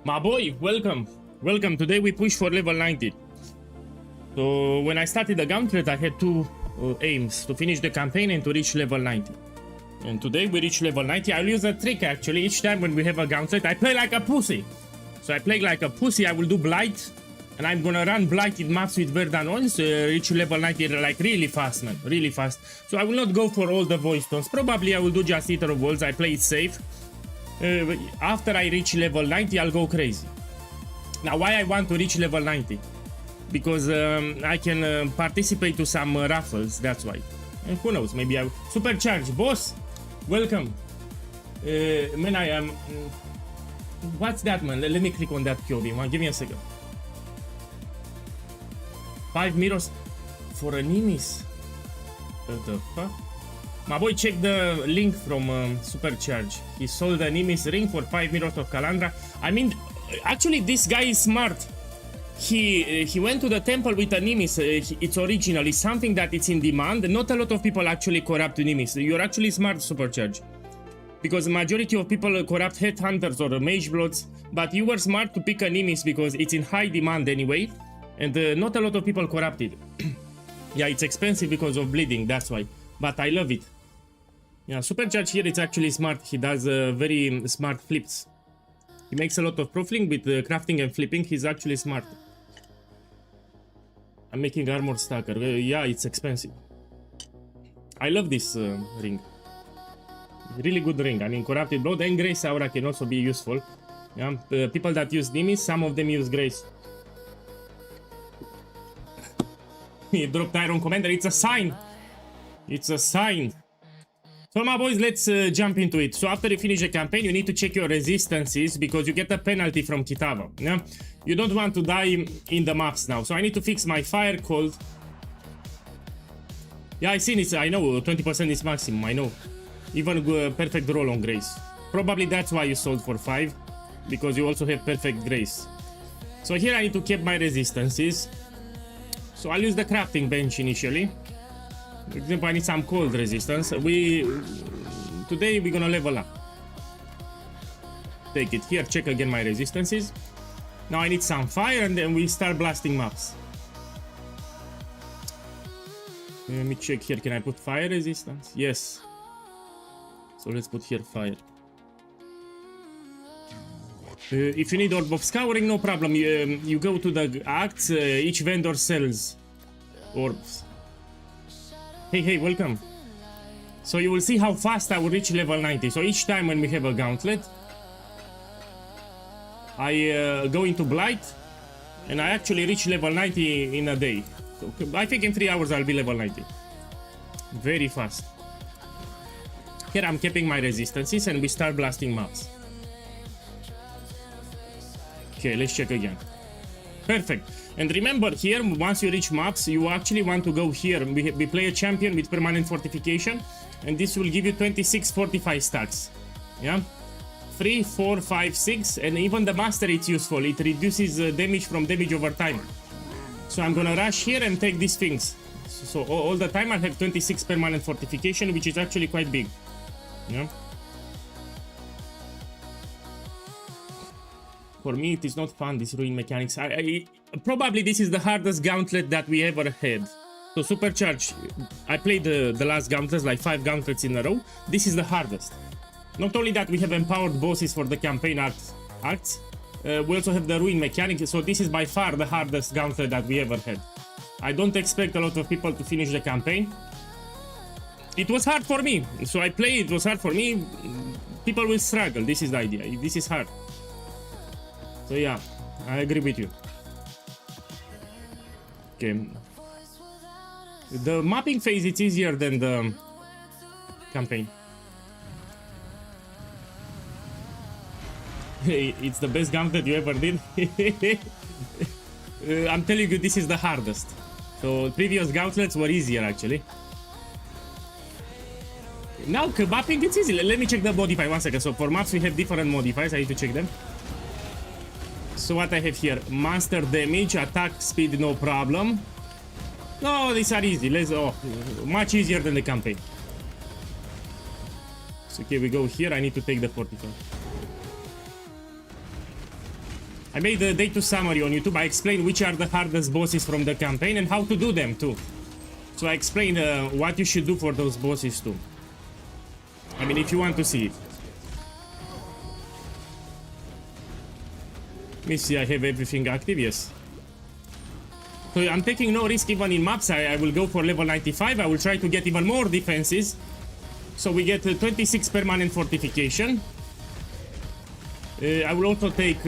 My boy, welcome. Welcome. Today we push for level 90. So when I started the Gauntlet, I had two aims: to finish the campaign and to reach level 90. And today we reach level 90. I'll use a trick actually. Each time when we have a Gauntlet, I play like a pussy. So I play like a pussy. I will do Blight. And I'm gonna run blighted maps with Verdanons, reach level 90 like really fast, man. Really fast. So I will not go for all the voice tones. Probably I will do just Eater of Worlds. I play it safe. After I reach level 90, I'll go crazy. Now, why I want to reach level 90? Because I can participate to some raffles, that's why. And who knows, maybe I will... Supercharge, boss! Welcome! Man, I am... what's that, man? Let me click on that POV, man. Give me a second. 5 mirrors for an Emis. What the fuck? My boy, check the link from Supercharge. He sold an Emis ring for 5 mirrors of Calandra. I mean, actually, this guy is smart. He went to the temple with an Emis. It's original. It's something that it's in demand. Not a lot of people actually corrupt Emis. You're actually smart, Supercharge. Because the majority of people corrupt headhunters or mage bloods. But you were smart to pick an Emis because it's in high demand anyway. And not a lot of people corrupt it. Yeah, it's expensive because of bleeding, that's why. But I love it. Yeah, Supercharge here is actually smart. He does very smart flips. He makes a lot of profiling with crafting and flipping. He's actually smart. I'm making armor stacker. Yeah, it's expensive. I love this ring. Really good ring. I mean, corrupted blood and grace aura can also be useful. Yeah, people that use Nimis, some of them use grace. He dropped Iron Commander. It's a sign. It's a sign. So my boys, let's jump into it. So after you finish the campaign, you need to check your resistances because you get a penalty from Kitava. Yeah? You don't want to die in the maps now. So I need to fix my fire cold. Yeah, I seen it. I know 20% is maximum. I know. Even perfect roll on grace. Probably that's why you sold for 5. Because you also have perfect grace. So here I need to keep my resistances. So I'll use the crafting bench initially. For example, I need some cold resistance. Today we're gonna level up. Take it here, check again my resistances. Now I need some fire and then we start blasting maps. Let me check here, can I put fire resistance? Yes. So let's put here fire. If you need orb of scouring, no problem. You go to the acts, each vendor sells orbs. Hey, welcome. So you will see how fast I will reach level 90. So each time when we have a Gauntlet, I go into Blight, and I actually reach level 90 in a day. So I think in 3 hours I'll be level 90. Very fast. Here I'm keeping my resistances and we start blasting maps. Okay, let's check again. Perfect. And remember here, once you reach maps, you actually want to go here. We play a champion with permanent fortification, and this will give you 26 fortify stats. Yeah? 3, 4, 5, 6, and even the master it's useful. It reduces damage from damage over time. So I'm gonna rush here and take these things. So all the time I have 26 permanent fortification, which is actually quite big. Yeah? For me, it is not fun, this ruin mechanics. Probably this is the hardest Gauntlet that we ever had. So Supercharge, I played the last Gauntlets, like 5 Gauntlets in a row. This is the hardest. Not only that, we have empowered bosses for the campaign acts. We also have the ruin mechanics, so this is by far the hardest Gauntlet that we ever had. I don't expect a lot of people to finish the campaign. It was hard for me, so I played, it was hard for me. People will struggle, this is the idea, this is hard. So yeah, I agree with you. Okay. The mapping phase, it's easier than the campaign. It's the best Gauntlet you ever did. I'm telling you, this is the hardest. So previous Gauntlets were easier actually. Now mapping, it's easy. Let me check the modify, 1 second. So for maps we have different modifiers, I need to check them. So what I have here, monster damage, attack speed, no problem. No, these are easy. Much easier than the campaign. So okay, we go here. I need to take the 45. I made a day 2 summary on YouTube. I explained which are the hardest bosses from the campaign and how to do them too. So I explained what you should do for those bosses too. I mean, if you want to see it. Let me see, I have everything active, yes. So I'm taking no risk even in maps. I will go for level 95. I will try to get even more defenses. So we get 26 permanent fortification. I will also take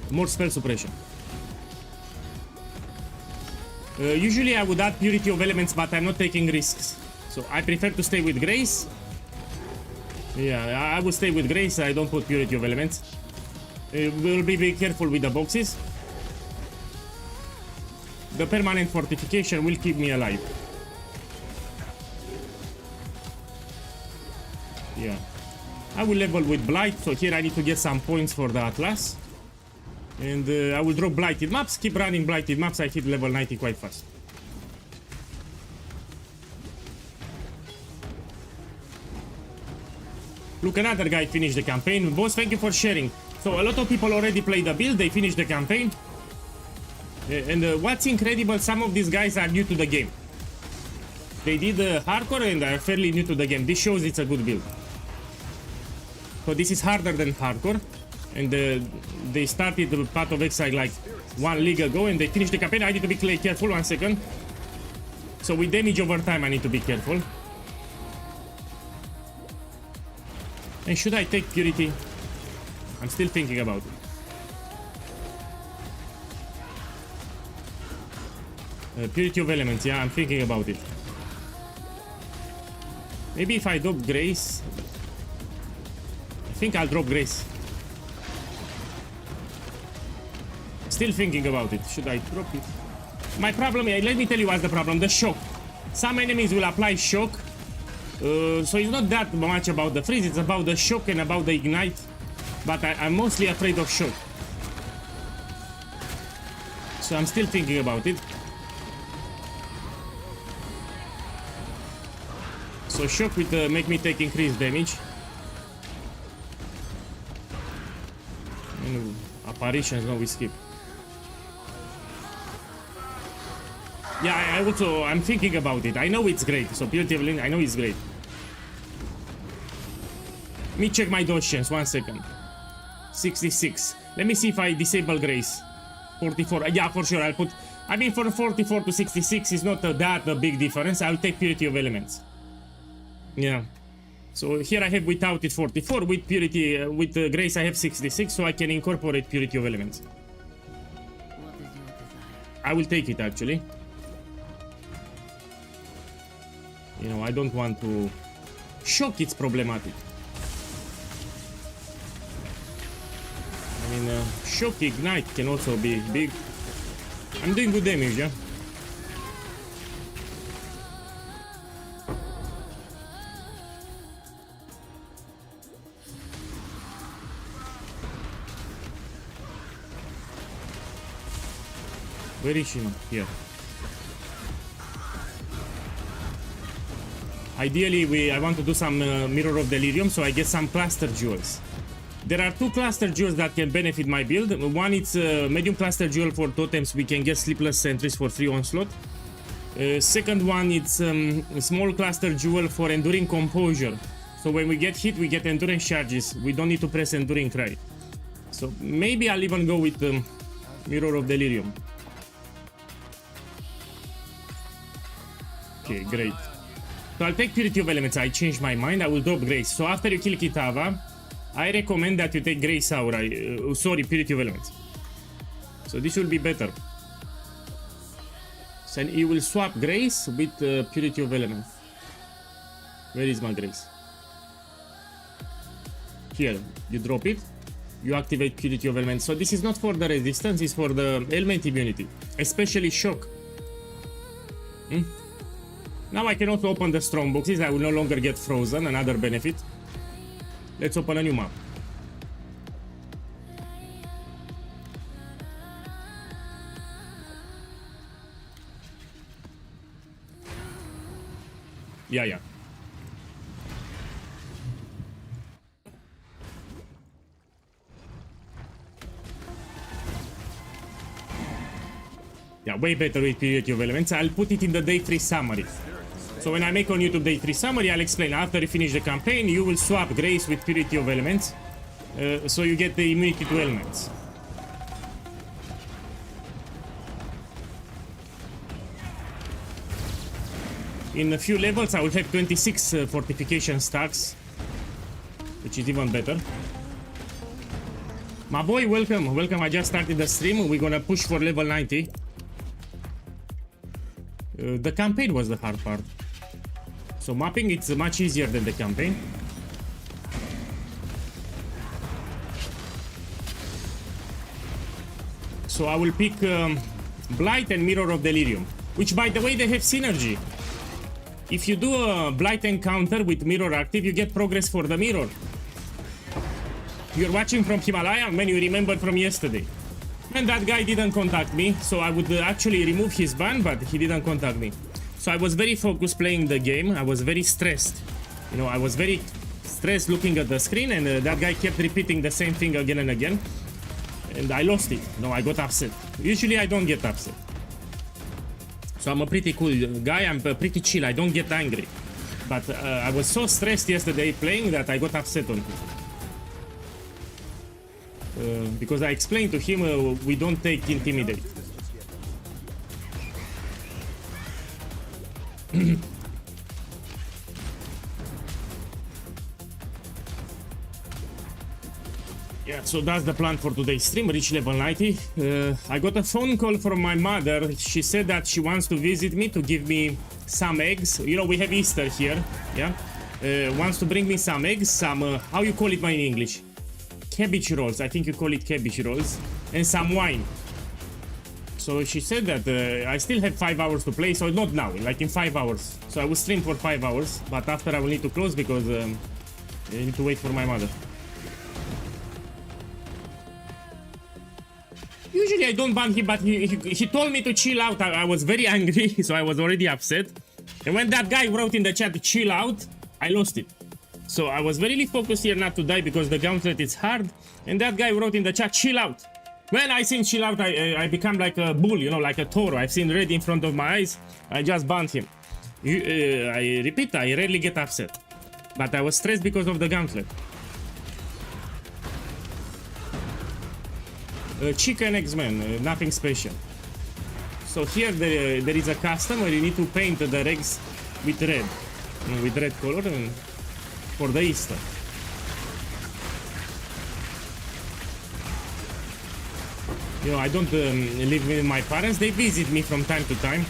more spell suppression. Usually I would add Purity of Elements, but I'm not taking risks. So I prefer to stay with Grace. Yeah, I will stay with Grace. I don't put Purity of Elements. We'll be very careful with the boxes. The permanent fortification will keep me alive. Yeah. I will level with Blight, so here I need to get some points for the Atlas. And I will drop Blighted maps, keep running Blighted maps, I hit level 90 quite fast. Look, another guy finished the campaign. Boss, thank you for sharing. So a lot of people already played the build, they finished the campaign. And what's incredible, some of these guys are new to the game. They did hardcore and are fairly new to the game. This shows it's a good build. So this is harder than hardcore. And they started the Path of Exile like 1 league ago and they finished the campaign. I need to be careful, 1 second. So with damage over time I need to be careful. And should I take Purity? I'm still thinking about it. Purity of Elements, yeah, I'm thinking about it. Maybe if I drop Grace... I think I'll drop Grace. Still thinking about it. Should I drop it? My problem, let me tell you what's the problem. The shock. Some enemies will apply shock. So it's not that much about the freeze. It's about the shock and about the ignite. But I'm mostly afraid of shock. So I'm still thinking about it. So shock will make me take increased damage. And apparitions, no, we skip. Yeah, I'm thinking about it. I know it's great. So Purity of Link, I know it's great. Let me check my dodge chance, 1 second. 66. Let me see if I disable Grace. 44. Yeah, for sure. I'll put. I mean, for 44 to 66 is not that a big difference. I'll take Purity of Elements. Yeah. So here I have without it 44. With Purity, with Grace, I have 66. So I can incorporate Purity of Elements. I will take it actually. You know, I don't want to. Shock, it's problematic. I mean, shock ignite can also be big. I'm doing good damage, yeah? Where is she now? Here. Ideally, I want to do some Mirror of Delirium, so I get some cluster jewels. There are 2 cluster jewels that can benefit my build. One is medium cluster jewel for totems. We can get sleepless sentries for free onslaught. Second one, it's small cluster jewel for enduring composure. So when we get hit, we get endurance charges. We don't need to press enduring cry. So maybe I'll even go with Mirror of Delirium. Okay, great. So I'll take Purity of Elements. I changed my mind. I will drop Grace. So after you kill Kitava, I recommend that you take Grace Aura. Sorry, Purity of Elements. So this will be better. So you will swap Grace with Purity of Elements. Where is my Grace? Here, you drop it. You activate Purity of Elements. So this is not for the resistance, it's for the element immunity. Especially shock. Now I can also open the strong boxes. I will no longer get frozen, another benefit. Let's open a new map. Yeah. Yeah, way better with Purity of Elements. I'll put it in the day 3 summary. So when I make on YouTube day 3 summary, I'll explain after you finish the campaign, you will swap Grace with Purity of Elements. So you get the immunity to elements. In a few levels, I will have 26 fortification stacks, which is even better. My boy, welcome, welcome. I just started the stream. We're gonna push for level 90. The campaign was the hard part. So mapping, it's much easier than the campaign. So I will pick Blight and Mirror of Delirium, which by the way, they have synergy. If you do a Blight encounter with Mirror active, you get progress for the Mirror. You're watching from Himalaya? Man, you remember from yesterday. And that guy didn't contact me, so I would actually remove his ban, but he didn't contact me. So I was very focused playing the game. I was very stressed. You know, I was very stressed looking at the screen, and that guy kept repeating the same thing again and again. And I lost it. No, I got upset. Usually I don't get upset. So I'm a pretty cool guy. I'm pretty chill. I don't get angry. But I was so stressed yesterday playing that I got upset on him. Because I explained to him we don't take intimidate. Yeah, so that's the plan for today's stream, reach level 90. I got a phone call from my mother. She said that she wants to visit me to give me some eggs. You know, we have Easter here, yeah? Wants to bring me some eggs, some, how you call it in English? Cabbage rolls, I think you call it cabbage rolls, and some wine. So she said that I still have 5 hours to play, so not now, like in 5 hours. So I will stream for 5 hours, but after I will need to close because I need to wait for my mother. Usually I don't ban him, but he told me to chill out. I was very angry, so I was already upset. And when that guy wrote in the chat, chill out, I lost it. So I was really focused here not to die because the gauntlet is hard. And that guy wrote in the chat, chill out. When I seen chill out, I become like a bull, you know, like a toro. I've seen red in front of my eyes. I just banned him. I repeat, I rarely get upset. But I was stressed because of the gauntlet. Chicken eggs, man, nothing special. So here there is a custom where you need to paint the eggs with red color and for the Easter. You know, I don't live with my parents. They visit me from time to time.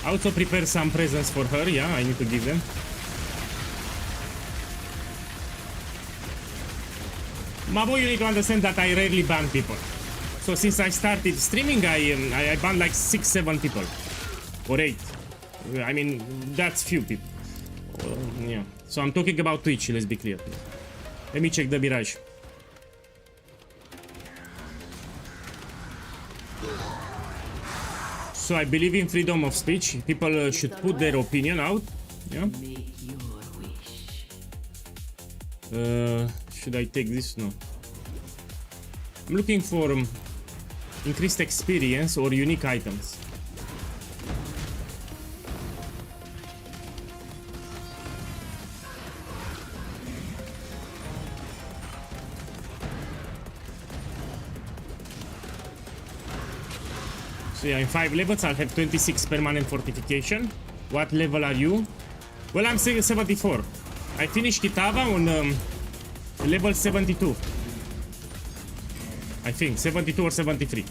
I also prepare some presents for her. Yeah, I need to give them. My boy, you need to understand that I rarely ban people. So since I started streaming, I banned like 6-7 people. Or 8. I mean, that's few people. Yeah. So I'm talking about Twitch, let's be clear. Let me check the Mirage. So I believe in freedom of speech. People should put their opinion out. Yeah. Should I take this? No. I'm looking for increased experience or unique items. So yeah, in 5 levels I'll have 26 permanent fortification. What level are you? Well, I'm 74. I finished Kitava on level 72. I think 72 or 73.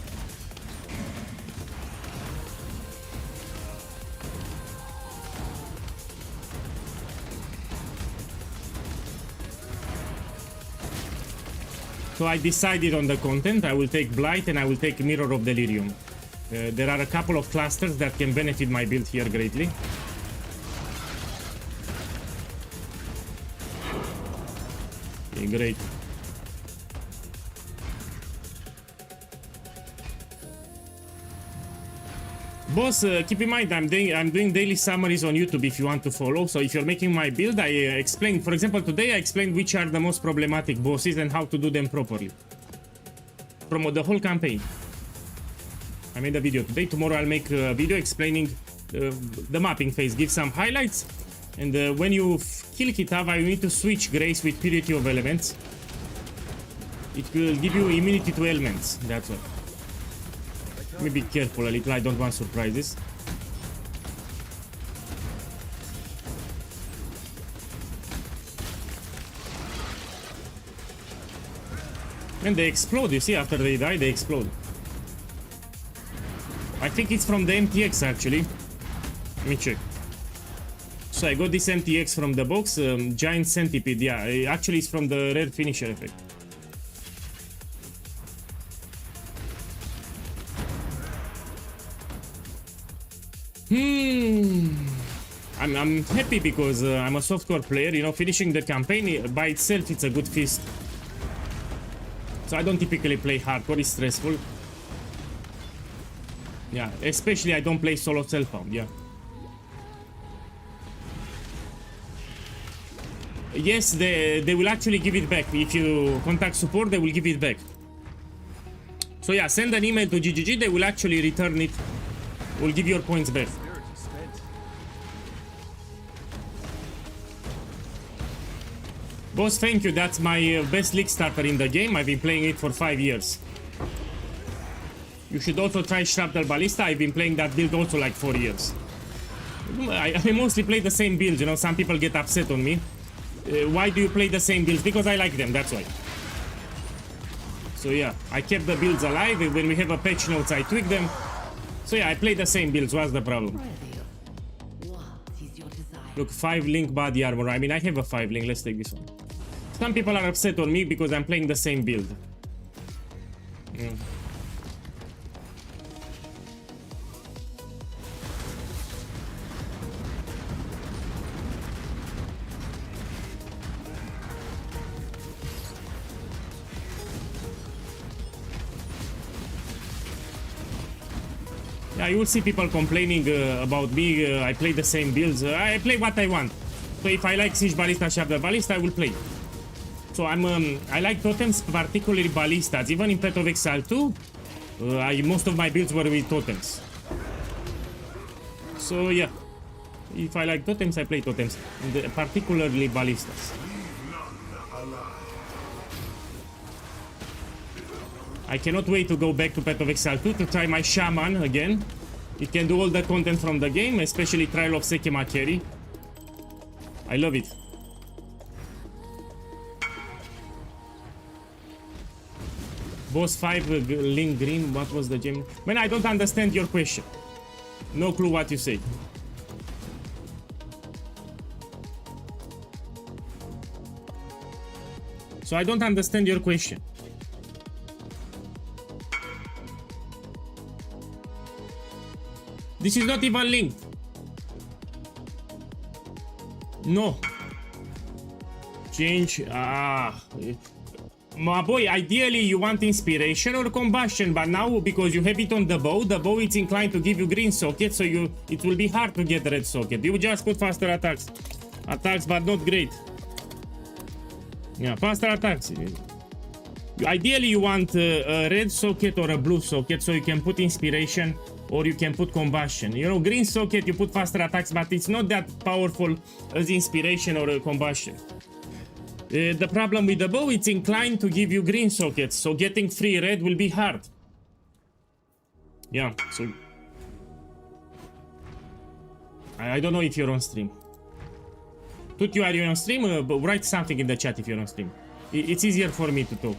So I decided on the content. I will take Blight and I will take Mirror of Delirium. There are a couple of clusters that can benefit my build here greatly. Okay, great. Boss, keep in mind I'm doing daily summaries on YouTube if you want to follow. So if you're making my build, I explained, for example, today I explained which are the most problematic bosses and how to do them properly. From the whole campaign. I made a video today. Tomorrow I'll make a video explaining the mapping phase, give some highlights. And when you kill Kitava, you need to switch Grace with Purity of Elements. It will give you immunity to elements, that's all. Let me be careful a little, I don't want surprises. And they explode, you see, after they die, they explode. I think it's from the MTX actually. Let me check. So I got this MTX from the box, Giant Centipede, yeah, actually it's from the rare finisher effect. I'm happy because I'm a softcore player, you know, finishing the campaign by itself, it's a good feast. So I don't typically play hardcore, it's stressful. Yeah, especially I don't play solo self-found, yeah. Yes, they will actually give it back. If you contact support, they will give it back. So yeah, send an email to GGG, they will actually return it. Will give your points back. Boss, thank you. That's my best league starter in the game. I've been playing it for 5 years. You should also try Shrapnel Ballista. I've been playing that build also like 4 years. I mostly play the same builds, you know. Some people get upset on me. Why do you play the same builds? Because I like them, that's why. So yeah, I kept the builds alive. When we have a patch notes, I tweak them. So yeah, I play the same builds. What's the problem? Look, 5 link body armor. I mean, I have a 5 link. Let's take this one. Some people are upset on me because I'm playing the same build. Yeah, you will see people complaining about me. I play the same builds. I play what I want. So if I like Siege Ballista, Sharpnel Ballista, I will play. So I like totems, particularly ballistas. Even in Path of Exile 2, most of my builds were with totems. So yeah, if I like totems, I play totems, and particularly ballistas. I cannot wait to go back to Path of Exile 2 to try my Shaman again. It can do all the content from the game, especially Trial of Sekema carry. I love it. Boss 5 link green, what was the gem? Man, I don't understand your question. No clue what you say. So I don't understand your question. This is not even linked. No. Change. My boy, ideally you want inspiration or combustion, but now because you have it on the bow is inclined to give you green socket, so it will be hard to get red socket. You just put faster attacks. Attacks, but not great. Yeah, faster attacks. Ideally you want a red socket or a blue socket, so you can put inspiration or you can put combustion. You know, green socket, you put faster attacks, but it's not that powerful as inspiration or combustion. The problem with the bow, it's inclined to give you green sockets, so getting free red will be hard. Yeah, so... I don't know if you're on stream. Tutu, are you on stream? Write something in the chat if you're on stream. It's easier for me to talk.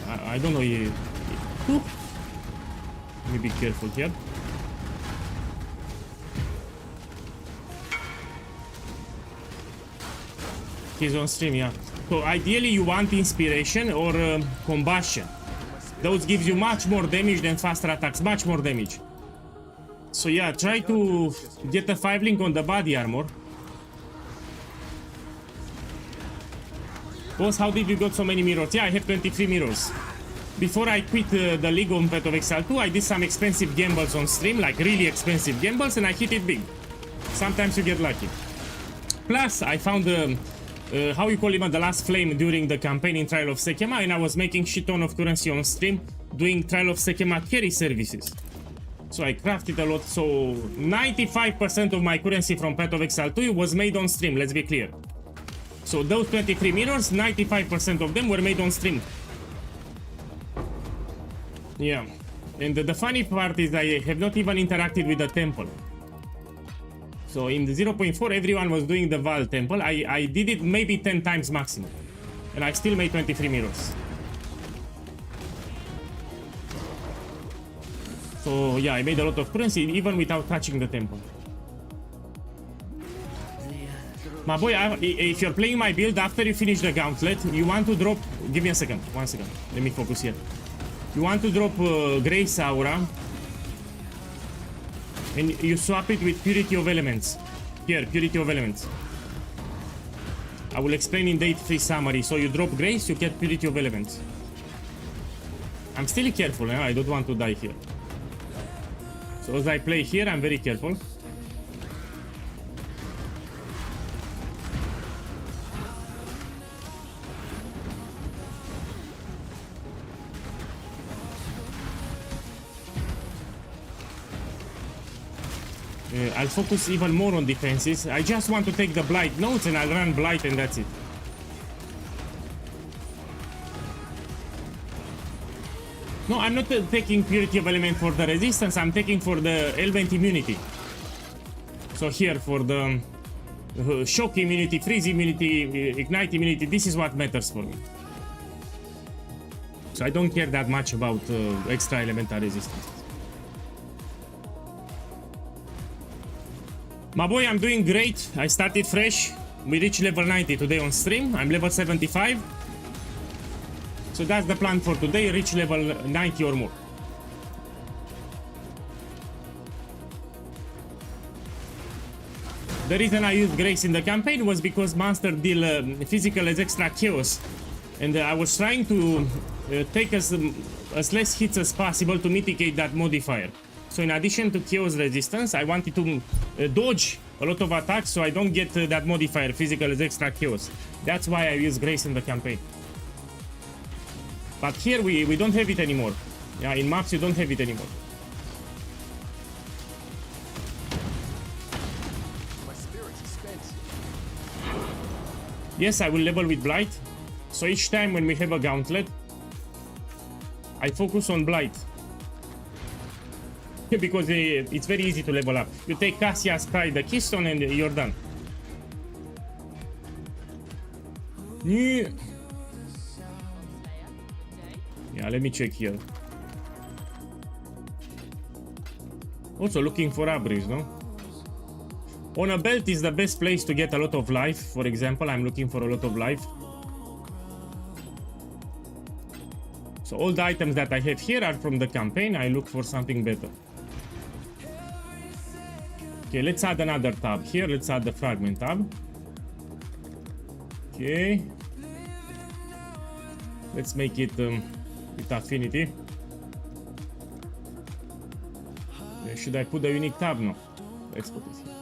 I don't know. Let me be careful here. He's on stream, yeah. So ideally you want inspiration or combustion. Those gives you much more damage than faster attacks, much more damage. So yeah, try to get a 5 link on the body armor. Boss, how did you got so many mirrors? Yeah, I have 23 mirrors. Before I quit the league on Path of Exile 2, I did some expensive gambles on stream, like really expensive gambles, and I hit it big. Sometimes you get lucky. Plus, I found how you call it, the last flame during the campaign in Trial of Sekema, and I was making shit ton of currency on stream doing trial of Sekema carry services. So I crafted a lot. So 95% of my currency from Path of Exile 2 was made on stream, let's be clear. So those 23 mirrors, 95% of them were made on stream. Yeah. And the funny part is I have not even interacted with the temple. So in the 0.4 everyone was doing the Val temple. I did it maybe 10 times maximum. And I still made 23 mirrors. So yeah, I made a lot of currency even without touching the temple. My boy, if you're playing my build after you finish the Gauntlet, you want to drop... Give me a second, 1 second. Let me focus here. You want to drop Grace Aura. And you swap it with Purity of Elements. Here, Purity of Elements. I will explain in date-free summary. So you drop Grace, you get Purity of Elements. I'm still careful, eh? I don't want to die here. So as I play here, I'm very careful. I'll focus even more on defenses. I just want to take the Blight notes and I'll run Blight and that's it. No, I'm not taking Purity of Element for the resistance, I'm taking for the element immunity. So here for the shock immunity, freeze immunity, ignite immunity, this is what matters for me. So I don't care that much about extra elemental resistance. My boy, I'm doing great. I started fresh. We reached level 90 today on stream. I'm level 75. So that's the plan for today, reach level 90 or more. The reason I used Grace in the campaign was because monster deal physical as extra chaos. And I was trying to take as less hits as possible to mitigate that modifier. So in addition to chaos resistance, I wanted to dodge a lot of attacks so I don't get that modifier, physical as extra chaos. That's why I use Grace in the campaign. But here we don't have it anymore. Yeah, in maps you don't have it anymore. My spirit is spent. Yes, I will level with Blight. So each time when we have a Gauntlet, I focus on Blight. Because it's very easy to level up. You take Cassia, Spy, the Keystone, and you're done. Yeah, let me check here. Also looking for Abris, no? On a belt is the best place to get a lot of life. For example, I'm looking for a lot of life. So all the items that I have here are from the campaign. I look for something better. Okay, let's add another tab here. Let's add the fragment tab. Okay. Let's make it with affinity. Should I put the unique tab? No. Let's put it here.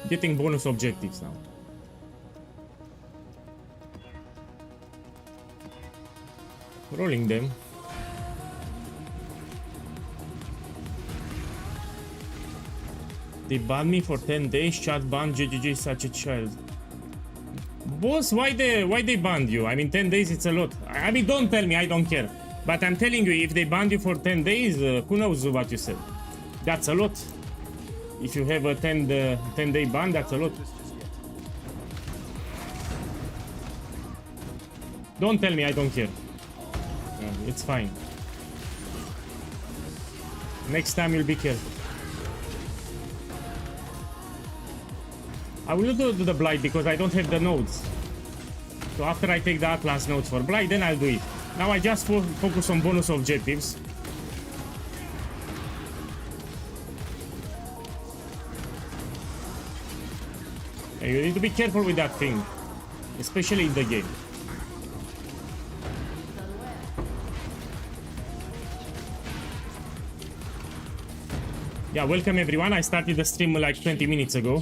Getting bonus objectives now. Rolling them. They banned me for 10 days. Chat ban. JJJ is such a child. Boss, why they banned you? I mean, 10 days it's a lot. I mean, don't tell me, I don't care. But I'm telling you, if they banned you for 10 days, who knows what you said? That's a lot. If you have a 10-day ban, that's a lot. Don't tell me, I don't care. It's fine. Next time you'll be careful. I will not do the Blight because I don't have the nodes. So after I take the Atlas nodes for Blight, then I'll do it. Now I just focus on bonus objectives. And you need to be careful with that thing, especially in the game. Yeah, welcome everyone. I started the stream like 20 minutes ago.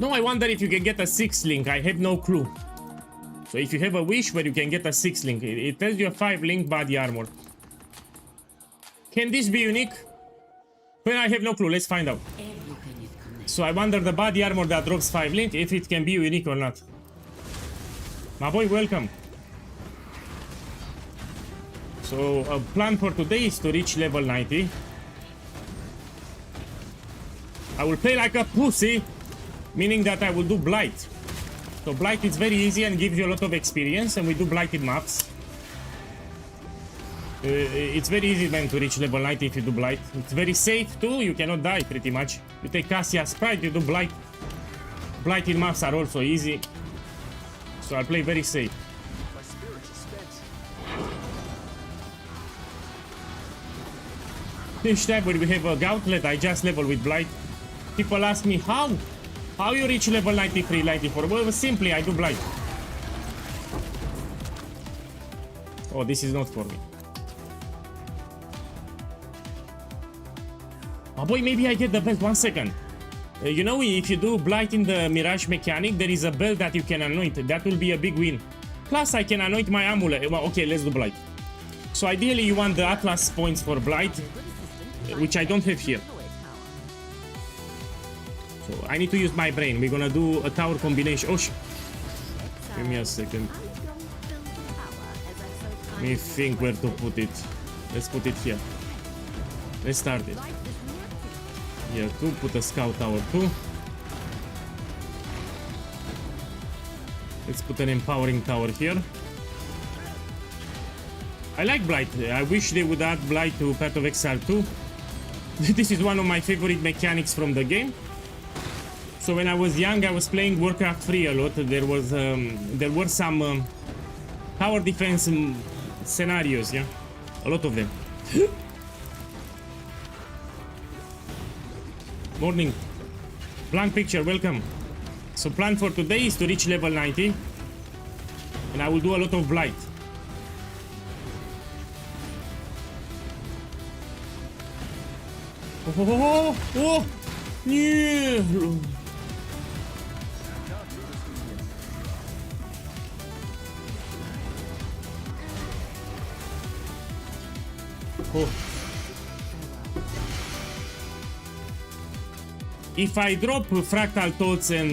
No, I wonder if you can get a 6th link. I have no clue. So if you have a wish where you can get a 6 link, it tells you a 5 link body armor. Can this be unique? Well, I have no clue. Let's find out. So I wonder the body armor that drops 5 link, if it can be unique or not. My boy, welcome. So a plan for today is to reach level 90. I will play like a pussy, meaning that I will do Blight. So Blight is very easy and gives you a lot of experience, and we do Blighted maps. It's very easy then to reach level 90 if you do Blight. It's very safe too, you cannot die pretty much. You take Cassia Sprite, you do Blight. Blighted maps are also easy. So I'll play very safe. My spirit is spent. This time when we have a Gauntlet, I just level with Blight. People ask me how? How you reach level 93, 94? Well, simply I do Blight. Oh, this is not for me. Oh boy, maybe I get the belt. 1 second. You know, if you do Blight in the Mirage mechanic, there is a belt that you can anoint. That will be a big win. Plus, I can anoint my amulet. Well, okay, let's do Blight. So ideally, you want the Atlas points for Blight, which I don't have here. So I need to use my brain. We're gonna do a tower combination. Oh, give me a second. Let me think where to put it. Let's put it here. Let's start it. Here too, put a scout tower too. Let's put an empowering tower here. I like Blight. I wish they would add Blight to Path of Exile 2. This is one of my favorite mechanics from the game. So when I was young, I was playing Warcraft 3 a lot. There were some tower defense scenarios, yeah, a lot of them. Morning. Blank picture, welcome. So plan for today is to reach level 90. And I will do a lot of Blight. Oh, yeah. Oh. If I drop Fractal Thoughts and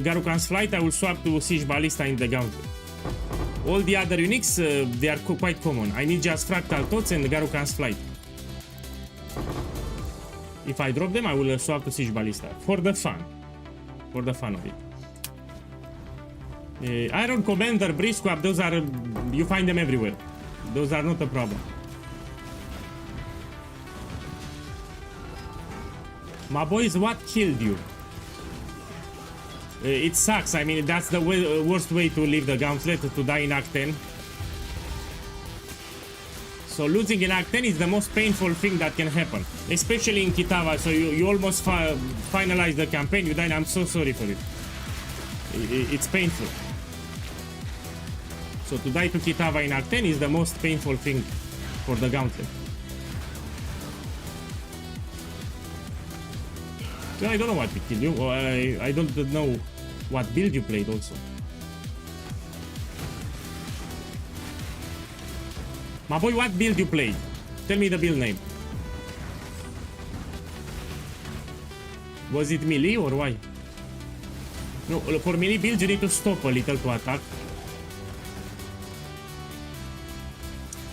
Garukan's Flight, I will swap to Siege Ballista in the Gauntlet. All the other uniques, they are quite common. I need just Fractal Thoughts and Garukan's Flight. If I drop them, I will swap to Siege Ballista. For the fun. For the fun of it. Iron Commander, Breeze Swap, those are... you find them everywhere. Those are not a problem. My boys, what killed you? It sucks. I mean, that's the worst way to leave the Gauntlet, to die in Act 10. So losing in Act 10 is the most painful thing that can happen. Especially in Kitava, so you almost finalize the campaign, you die, I'm so sorry for it. It's painful. So to die to Kitava in Act 10 is the most painful thing for the Gauntlet. I don't know what we killed you, or I don't know what build you played also. My boy, what build you played? Tell me the build name. Was it melee or why? No, for melee builds you need to stop a little to attack.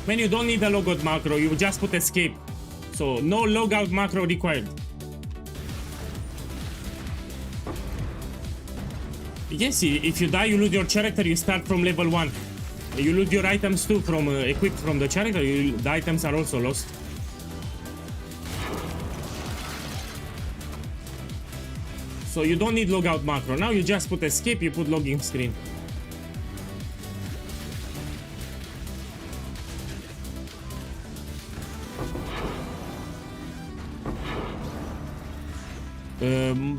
When you don't need a logout macro, you just put escape. So no logout macro required. Yes, if you die, you lose your character, you start from level 1. You lose your items too from equipped from the character, the items are also lost. So you don't need logout macro. Now you just put escape, you put login screen.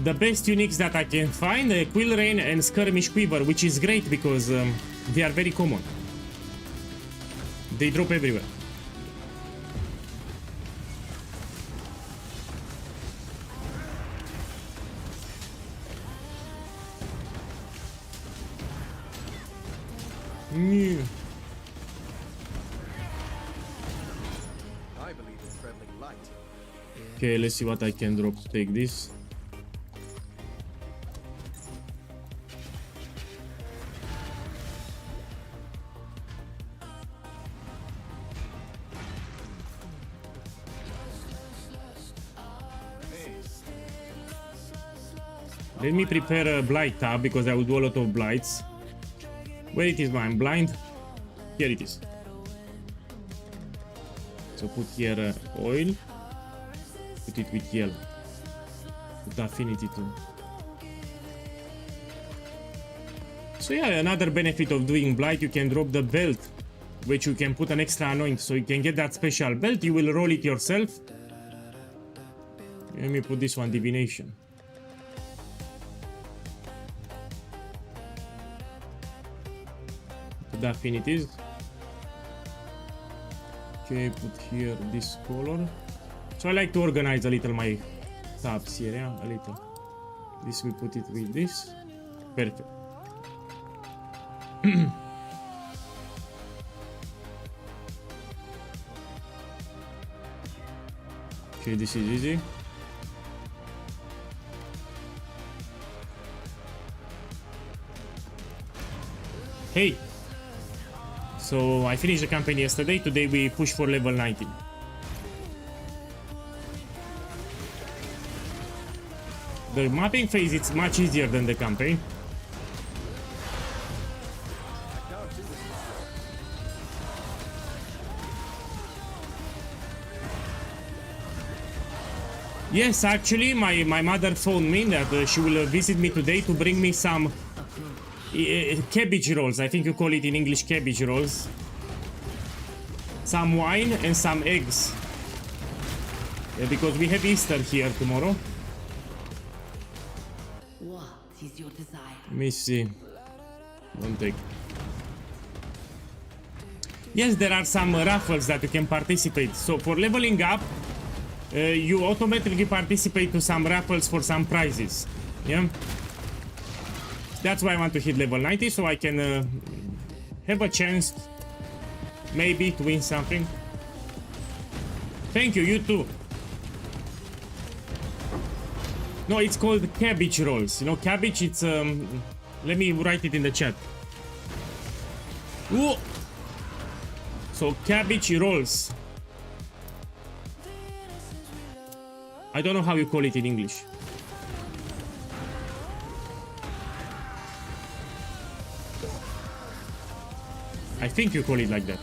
The best uniques that I can find, Quill Rain and Skirmish Quiver, which is great because they are very common. They drop everywhere. Yeah. I believe in traveling light. Okay, let's see what I can drop. Take this. Let me prepare a Blight tab because I will do a lot of Blights. Where it is, man? I'm blind. Here it is. So put here oil. Put it with yellow. Put affinity too. So yeah, another benefit of doing Blight, you can drop the belt, which you can put an extra anoint, so you can get that special belt. You will roll it yourself. Let me put this one, divination. Put the affinities. Okay, put here this color. So I like to organize a little my tabs here, yeah, a little. This we put it with this. Perfect. Okay, this is easy. Hey! So I finished the campaign yesterday. Today we push for level 19. The mapping phase is much easier than the campaign. Yes, actually, my mother phoned me that she will visit me today to bring me some cabbage rolls. I think you call it in English cabbage rolls. Some wine and some eggs. Yeah, because we have Easter here tomorrow. What is your desire? Let me see. Don't take. Yes, there are some raffles that you can participate. So for leveling up, you automatically participate to some raffles for some prizes. Yeah. That's why I want to hit level 90, so I can have a chance maybe to win something. Thank you, you too. No, it's called cabbage rolls. You know, cabbage, it's let me write it in the chat. Ooh. So cabbage rolls. I don't know how you call it in English. I think you call it like that.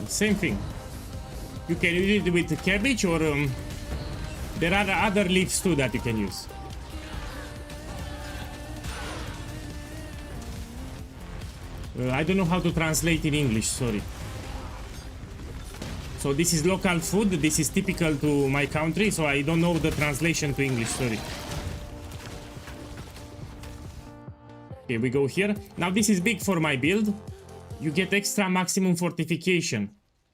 Same thing. You can use it with the cabbage, or there are other leaves too that you can use. I don't know how to translate in English, sorry. So this is local food, this is typical to my country, so I don't know the translation to English, sorry. Okay, we go here. Now this is big for my build. You get extra maximum fortification,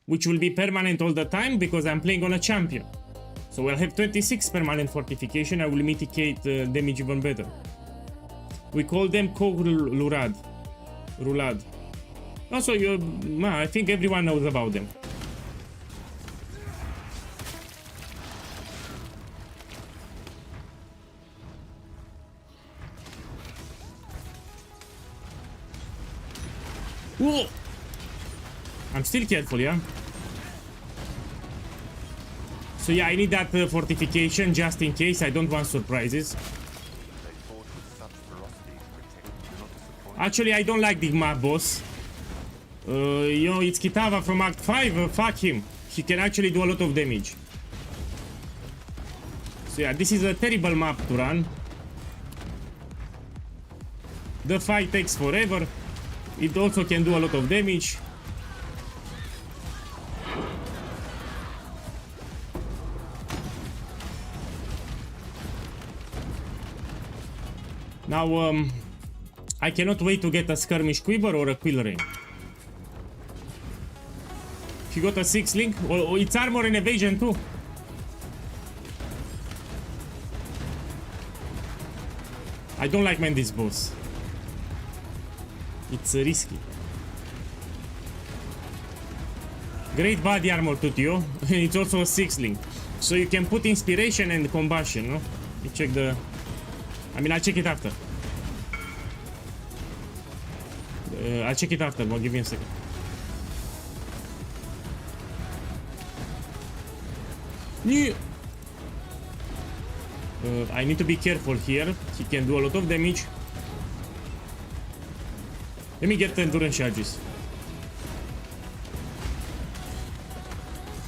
which will be permanent all the time because I'm playing on a champion. So I'll have 26 permanent fortification. I will mitigate damage even better. We call them Rulad. Also, I think everyone knows about them. Whoa! I'm still careful, yeah? So yeah, I need that fortification just in case. I don't want surprises. Actually, I don't like the map boss. You know, it's Kitava from Act 5. Fuck him. He can actually do a lot of damage. So yeah, this is a terrible map to run. The fight takes forever. It also can do a lot of damage. Now, I cannot wait to get a skirmish quiver or a quill ring. He got a 6 link. Oh, it's armor and evasion too. I don't like man this boss. It's risky. Great body armor to Tio. It's also a 6-link. So you can put inspiration and combustion, no? You check the... I mean, I'll check it after. I'll check it after, but give me a second. Yeah. I need to be careful here. He can do a lot of damage. Let me get the endurance charges.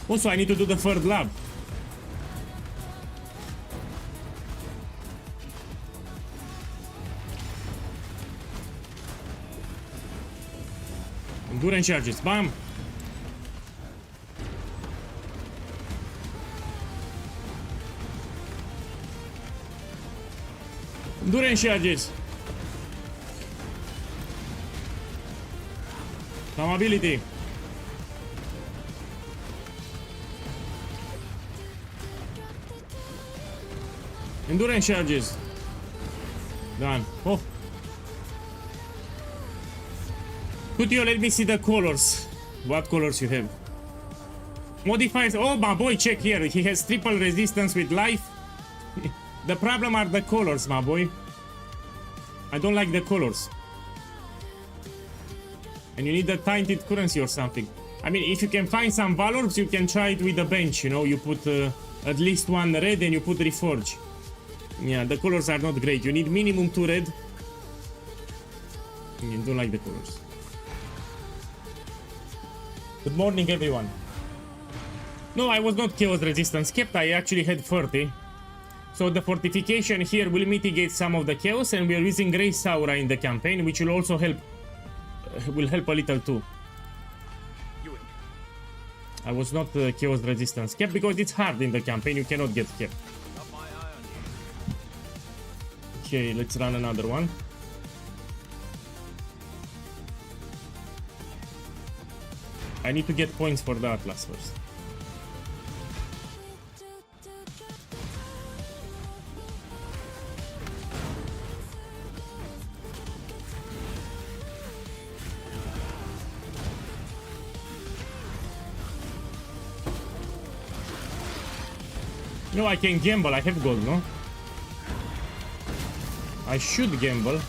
Also, I need to do the third lab. Endurance charges, bam! Endurance charges. Some ability. Endurance charges. Done. Oh. Could you let me see the colors? What colors you have? Modifiers. Oh, my boy, check here. He has triple resistance with life. The problem are the colors, my boy. I don't like the colors. And you need a tainted currency or something. I mean, if you can find some valors, you can try it with the bench, you know. You put at least one red and you put reforge. Yeah, the colors are not great. You need minimum 2 red. I don't like the colors. Good morning, everyone. No, I was not chaos resistance kept. I actually had 30. So the fortification here will mitigate some of the chaos, and we are using Grace Aura in the campaign, which will also help. Will help a little too. I was not chaos resistance kept because it's hard in the campaign. You cannot get kept. Okay, let's run another one. I need to get points for the Atlas first. No, I can gamble. I have gold, no? I should gamble.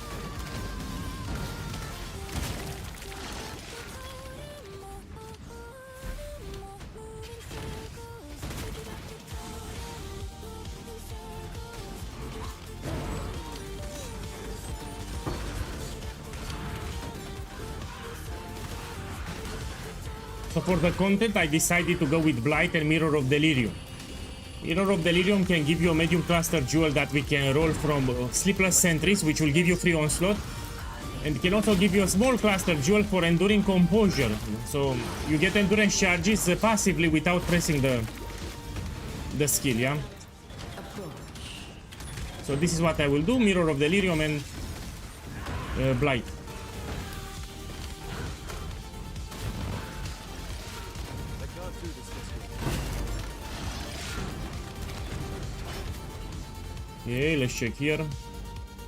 So for the content, I decided to go with Blight and Mirror of Delirium. Mirror of Delirium can give you a medium cluster jewel that we can roll from Sleepless Sentries, which will give you free onslaught. And can also give you a small cluster jewel for enduring composure. So you get endurance charges passively without pressing the skill, yeah? So this is what I will do, Mirror of Delirium and Blight. Okay, let's check here.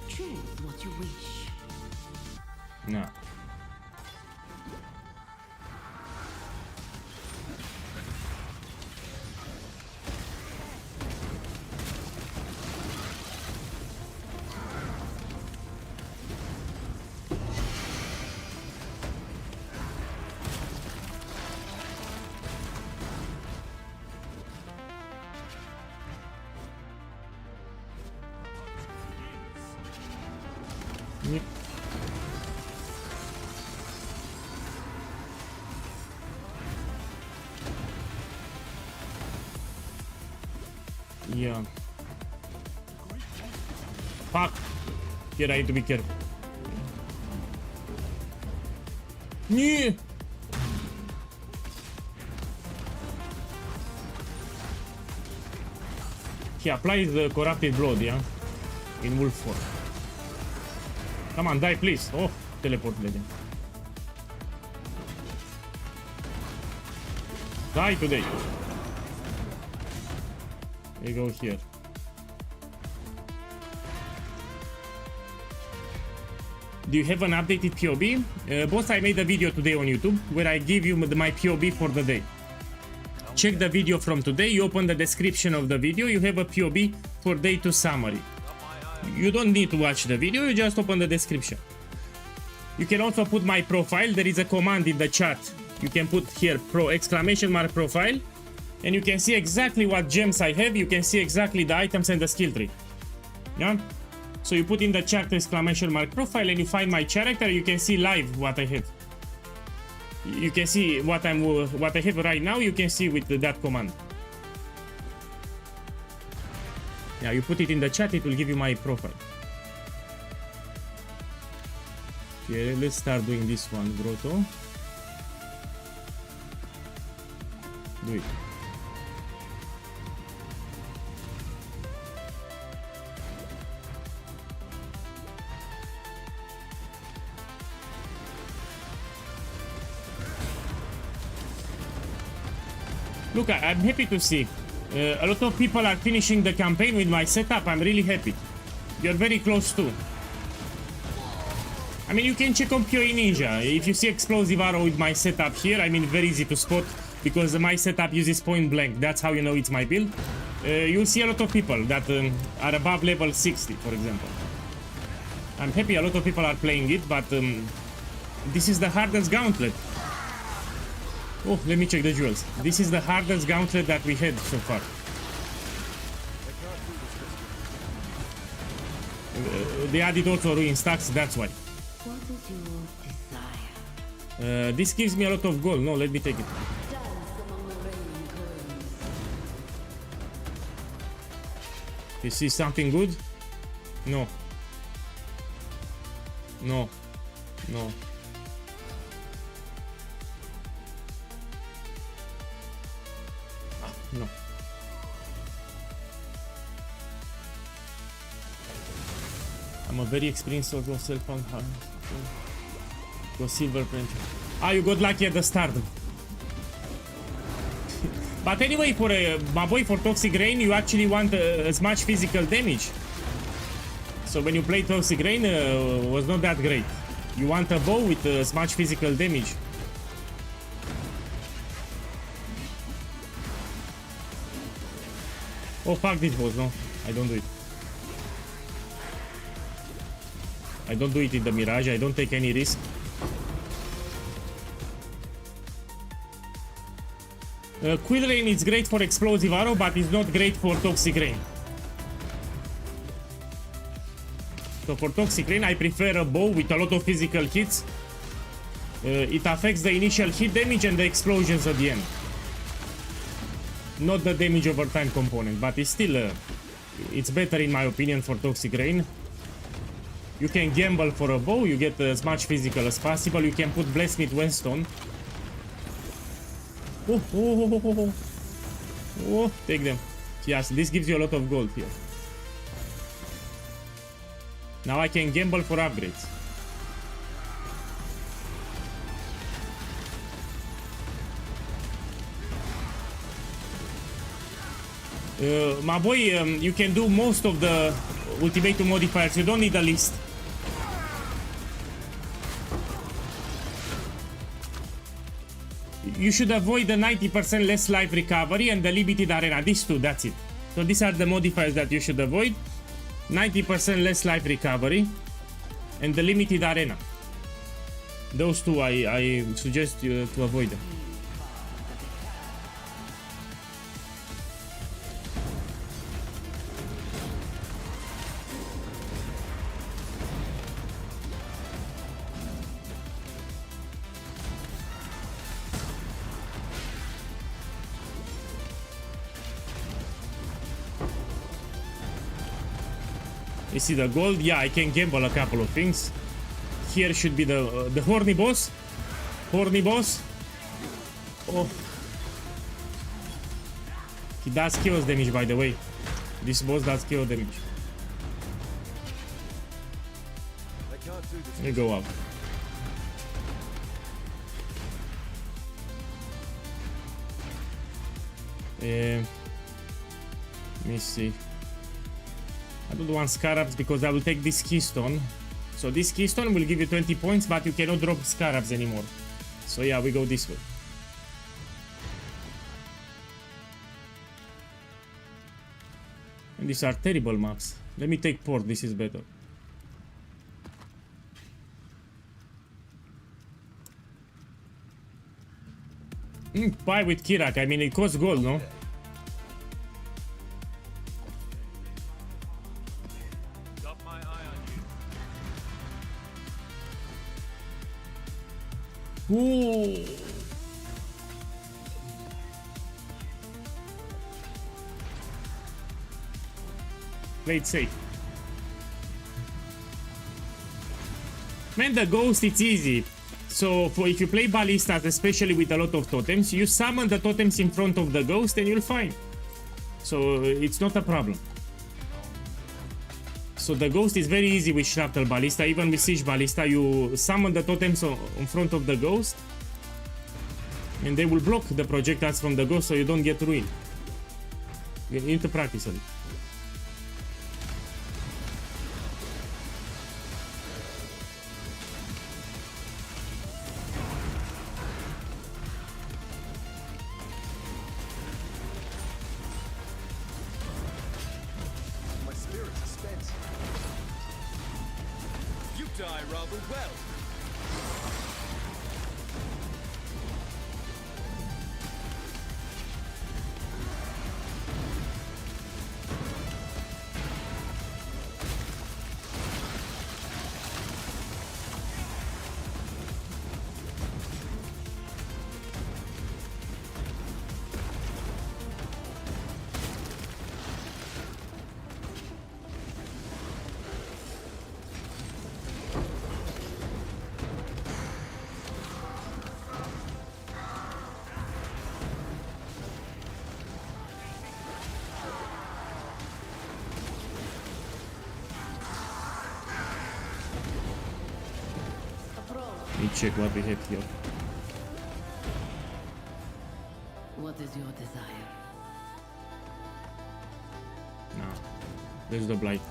Choose what you wish. No. Yep. Yeah. Fuck. Here I need to be careful. Yeah. He applies the corrupted blood, yeah? In wolf form. Come on, die, please. Oh, teleport lady. Die today. We go here. Do you have an updated POB? Boss, I made a video today on YouTube where I give you my POB for the day. Check the video from today, you open the description of the video, you have a POB for day 2 summary. You don't need to watch the video, you just open the description. You can also put my profile, there is a command in the chat. You can put here !profile and you can see exactly what gems I have, you can see exactly the items and the skill tree. Yeah? So you put in the chat !profile and you find my character, you can see live what I have. You can see what I have right now, you can see with that command. Yeah, you put it in the chat, it will give you my profile. Okay, let's start doing this one, Grotto. Do it. Look, I'm happy to see. A lot of people are finishing the campaign with my setup. I'm really happy. You're very close too. I mean, you can check on POE Ninja. If you see explosive arrow with my setup here, I mean, very easy to spot because my setup uses point blank. That's how you know it's my build. You'll see a lot of people that are above level 60, for example. I'm happy a lot of people are playing it, but this is the hardest gauntlet. Oh, let me check the jewels. This is the hardest gauntlet that we had so far. They added also ruin stacks, that's why. What is your desire? This gives me a lot of gold. No, let me take it. Dance among the raining coins. You see something good? No. No. No. No. I'm a very experienced sort of self-found go silver print. Ah, you got lucky at the start. But anyway, for my boy, for Toxic Rain, you actually want as much physical damage. So when you play Toxic Rain, was not that great. You want a bow with as much physical damage. Oh fuck this boss, no, I don't do it. I don't do it in the Mirage, I don't take any risk. Quill Rain is great for Explosive Arrow, but it's not great for Toxic Rain. So for Toxic Rain, I prefer a bow with a lot of physical hits. It affects the initial hit damage and the explosions at the end. Not the damage over time component, but it's still it's better in my opinion for Toxic Rain. You can gamble for a bow, you get as much physical as possible. You can put Blessmith Whetstone. Oh, oh, oh, oh, oh. Oh, take them. Yes, this gives you a lot of gold here. Now I can gamble for upgrades. My boy, you can do most of the ultimatum modifiers. You don't need a list. You should avoid the 90% less life recovery and the limited arena. These two, that's it. So these are the modifiers that you should avoid. 90% less life recovery and the limited arena. Those two I suggest you to avoid them. You see the gold? Yeah, I can gamble a couple of things. Here should be the horny boss. Horny boss. Oh. He does chaos damage, by the way. This boss does chaos damage. Let me go up. Let me see. I don't want scarabs because I will take this keystone So this keystone will give you 20 points, but you cannot drop scarabs anymore. So yeah, we go this way. And these are terrible maps. Let me take port, this is better. Buy with Kirak, I mean it costs gold, no? Got my eye on you. Ooh. Play it safe. Man, the ghost, it's easy. So if you play ballistas, especially with a lot of totems, you summon the totems in front of the ghost and you'll find. So it's not a problem. So the ghost is very easy with Shrapnel Ballista. Even with Siege Ballista, you summon the totems in front of the ghost and they will block the projectiles from the ghost so you don't get ruined. You need to practice on it. My spirit is spent. You die rather well. Let me check what we have here. What is your desire? No, there's the Blight.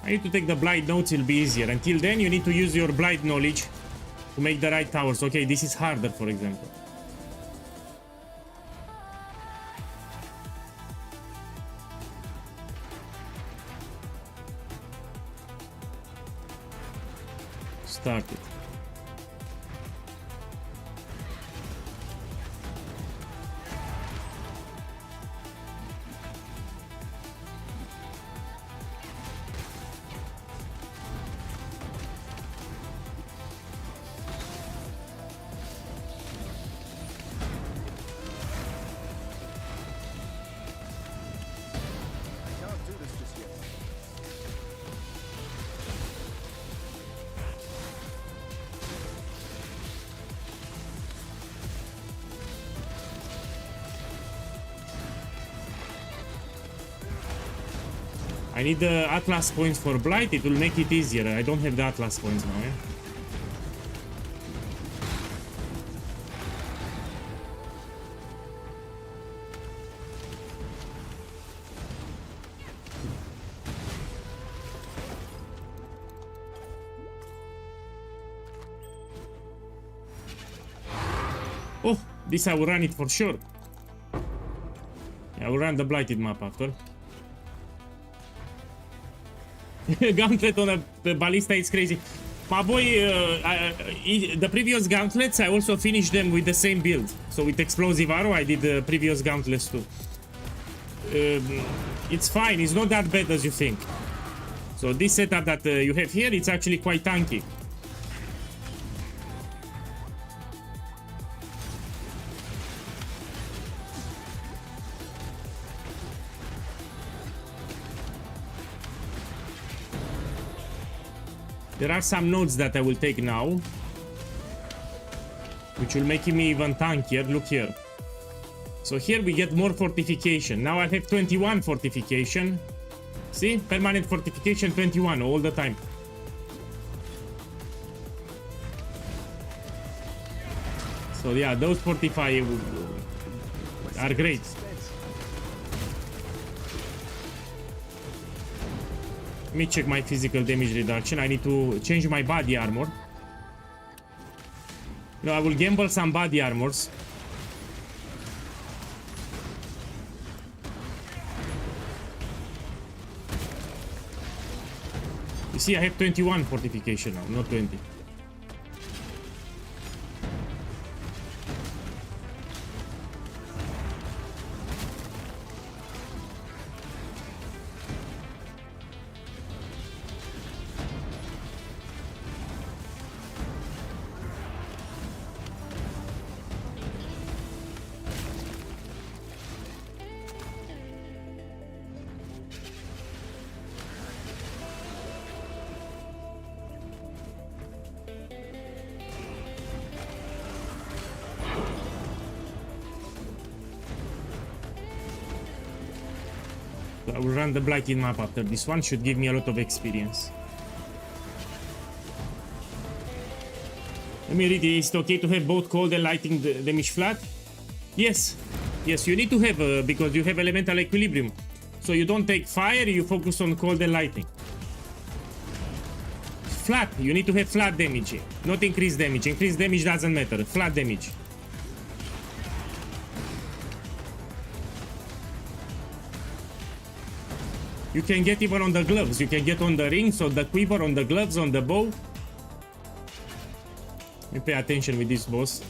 I need to take the Blight notes, it'll be easier. Until then, you need to use your Blight knowledge to make the right towers. Okay, this is harder, for example. Start it. I can't do this just yet. I need the Atlas points for Blight, it will make it easier. I don't have the Atlas points now, eh? Oh, this I will run it for sure. Yeah, I will run the Blighted map after. Gauntlet on a ballista is crazy. My boy, the previous gauntlets, I also finished them with the same build. So with explosive arrow, I did the previous gauntlets too. It's fine, it's not that bad as you think. So this setup that you have here, it's actually quite tanky. There are some nodes that I will take now, which will make me even tankier. Look here. So here we get more fortification. Now I have 21 fortification. See? Permanent fortification 21 all the time. So yeah, those fortify are great. Let me check my physical damage reduction. I need to change my body armor. No, I will gamble some body armors. You see, I have 21 fortification now, not 20. I will run the Blighted map after this one. Should give me a lot of experience. Let me read it. Is it okay to have both cold and lightning damage flat? Yes. Yes, you need to have because you have elemental equilibrium. So you don't take fire, you focus on cold and lightning. Flat. You need to have flat damage. Not increased damage. Increased damage doesn't matter. Flat damage. You can get even on the gloves. You can get on the rings, on the quiver, on the gloves, on the bow. Let me pay attention with this boss.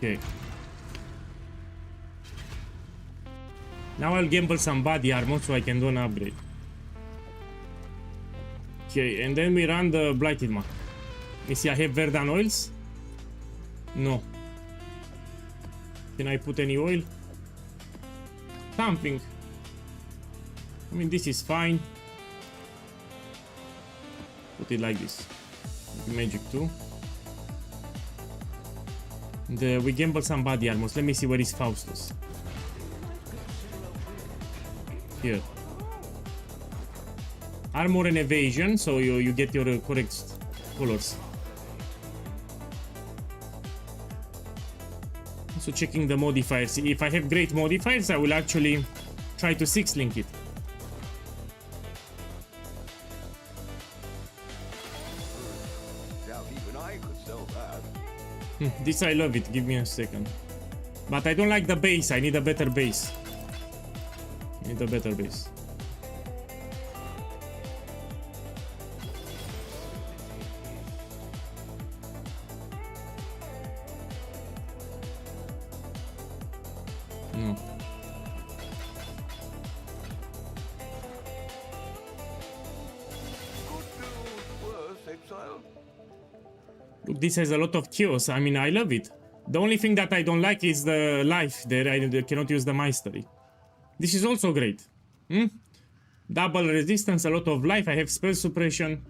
Okay. Now I'll gamble some body armor so I can do an upgrade. Okay, and then we run the Blighted map. You see, I have Verdan oils? No. Can I put any oil? Something. I mean, this is fine. Put it like this. Magic 2. We gamble some body armors. Let me see where is Faustus. Here. Armor and evasion, so you get your correct colors. So checking the modifiers. If I have great modifiers, I will actually try to 6-link it. This I love it, give me a second. But I don't like the base, I need a better base. I need a better base. No. Look, this has a lot of chaos. I mean, I love it. The only thing that I don't like is the life there. I cannot use the mastery. This is also great. Double resistance, a lot of life. I have spell suppression.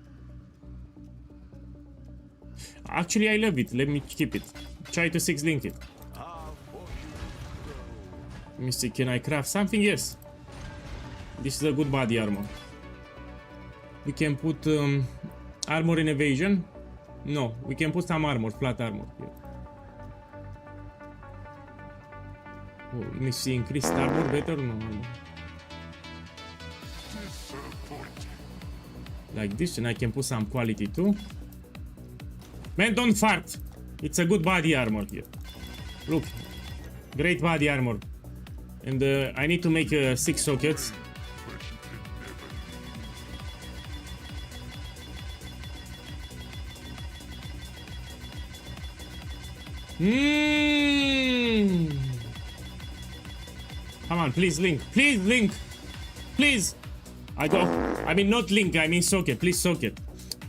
Actually, I love it. Let me keep it. Try to 6-link it. Let me see. Can I craft something? Yes. This is a good body armor. We can put armor and evasion. No, we can put some armor, flat armor here. Oh, let me see, increased armor better? No. Like this, and I can put some quality too. Man, don't fart! It's a good body armor here. Look, great body armor. And I need to make 6 sockets. Come on, please link. Please link. Please. I mean not link, I mean socket. Please socket.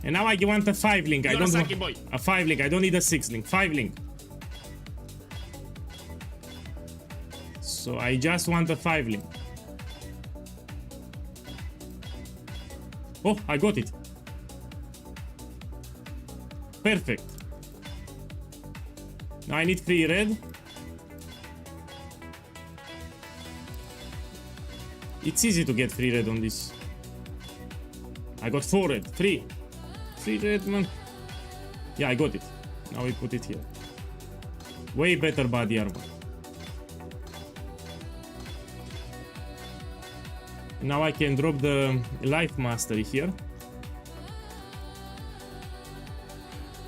And now I want a 5-link. I don't want a 5-link. I don't need a 6-link. 5-link. So I just want a 5-link. Oh, I got it. Perfect. Now I need 3 red. It's easy to get 3 red on this. I got 4 red. 3 red, man. Yeah, I got it. Now we put it here. Way better body armor. Now I can drop the life mastery here.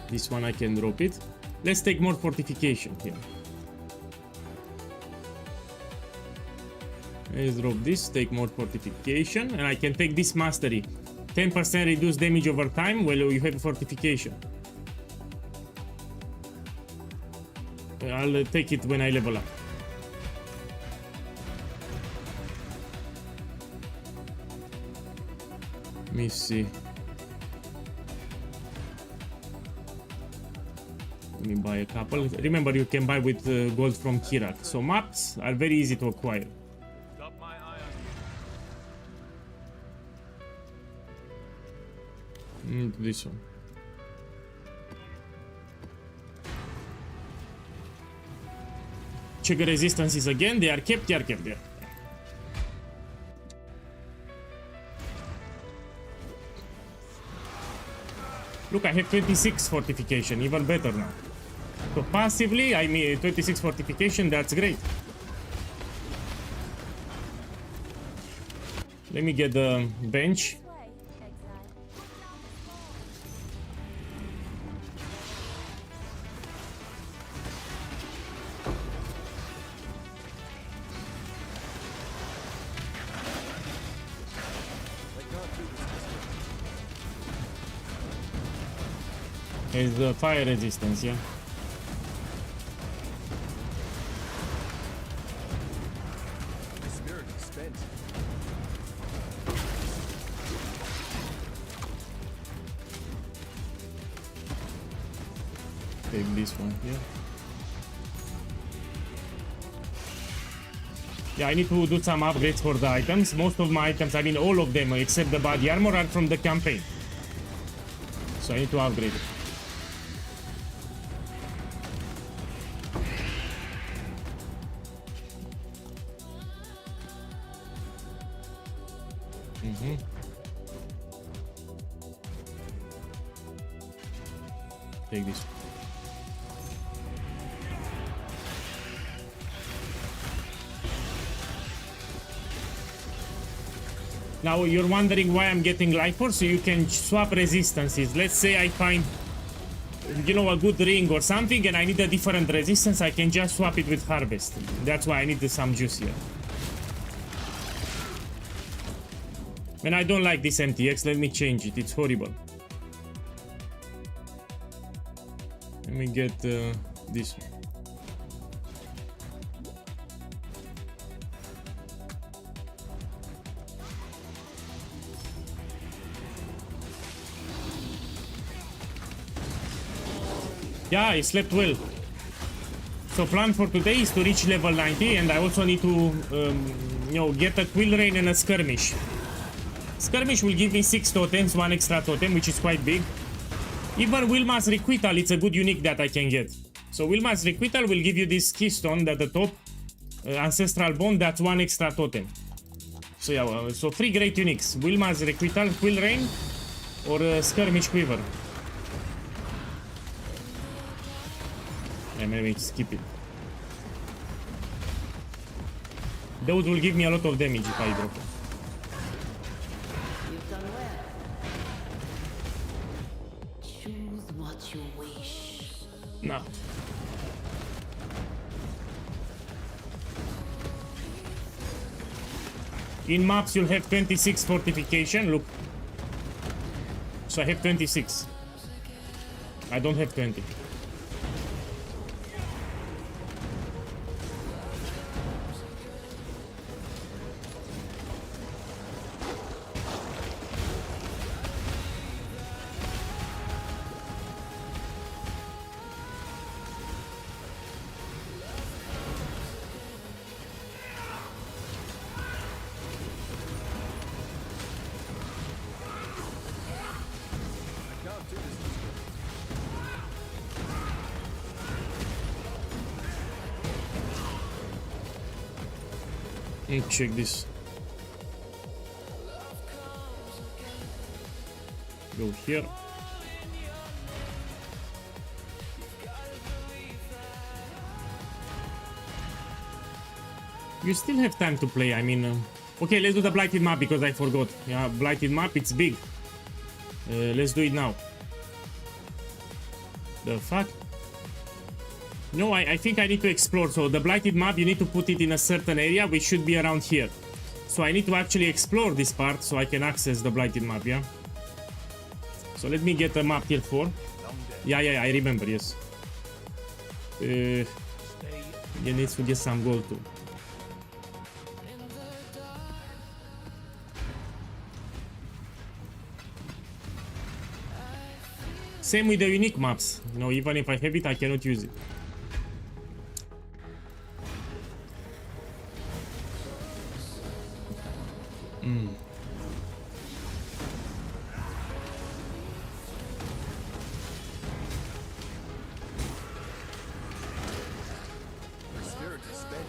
This one I can drop it. Let's take more fortification here. Let's drop this, take more fortification, and I can take this mastery. 10% reduce damage over time while you have fortification. I'll take it when I level up. Let me see. Let me buy a couple. Remember, you can buy with gold from Kirak. So maps are very easy to acquire. Got my eye on you. This one. Check the resistances again. They are kept there. Look, I have 26 fortification, even better now. So passively, I mean 26 fortification, that's great. Let me get the bench. Is the fire resistance, yeah. The spirit is spent. Take this one here. Yeah, I need to do some upgrades for the items. Most of my items, I mean all of them except the body armor, are from the campaign. So I need to upgrade it. Take this. Now you're wondering why I'm getting life force, so you can swap resistances. Let's say I find, you know, a good ring or something and I need a different resistance, I can just swap it with harvest. That's why I need some juice here. And I don't like this MTX, let me change it, it's horrible. Let me get this one. Yeah, I slept well. So plan for today is to reach level 90, and I also need to, you know, get a quill rain and a skirmish. Skirmish will give me 6 totems, 1 extra totem, which is quite big. Even Wilma's Requital, it's a good unique that I can get. So Wilma's Requital will give you this keystone at the top, Ancestral Bone, that's 1 extra totem. So yeah, so 3 great uniques. Wilma's Requital, Quill Rain, or Skirmish Quiver. Yeah, maybe skip it. Those will give me a lot of damage if I drop it. You've done well. Choose what you wish. No. In maps you'll have 26 fortification, look. So I have 26. I don't have 20. Let me check this. Go here. You still have time to play, I mean... okay, let's do the Blighted map because I forgot. Yeah, Blighted map, it's big. Let's do it now. The fuck? No, I think I need to explore. So the Blighted map, you need to put it in a certain area, which should be around here. So I need to actually explore this part so I can access the Blighted map, yeah? So let me get a map tier 4. Yeah, I remember, yes. You need to get some gold too. Same with the unique maps. You know, even if I have it, I cannot use it. My spirit is spent.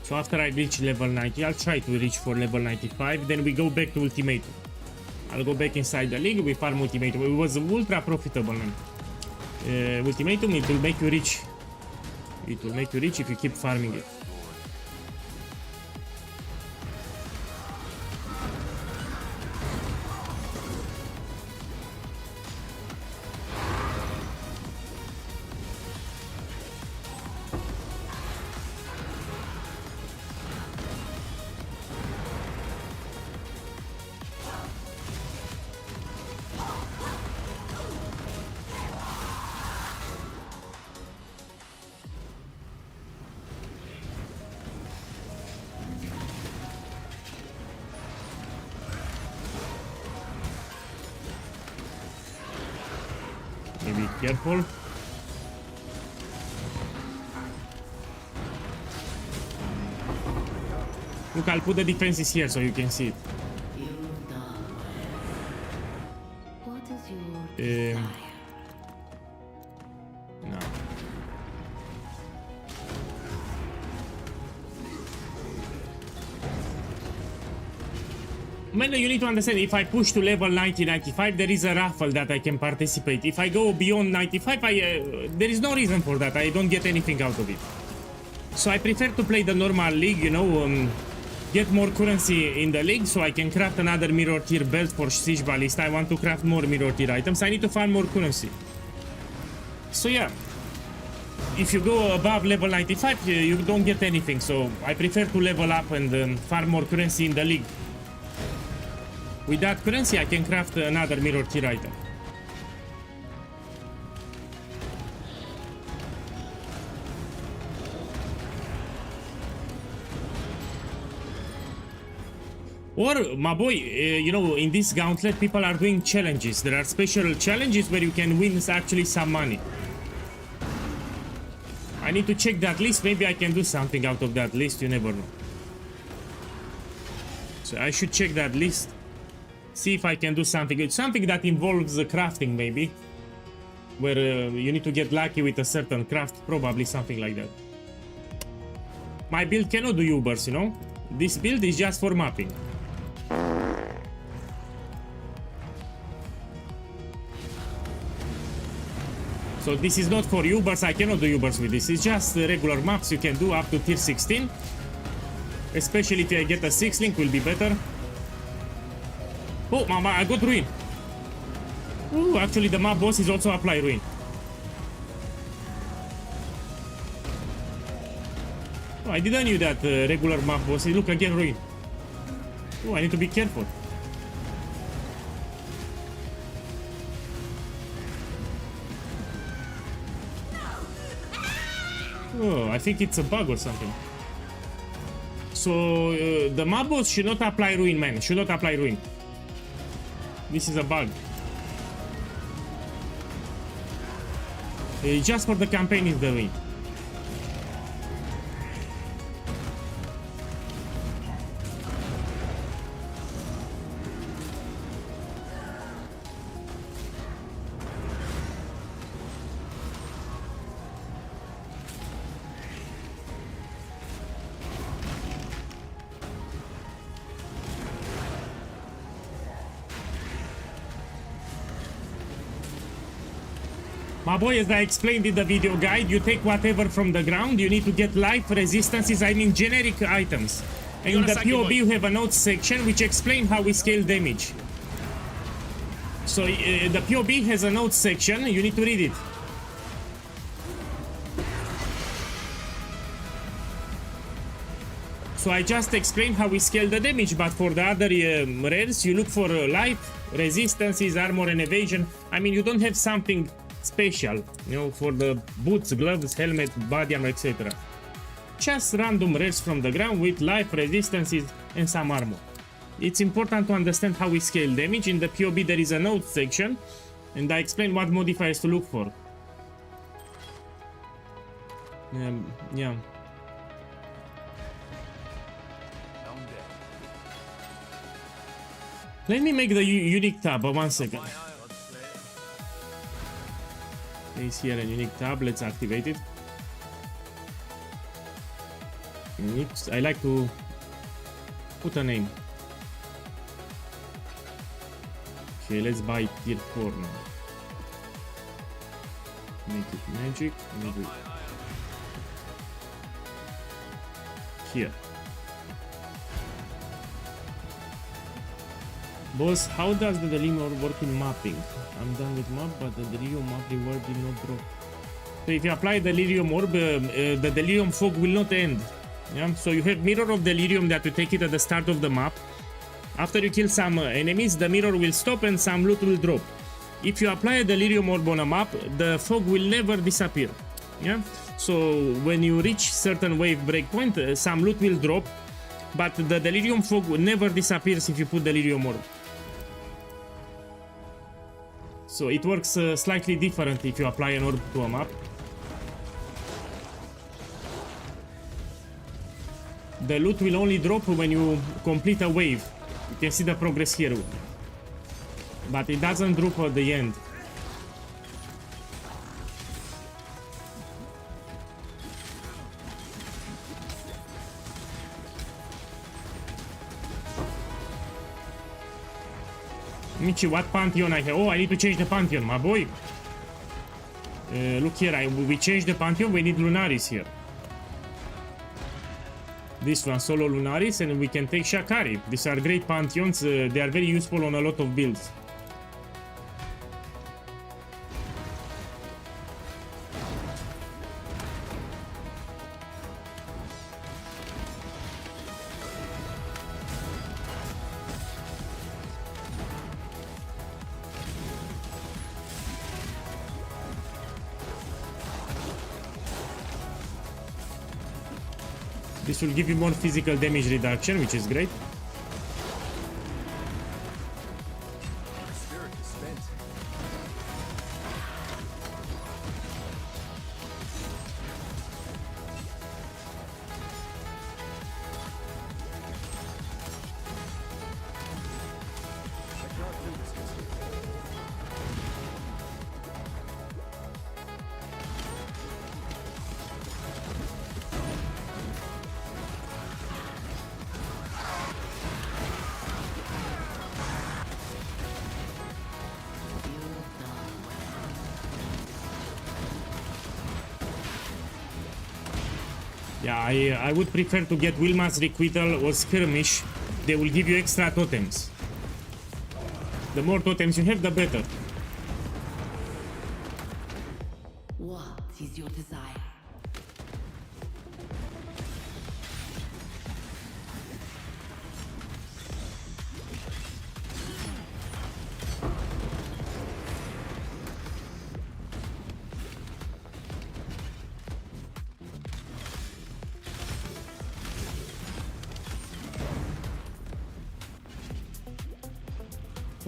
So after I reach level 90, I'll try to reach for level 95, then we go back to Ultimatum. I'll go back inside the league, we farm Ultimatum. It was ultra profitable, man. Ultimatum, it will make you rich. It will make you rich if you keep farming it. Be careful. Look, I'll put the defenses here so you can see it. You've done well. What is your desire? No. Man, you need to understand, if I push to level 90-95, there is a raffle that I can participate. If I go beyond 95, there is no reason for that. I don't get anything out of it. So I prefer to play the normal league, you know, get more currency in the league so I can craft another mirror tier belt for Siege Ballista. I want to craft more mirror tier items. I need to farm more currency. So yeah, if you go above level 95, you don't get anything. So I prefer to level up and farm more currency in the league. With that currency, I can craft another mirror tier item. Or, my boy, you know, in this Gauntlet, people are doing challenges. There are special challenges where you can win actually some money. I need to check that list. Maybe I can do something out of that list. You never know. So I should check that list. See if I can do something. It's something that involves crafting, maybe. Where you need to get lucky with a certain craft. Probably something like that. My build cannot do Ubers, you know. This build is just for mapping. So this is not for Ubers. I cannot do Ubers with this. It's just regular maps you can do up to tier 16. Especially if I get a 6 link, will be better. Oh, mama, I got ruin. Ooh, actually the map boss is also apply ruin. Oh, I didn't know that regular map boss. Look, again ruin. Oh, I need to be careful. Oh, I think it's a bug or something. So the mob boss should not apply ruin, man. Should not apply ruin. This is a bug. Just for the campaign is the ruin. My boy, as I explained in the video guide, you take whatever from the ground, you need to get life, resistances, I mean generic items. And in the POB you have a notes section which explain how we scale damage. So the POB has a notes section, you need to read it. So I just explained how we scale the damage, but for the other rares you look for life, resistances, armor and evasion. I mean, you don't have something special, you know, for the boots, gloves, helmet, body armor, etc. Just random rares from the ground with life, resistances and some armor. It's important to understand how we scale damage. In the POB there is a notes section and I explain what modifiers to look for. Yeah. Let me make the unique tab, 1 second. Is here a unique tab, let's activate it. Unique, I like to put a name. Okay, let's buy tier 4 now. Make it magic, make it here. Boss, how does the delirium work in mapping? I'm done with map, but the delirium map reward did not drop. So if you apply delirium orb, the delirium fog will not end. Yeah? So you have mirror of delirium that you take it at the start of the map. After you kill some enemies, the mirror will stop and some loot will drop. If you apply a delirium orb on a map, the fog will never disappear. Yeah? So when you reach certain wave breakpoint, some loot will drop, but the delirium fog never disappears if you put delirium orb. So it works slightly different if you apply an orb to a map. The loot will only drop when you complete a wave. You can see the progress here. But it doesn't drop at the end. Michi, what Pantheon I have? Oh, I need to change the Pantheon, my boy. Look here, we changed the Pantheon, we need Lunaris here. This one, solo Lunaris, and we can take Shakari. These are great Pantheons, they are very useful on a lot of builds. This will give you more physical damage reduction, which is great. My spirit is spent. I cannot do this just yet. Yeah, I would prefer to get Wilma's Requital or Skirmish. They will give you extra totems. The more totems you have, the better. What is your desire?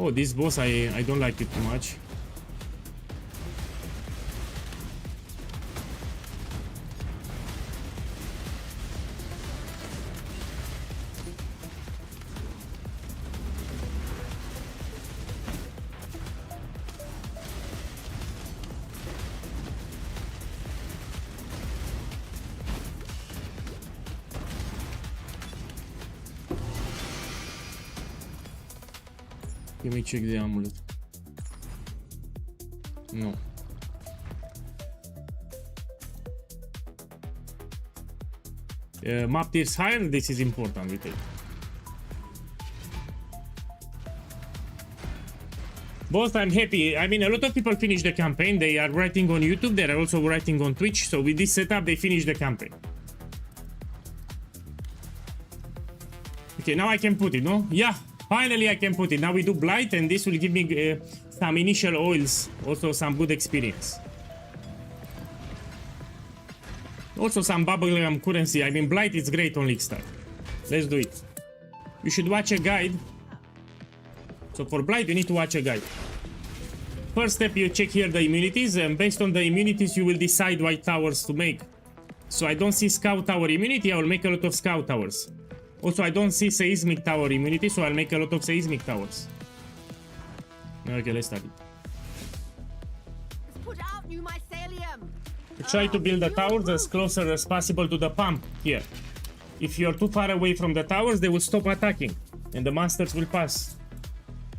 Oh, this boss, I don't like it too much. Let me check the amulet. No. Map tiers higher, this is important, we take. Both I'm happy. I mean, a lot of people finish the campaign. They are writing on YouTube. They are also writing on Twitch. So with this setup, they finish the campaign. Okay, now I can put it, no? Yeah, finally I can put it. Now we do Blight, and this will give me some initial oils. Also some good experience. Also some bubblegum currency. I mean, Blight is great on League Start. Let's do it. You should watch a guide. So for Blight, you need to watch a guide. First step, you check here the immunities, and based on the immunities, you will decide what towers to make. So I don't see Scout Tower immunity, I will make a lot of Scout Towers. Also, I don't see Seismic Tower immunity, so I'll make a lot of Seismic Towers. Okay, let's start it. Put out new mycelium. Try to build the towers as closer as possible to the pump here. If you're too far away from the towers, they will stop attacking, and the monsters will pass.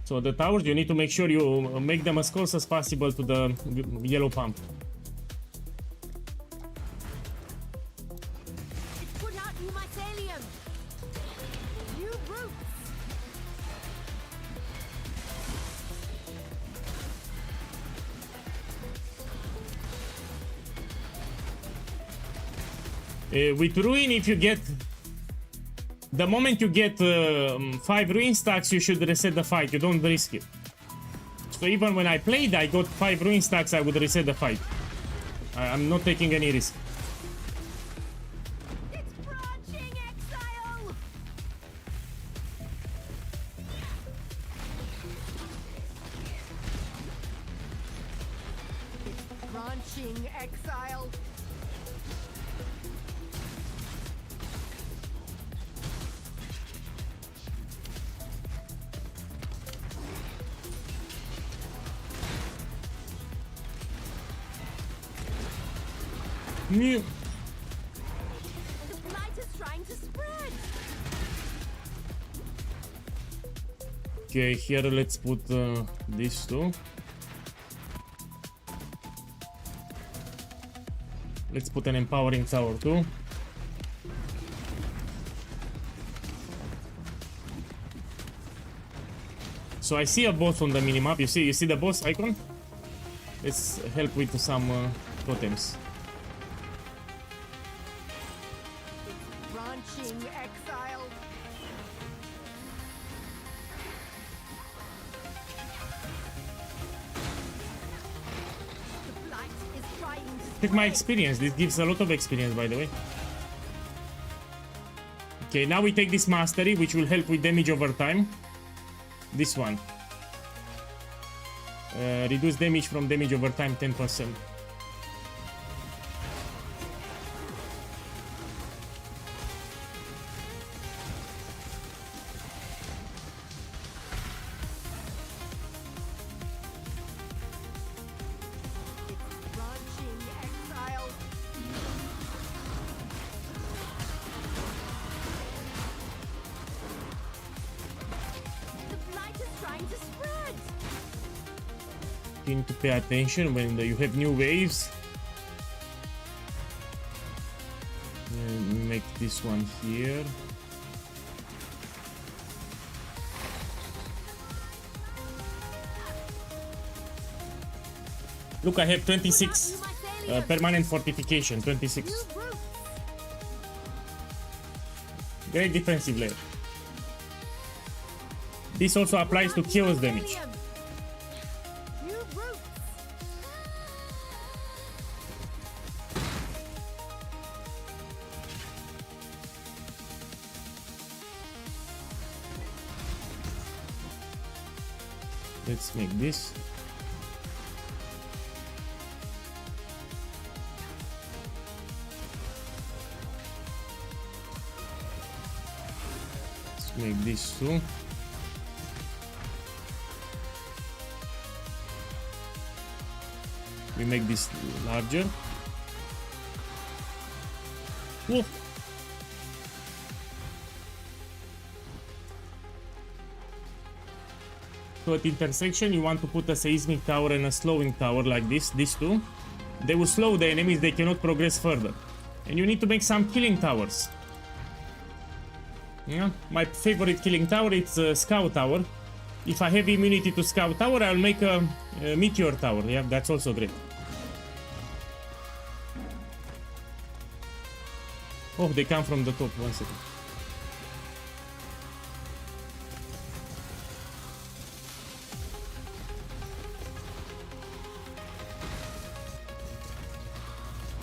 So the towers, you need to make sure you make them as close as possible to the yellow pump. Put out new mycelium. New roots. With Ruin, if you get... The moment you get 5 Ruin stacks, you should reset the fight. You don't risk it. So even when I played, I got 5 Ruin stacks, I would reset the fight. I'm not taking any risk. It's branching exile. It's branching exile. Yeah. The blight is trying to spread. Okay, here let's put these two. Let's put an empowering tower too. So I see a boss on the minimap. You see the boss icon? Let's help with some totems. Branching exile. The blight is trying to Check my experience. This gives a lot of experience, by the way. Okay, now we take this mastery, which will help with damage over time. This one. Reduce damage from damage over time 10%. branching exile. The blight is trying to spread. You need to pay attention when you have new waves. Make this one here. Look, I have 26 permanent fortification. 26. New roots. Great defensive layer. This also applies to chaos damage. New roots. Let's make this. Let's make this too. We make this larger. Whoa. So at intersection you want to put a seismic tower and a slowing tower like this, these two. They will slow the enemies, they cannot progress further. And you need to make some killing towers. Yeah, my favorite killing tower is Scout Tower. If I have immunity to Scout Tower, I'll make a Meteor Tower. Yeah, that's also great. Oh, they come from the top. 1 second.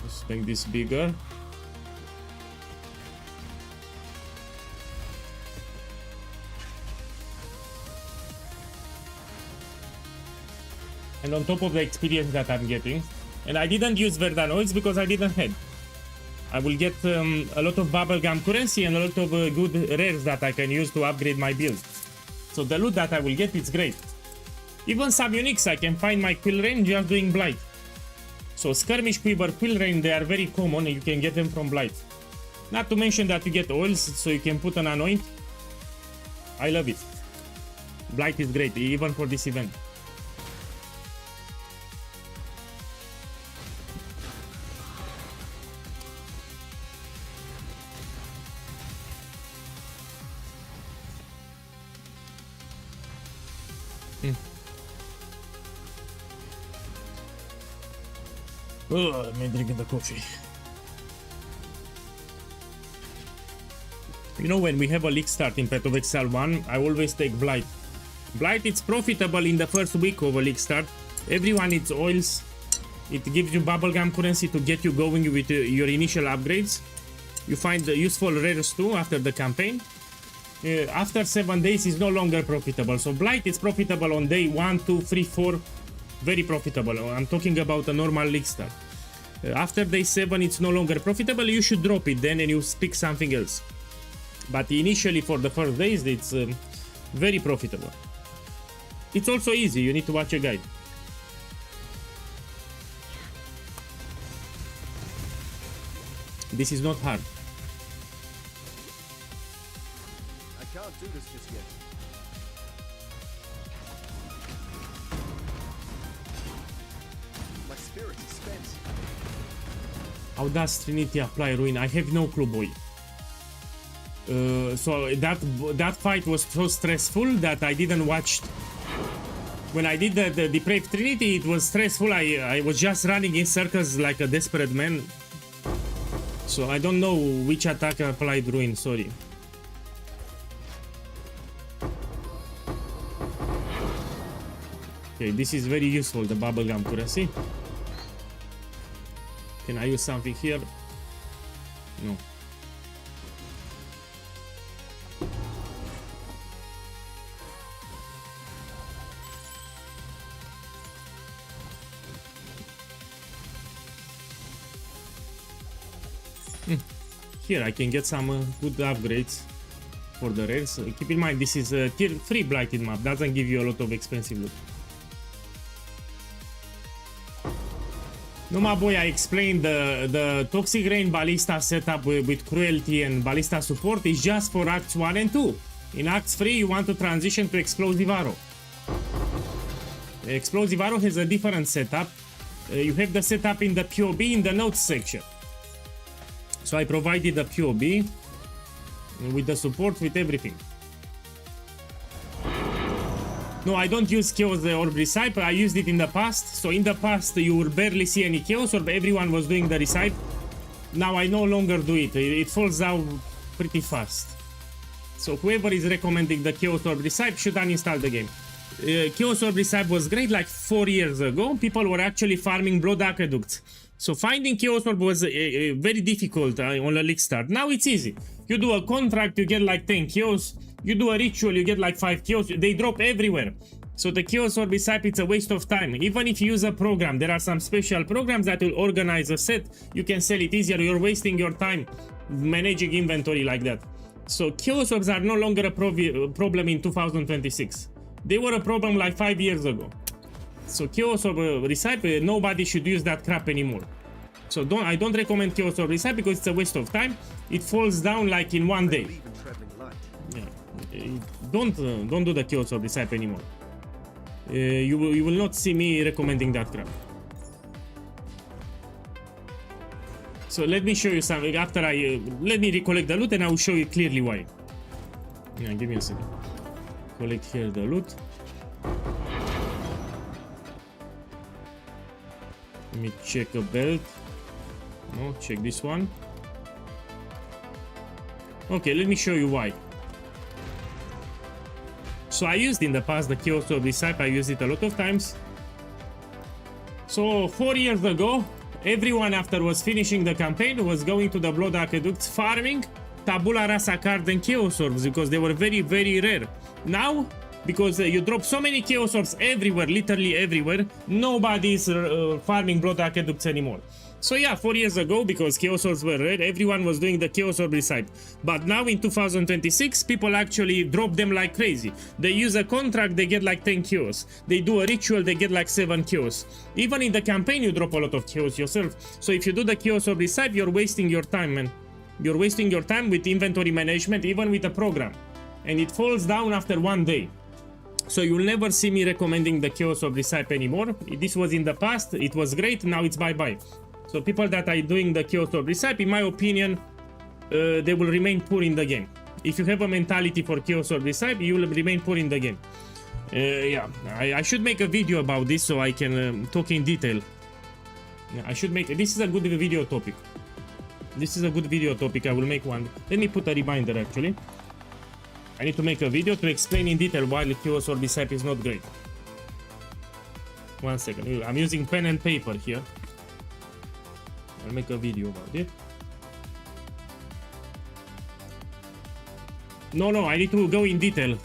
Let's make this bigger. And on top of the experience that I'm getting, and I didn't use Verdanoids because I didn't have. I will get a lot of bubblegum currency and a lot of good rares that I can use to upgrade my build. So the loot that I will get is great. Even some uniques, I can find my Quill Rain just doing Blight. So Skirmish Quiver, Quill Rain, they are very common and you can get them from Blight. Not to mention that you get oils so you can put an anoint. I love it. Blight is great, even for this event. Oh, let me drink the coffee. You know, when we have a league start in Path of Exile 1, I always take Blight. Blight, it's profitable in the first week of a league start. Everyone needs oils. It gives you bubblegum currency to get you going with your initial upgrades. You find useful rares too after the campaign. After 7 days, it's no longer profitable. So Blight is profitable on day 1, 2, 3, 4. Very profitable. I'm talking about a normal league start. After day 7, it's no longer profitable. You should drop it then and you pick something else. But initially, for the first days, it's very profitable. It's also easy. You need to watch a guide. This is not hard. I can't do this just yet. My spirit is spent. How does Trinity apply Ruin? I have no clue, boy. So that fight was so stressful that I didn't watch. When I did the Depraved Trinity, it was stressful. I was just running in circles like a desperate man. So I don't know which attack applied Ruin, sorry. Okay, this is very useful, the bubblegum currency. Can I use something here? No. Here I can get some good upgrades for the rares. Keep in mind this is a tier 3 blighted map, doesn't give you a lot of expensive loot. No, my boy, I explained the Toxic Rain Ballista setup with Cruelty and Ballista support is just for Acts 1 and 2. In Acts 3 you want to transition to Explosive Arrow. Explosive Arrow has a different setup. You have the setup in the POB in the notes section. So I provided a POB with the support, with everything. No, I don't use Chaos Orb Recipe. I used it in the past. So in the past you will barely see any Chaos Orb. Everyone was doing the Recipe. Now I no longer do it. It falls out pretty fast. So whoever is recommending the Chaos Orb Recipe should uninstall the game. Chaos Orb Recipe was great like 4 years ago. People were actually farming Blood Aqueducts. So finding Chaos Orb was very difficult on a league start. Now it's easy. You do a contract, you get like 10 Chaos. You do a ritual, you get like 5 Chaos. They drop everywhere. So the Chaos Orb recipe, it's a waste of time. Even if you use a program, there are some special programs that will organize a set. You can sell it easier. You're wasting your time managing inventory like that. So Chaos Orbs are no longer a problem in 2026. They were a problem like 5 years ago. So Chaos Orb recipe, nobody should use that crap anymore. So I don't recommend Chaos Orb recipe because it's a waste of time. It falls down like in one day. Even traveling light. Yeah. Don't do the Chaos Orb recipe anymore. You will not see me recommending that crap. So let me show you something. After let me recollect the loot and I will show you clearly why. Yeah, give me a second. Collect here the loot. Let me check a belt. No, check this one. Okay, let me show you why. So I used in the past the Chaos Orb recipe. I used it a lot of times. So 4 years ago, everyone after was finishing the campaign was going to the Blood Aqueducts farming Tabula Rasa cards and Chaos Orbs because they were very, very rare. Now, because you drop so many Chaos Orbs everywhere, literally everywhere, nobody's farming Blood Aqueducts anymore. So yeah, 4 years ago, because Chaos Orbs were rare, everyone was doing the Chaos Orb recipe. But now in 2026, people actually drop them like crazy. They use a contract, they get like 10 Chaos. They do a ritual, they get like 7 Chaos. Even in the campaign, you drop a lot of Chaos yourself. So if you do the Chaos Orb recipe, you're wasting your time, man. You're wasting your time with inventory management, even with a program. And it falls down after 1 day. So you'll never see me recommending the Chaos Orb recipe anymore. This was in the past, it was great, now it's bye-bye. So people that are doing the Chaos Orb recipe, in my opinion, they will remain poor in the game. If you have a mentality for Chaos Orb recipe, you will remain poor in the game. Yeah, I should make a video about this so I can talk in detail. Yeah, I should make... This is a good video topic. This is a good video topic, I will make one. Let me put a reminder actually. I need to make a video to explain in detail why the Chaos Orb recipe is not great. 1 second, I'm using pen and paper here. I'll make a video about it. No, I need to go in detail.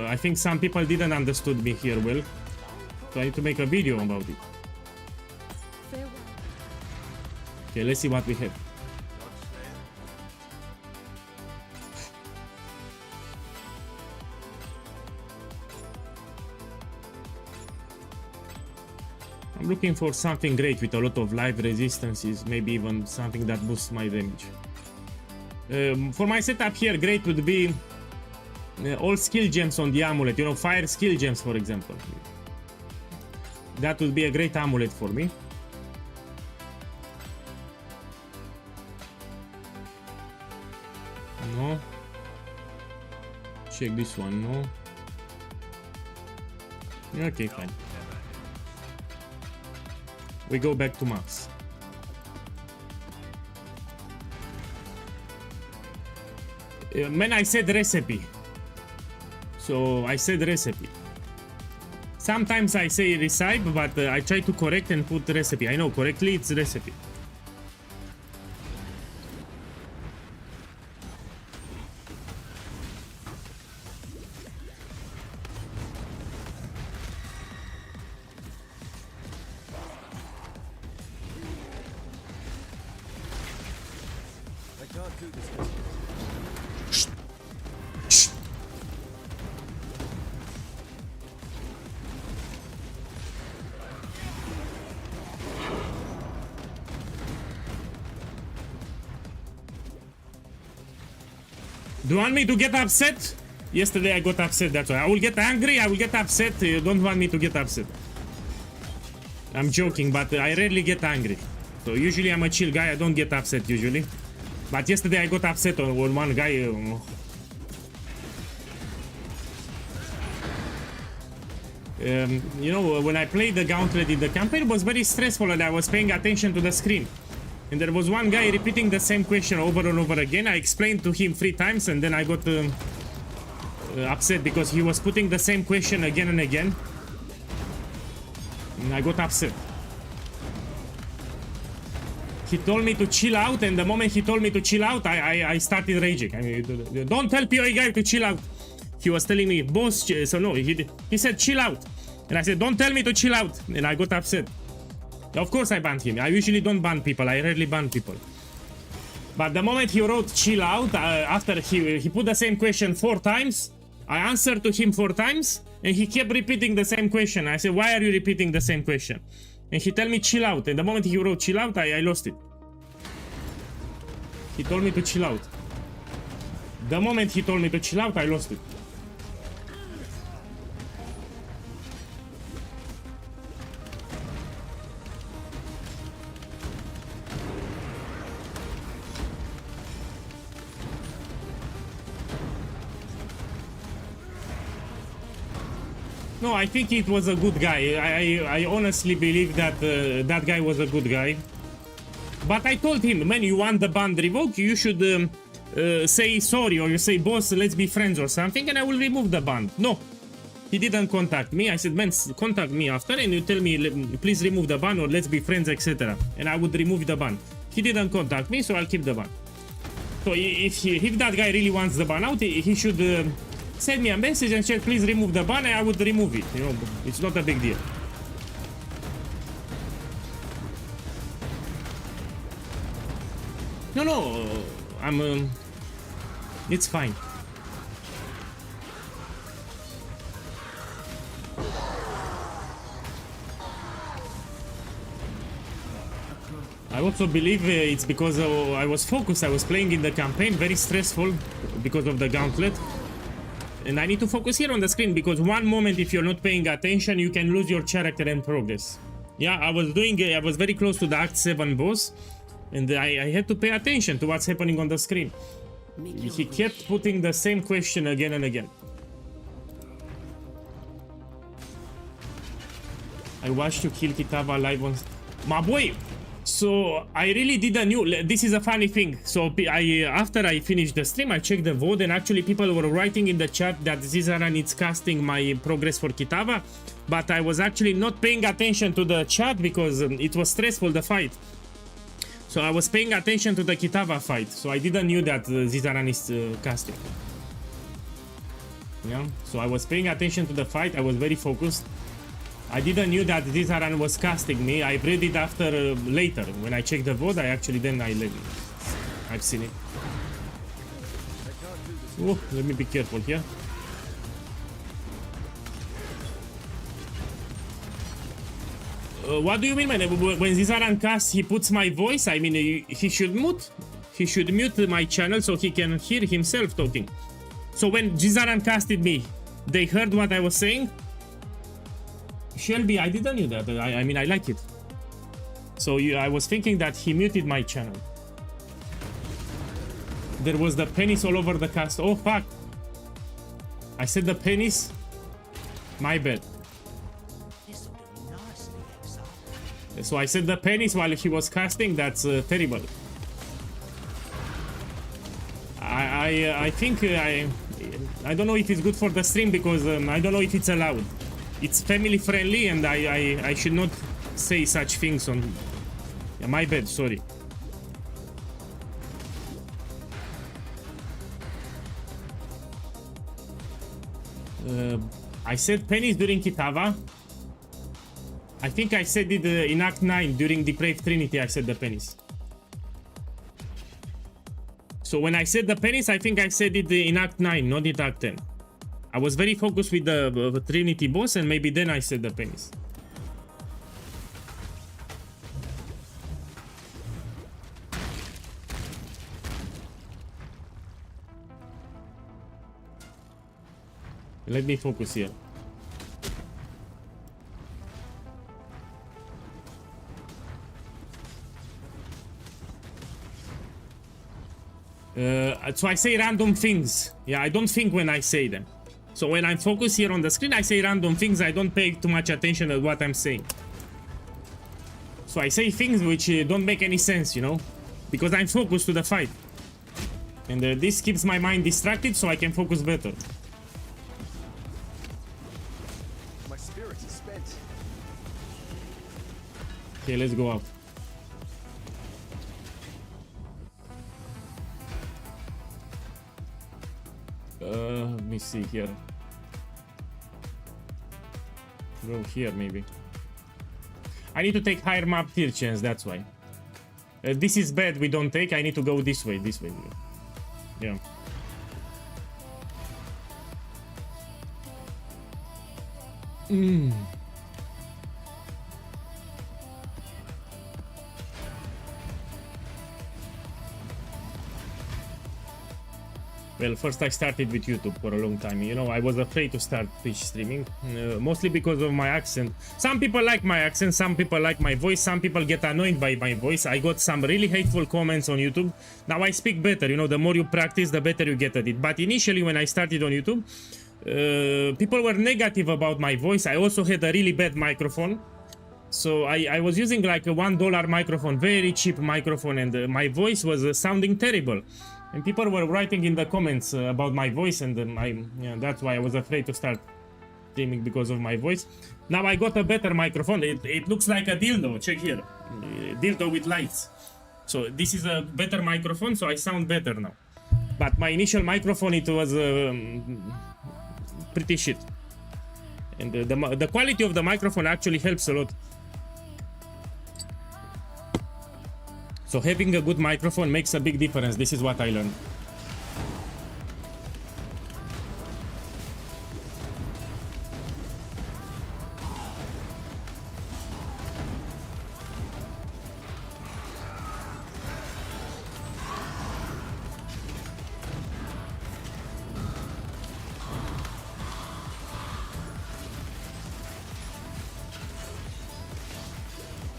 I think some people didn't understood me here well. So I need to make a video about it. Okay, let's see what we have. I'm looking for something great with a lot of life resistances, maybe even something that boosts my damage. For my setup here, great would be all skill gems on the amulet, you know, fire skill gems for example. That would be a great amulet for me. No. Check this one, no. Okay, fine. We go back to max. Man, I said recipe. So I said recipe. Sometimes I say recipe, but I try to correct and put recipe. I know correctly it's recipe. Do you want me to get upset? Yesterday I got upset, that's why. I will get angry, I will get upset. You don't want me to get upset. I'm joking, but I rarely get angry. So usually I'm a chill guy, I don't get upset usually. But yesterday I got upset on one guy. You know, when I played the Gauntlet in the campaign, it was very stressful and I was paying attention to the screen. And there was one guy repeating the same question over and over again. I explained to him 3 times and then I got upset because he was putting the same question again and again. And I got upset. He told me to chill out, and the moment he told me to chill out, I started raging. I mean, don't tell POEGuy to chill out. He was telling me, boss, so no, he said chill out. And I said, don't tell me to chill out. And I got upset. Of course I banned him. I usually don't ban people. I rarely ban people. But the moment he wrote chill out, after he put the same question 4 times, I answered to him 4 times, and he kept repeating the same question. I said, why are you repeating the same question? And he told me chill out. And the moment he wrote chill out, I lost it. He told me to chill out. The moment he told me to chill out, I lost it. No, I think it was a good guy. I honestly believe that that guy was a good guy. But I told him, man, you want the ban revoked, you should say sorry, or you say, boss, let's be friends or something, and I will remove the ban. No, he didn't contact me. I said, man, contact me after, and you tell me, please remove the ban, or let's be friends, etc. And I would remove the ban. He didn't contact me, so I'll keep the ban. So if that guy really wants the ban out, he should send me a message and say, please remove the ban, and I would remove it. You know, it's not a big deal. No, I'm. It's fine. I also believe it's because I was focused. I was playing in the campaign, very stressful because of the Gauntlet. And I need to focus here on the screen, because one moment if you're not paying attention, you can lose your character and progress. Yeah, I was very close to the Act 7 boss, and I had to pay attention to what's happening on the screen. He kept putting the same question again and again. I watched you kill Kitava live on... My boy! So I really did a new... This is a funny thing. So after I finished the stream, I checked the vote, and actually people were writing in the chat that Zizaran is casting my progress for Kitava, but I was actually not paying attention to the chat because it was stressful, the fight. So I was paying attention to the Kitava fight, so I didn't knew that Zizaran is casting. Yeah, so I was paying attention to the fight, I was very focused. I didn't knew that Zizaran was casting me. I read it after later. When I checked the vote, I've seen it. Oh, let me be careful here. What do you mean, man? When Zizaran casts, he puts my voice? I mean, he should mute. He should mute my channel so he can hear himself talking. So when Zizaran casted me, they heard what I was saying? Shelby, I didn't know that. I mean, I like it. So I was thinking that he muted my channel. There was the penis all over the cast. Oh, fuck. I said the penis. My bad. So I said the penis while he was casting. That's terrible. I think I don't know if it's good for the stream, because I don't know if it's allowed. It's family friendly, and I should not say such things on... Yeah, my bad, sorry. I said penis during Kitava. I think I said it in Act 9 during Depraved Trinity. I said the penis. So when I said the penis, I think I said it in Act 9, not in Act 10. I was very focused with the Trinity boss, and maybe then I said the penis. Let me focus here. So I say random things. Yeah, I don't think when I say them. So when I'm focused here on the screen, I say random things. I don't pay too much attention to what I'm saying. So I say things which don't make any sense, you know, because I'm focused to the fight. And this keeps my mind distracted so I can focus better. My spirit is spent. Okay, let's go out. Let me see here. Go here, maybe. I need to take higher map tier chance, that's why. This is bad, we don't take. I need to go this way, Yeah. Well, first I started with YouTube for a long time. You know, I was afraid to start Twitch streaming, mostly because of my accent. Some people like my accent, some people like my voice, some people get annoyed by my voice. I got some really hateful comments on YouTube. Now I speak better, you know, the more you practice, the better you get at it. But initially when I started on YouTube, people were negative about my voice. I also had a really bad microphone. So I was using like a $1 microphone, very cheap microphone, and my voice was sounding terrible. And people were writing in the comments about my voice, and that's why I was afraid to start streaming, because of my voice. Now I got a better microphone. It looks like a dildo. Check here, dildo with lights. So this is a better microphone, so I sound better now. But my initial microphone, it was pretty shit. And the quality of the microphone actually helps a lot. So having a good microphone makes a big difference. This is what I learned.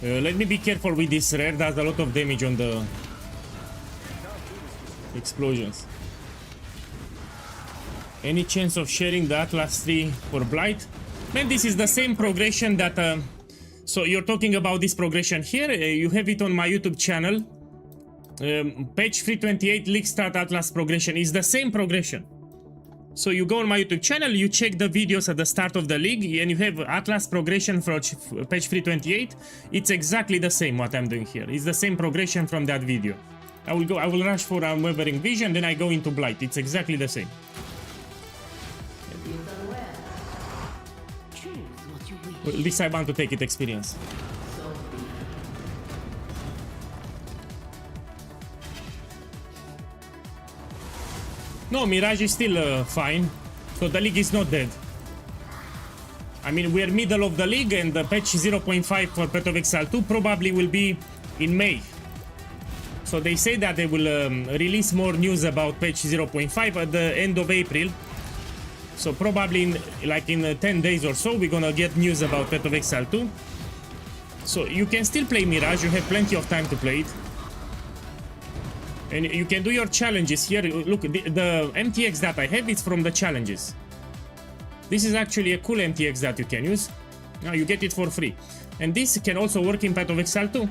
Let me be careful with this rare, does a lot of damage on the explosions. Any chance of sharing the Atlas 3 for Blight? Man, this is the same progression that... so you're talking about this progression here, you have it on my YouTube channel. Page 328 League Start Atlas progression is the same progression. So you go on my YouTube channel, you check the videos at the start of the league, and you have Atlas progression for page 328. It's exactly the same what I'm doing here. It's the same progression from that video. I will rush for Unwavering Vision, then I go into Blight. It's exactly the same. Well, this I want to take it experience. No, Mirage is still fine, so the league is not dead. I mean, we're middle of the league, and the patch 0.5 for Path of Exile 2 probably will be in May. So they say that they will release more news about patch 0.5 at the end of April. So probably in 10 days or so, we're gonna get news about Path of Exile 2. So you can still play Mirage, you have plenty of time to play it. And you can do your challenges here. Look, the MTX that I have is from the challenges. This is actually a cool MTX that you can use. Now you get it for free. And this can also work in Path of Exile 2.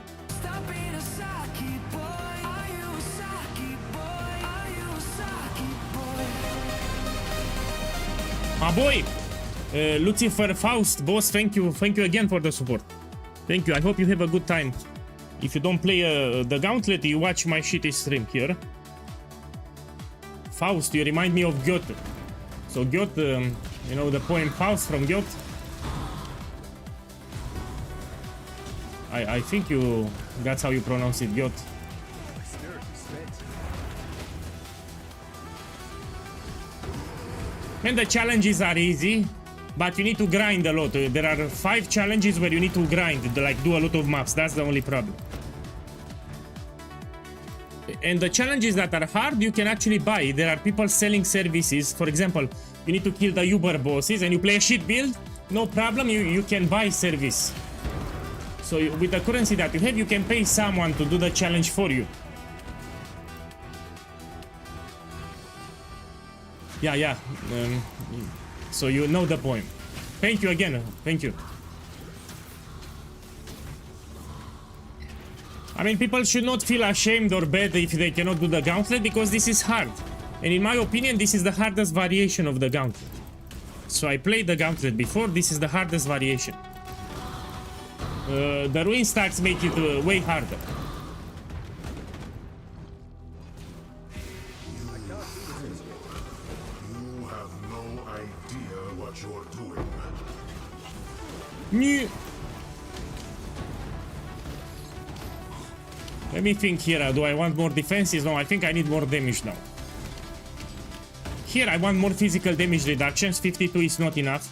My boy! Lucifer Faust, boss, thank you again for the support. Thank you, I hope you have a good time. If you don't play the Gauntlet, you watch my shitty stream here. Faust, you remind me of Goethe. So Goethe, you know the poem Faust from Goethe? I think that's how you pronounce it, Goethe. My spirit is spent. And the challenges are easy, but you need to grind a lot. There are 5 challenges where you need to grind, like do a lot of maps. That's the only problem. And the challenges that are hard, you can actually buy. There are people selling services. For example, you need to kill the Uber bosses and you play a shit build, no problem, you can buy service. So with the currency that you have, you can pay someone to do the challenge for you. Yeah. So you know the point. Thank you again. Thank you. I mean, people should not feel ashamed or bad if they cannot do the Gauntlet, because this is hard. And in my opinion, this is the hardest variation of the Gauntlet. So I played the Gauntlet before, this is the hardest variation. The Ruin stacks make it way harder. You have no idea what you're doing. Yeah. Let me think here. Do I want more defenses? No, I think I need more damage now. Here I want more physical damage reductions. 52 is not enough.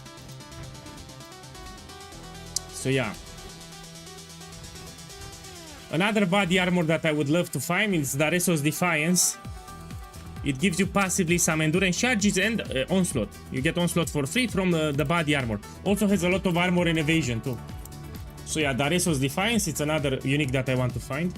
So yeah. Another body armor that I would love to find is Dareso's Defiance. It gives you passively some endurance charges and onslaught. You get onslaught for free from the body armor. Also has a lot of armor and evasion too. So yeah, Dareso's Defiance, it's another unique that I want to find.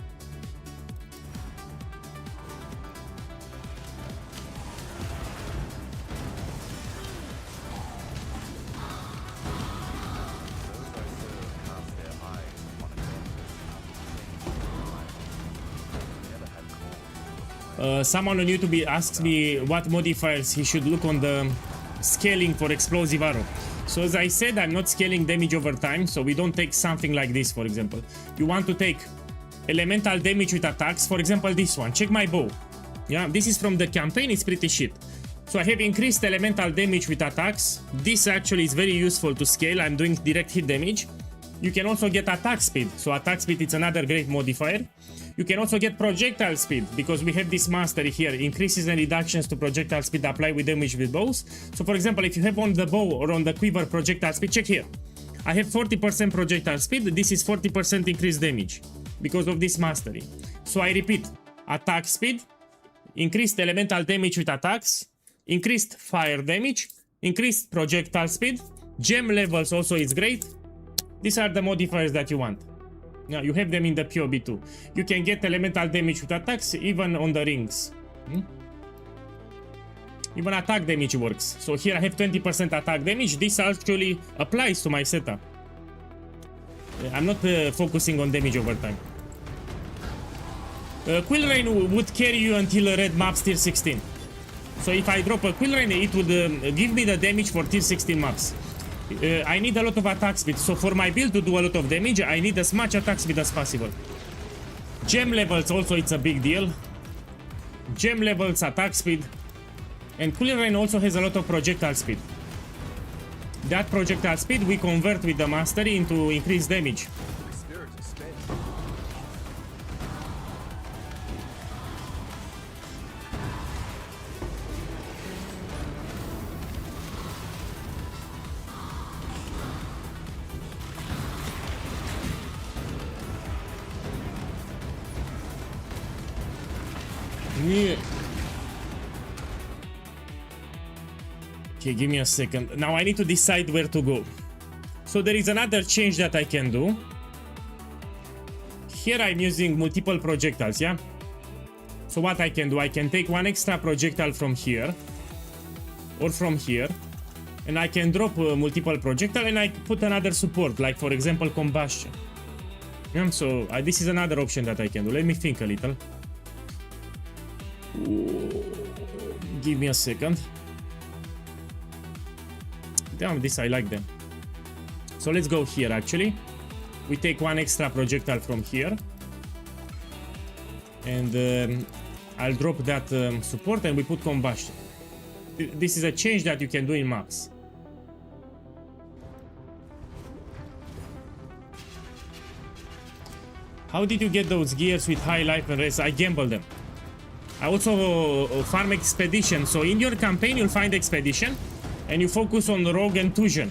Someone on YouTube asks me what modifiers he should look on the scaling for explosive arrow. So as I said, I'm not scaling damage over time, so we don't take something like this, for example. You want to take elemental damage with attacks, for example this one. Check my bow. Yeah, this is from the campaign, it's pretty shit. So I have increased elemental damage with attacks. This actually is very useful to scale. I'm doing direct hit damage. You can also get attack speed. So attack speed is another great modifier. You can also get projectile speed, because we have this mastery here. Increases and reductions to projectile speed apply with damage with bows. So for example, if you have on the bow or on the quiver projectile speed, check here. I have 40% projectile speed. This is 40% increased damage because of this mastery. So I repeat, attack speed, increased elemental damage with attacks, increased fire damage, increased projectile speed, gem levels also is great. These are the modifiers that you want. Now you have them in the POB too. You can get elemental damage with attacks even on the rings. Even attack damage works. So here I have 20% attack damage. This actually applies to my setup. I'm not focusing on damage over time. Quill Rain would carry you until red maps tier 16. So if I drop a Quill Rain, it would give me the damage for tier 16 maps. I need a lot of attack speed, so for my build to do a lot of damage, I need as much attack speed as possible. Gem levels also, it's a big deal. Gem levels, attack speed. And Quill Rain also has a lot of projectile speed. That projectile speed we convert with the mastery into increased damage. The spirit is spent. Yeah. Okay, give me a second. Now I need to decide where to go. So there is another change that I can do. Here I'm using multiple projectiles, yeah? So what I can do, I can take one extra projectile from here or from here, and I can drop multiple projectile and I put another support, like for example combustion. Yeah, so this is another option that I can do. Let me think a little. Give me a second. Damn, this I like them. So let's go here actually. We take one extra projectile from here. And I'll drop that support and we put combustion. This is a change that you can do in maps. How did you get those gears with high life and rest? I gambled them. I also farm expedition. So in your campaign you'll find expedition and you focus on rogue and Tusion.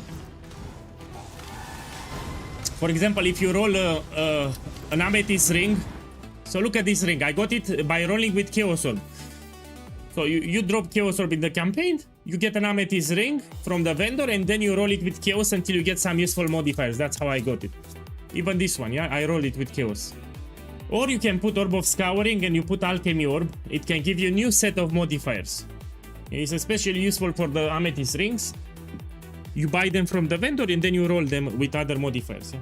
For example, if you roll an amethyst ring, so look at this ring. I got it by rolling with Chaos Orb. So you drop Chaos Orb in the campaign, you get an amethyst ring from the vendor, and then you roll it with Chaos until you get some useful modifiers. That's how I got it. Even this one, yeah, I roll it with Chaos. Or you can put Orb of Scouring and you put Alchemy Orb. It can give you a new set of modifiers. It's especially useful for the amethyst rings. You buy them from the vendor and then you roll them with other modifiers. Yeah?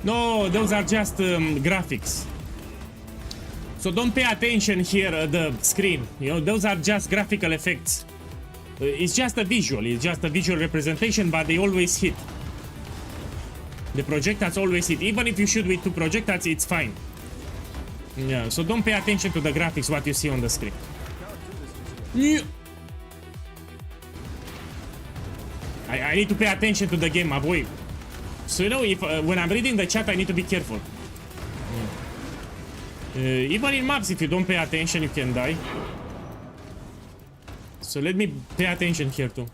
No, those are just graphics. So don't pay attention here at the screen. You know, those are just graphical effects. It's just a visual. It's just a visual representation, but they always hit. The projectiles always hit. Even if you shoot with two projectiles, it's fine. Yeah, so don't pay attention to the graphics, what you see on the screen. I I need to pay attention to the game, my boy. So you know, if when I'm reading the chat, I need to be careful. Even in maps, if you don't pay attention, you can die. So let me pay attention here too.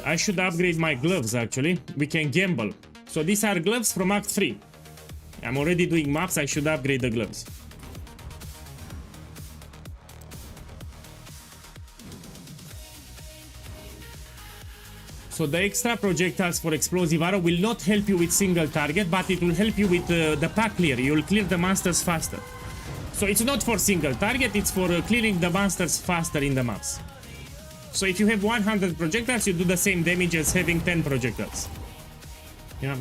I should upgrade my gloves actually. We can gamble. So these are gloves from Act 3. I'm already doing maps, I should upgrade the gloves. So the extra projectiles for explosive arrow will not help you with single target, but it will help you with the pack clear. You will clear the monsters faster. So it's not for single target, it's for clearing the monsters faster in the maps. So if you have 100 projectiles, you do the same damage as having 10 projectiles. Yeah.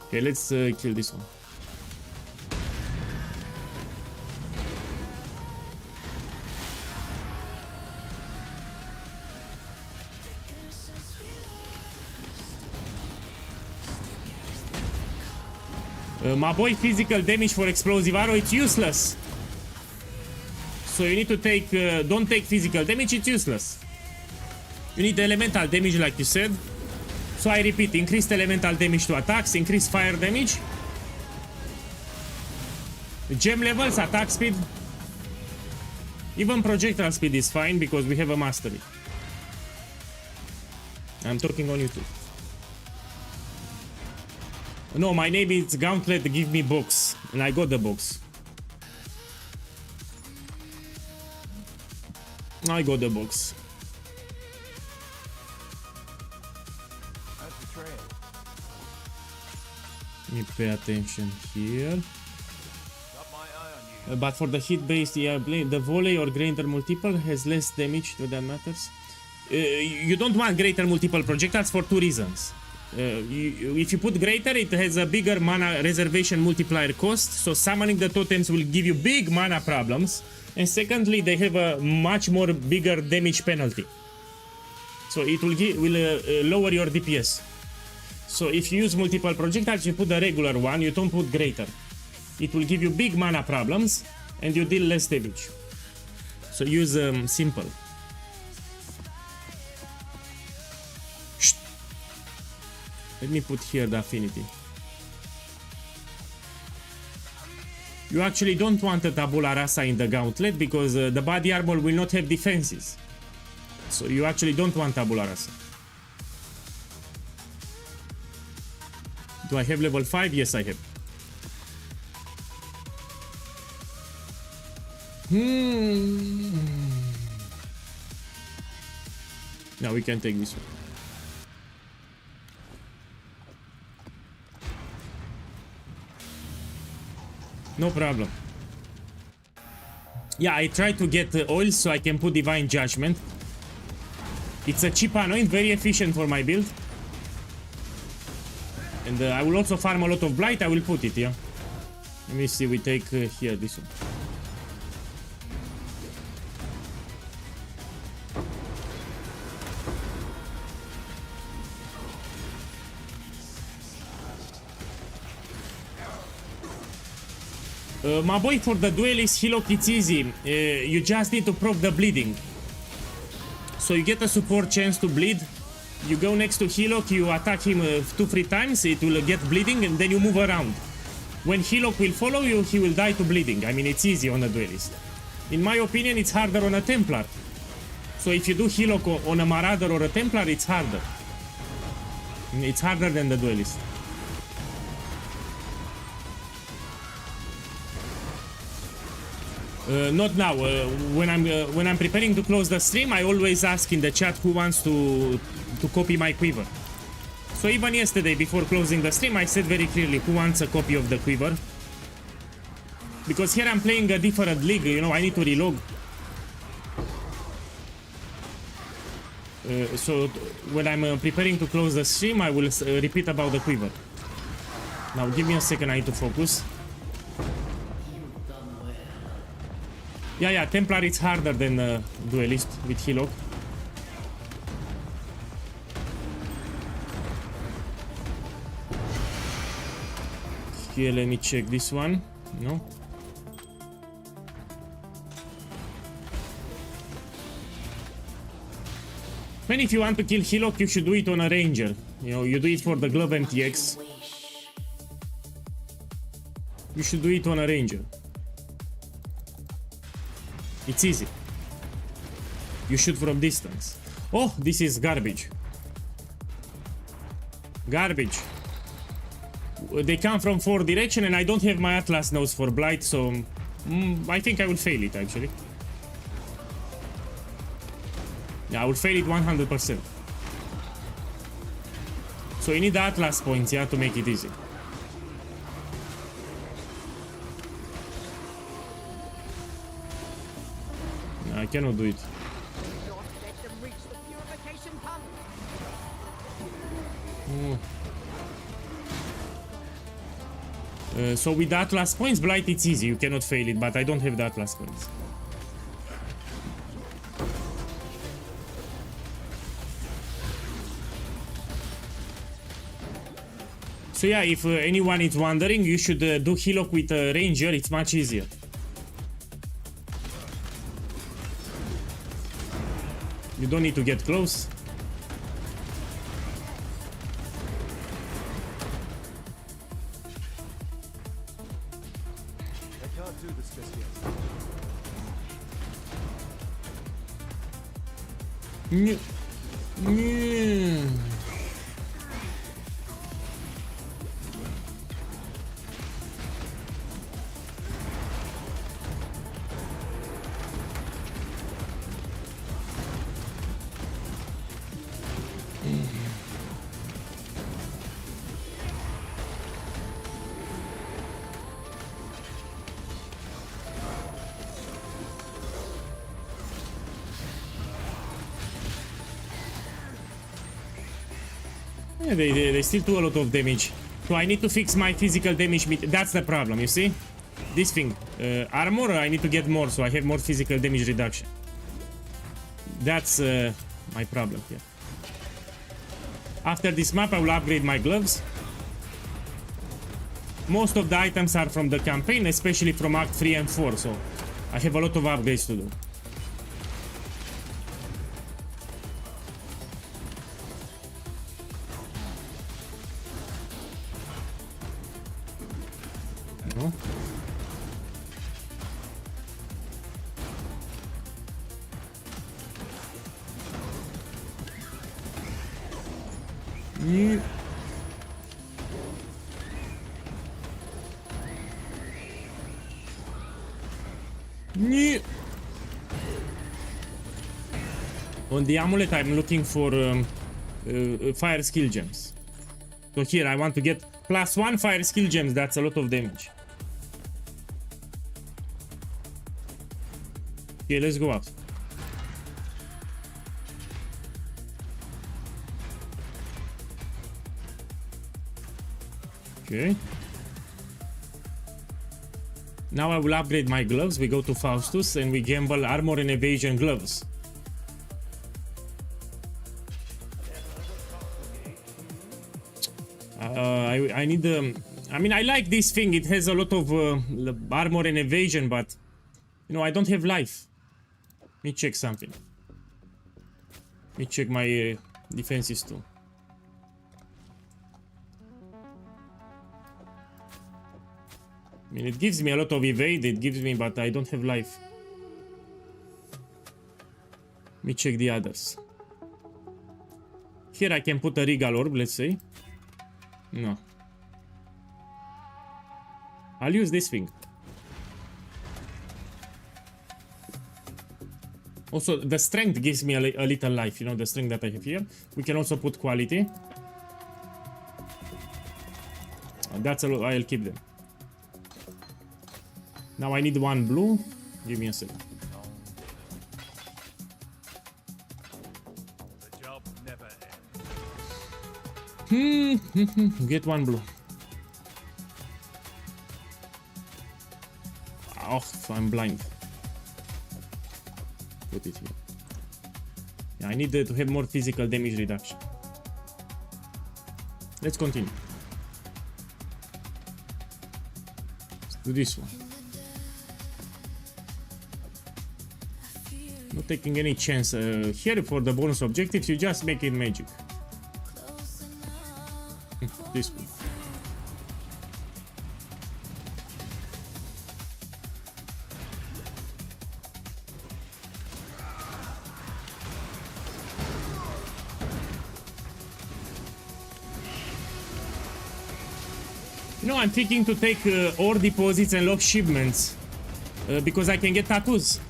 Okay, let's kill this one. My boy, physical damage for explosive arrow, it's useless. So you need to take, don't take physical damage, it's useless. You need elemental damage like you said. So I repeat, increased elemental damage to attacks, increased fire damage. Gem levels, attack speed. Even projectile speed is fine because we have a mastery. I'm talking on YouTube. No, my name is Gauntlet, give me box. And I got the box. I got the box. That's the trail. Let me pay attention here. Got my eye on you. But for the hit-based the volley or greater multiple has less damage, so that matters. You don't want greater multiple projectiles for two reasons. If you put greater, it has a bigger mana reservation multiplier cost, so summoning the totems will give you big mana problems. And secondly, they have a much more bigger damage penalty. So it will lower your DPS. So if you use multiple projectiles, you put the regular one, you don't put greater. It will give you big mana problems and you deal less damage. So use simple. Shh. Let me put here the affinity. You actually don't want a tabula rasa in the gauntlet because the body armor will not have defenses. So you actually don't want tabula rasa. Do I have level 5? Yes, I have. Now we can take this one. No problem. Yeah, I try to get oil so I can put Divine Judgment. It's a cheap anoint, very efficient for my build. And I will also farm a lot of Blight, I will put it, yeah. Let me see, we take here this one. My boy, for the duelist, Hillock, it's easy. You just need to proc the bleeding. So you get a support chance to bleed. You go next to Hillock, you attack him 2-3 times, it will get bleeding, and then you move around. When Hillock will follow you, he will die to bleeding. I mean, it's easy on a duelist. In my opinion, it's harder on a Templar. So if you do Hillock on a Marauder or a Templar, it's harder. It's harder than the duelist. Not now. When I'm preparing to close the stream, I always ask in the chat who wants to copy my quiver. So even yesterday, before closing the stream, I said very clearly who wants a copy of the quiver. Because here I'm playing a different league, you know, I need to relog. So when I'm preparing to close the stream, I will repeat about the quiver. Now give me a second, I need to focus. Yeah, Templar is harder than Duelist with Hillock. Here, let me check this one. No. Man, if you want to kill Hillock, you should do it on a Ranger. You know, you do it for the Glove MTX. You should do it on a Ranger. It's easy. You shoot from distance. Oh, this is garbage. Garbage. They come from 4 direction and I don't have my Atlas nose for Blight, so I think I will fail it actually. Yeah, I will fail it 100%. So you need the Atlas points, yeah, to make it easy. No, I cannot do it. So with the Atlas points, Blight, it's easy. You cannot fail it, but I don't have the Atlas points. So yeah, if anyone is wondering, you should do Hillock with a Ranger. It's much easier. You don't need to get close. Yeah, they still do a lot of damage. So I need to fix my physical damage. That's the problem, you see? This thing. Armor, I need to get more, so I have more physical damage reduction. That's my problem here. After this map, I will upgrade my gloves. Most of the items are from the campaign, especially from Act 3 and 4, so I have a lot of upgrades to do. No. Yeah. Yeah. On the amulet, I'm looking for fire skill gems. So here, I want to get +1 fire skill gems. That's a lot of damage. Okay, let's go out. Okay. Now I will upgrade my gloves. We go to Faustus and we gamble armor and evasion gloves. I need I mean, I like this thing. It has a lot of armor and evasion, but you know, I don't have life. Let me check something. Let me check my defenses too. I mean, it gives me a lot of evade, it gives me, but I don't have life. Let me check the others. Here I can put a Regal Orb, let's say. No. I'll use this thing. Also, the strength gives me a little life, you know, the strength that I have here. We can also put quality. That's a lot, I'll keep them. Now I need 1 blue. Give me a second. The job never ends. Get 1 blue. Oh, I'm blind. Put it here. Yeah, I need to have more physical damage reduction. Let's continue. Let's do this one. Not taking any chance here for the bonus objectives. You just make it magic. This one. You know, I'm thinking to take ore deposits and lock shipments because I can get tattoos.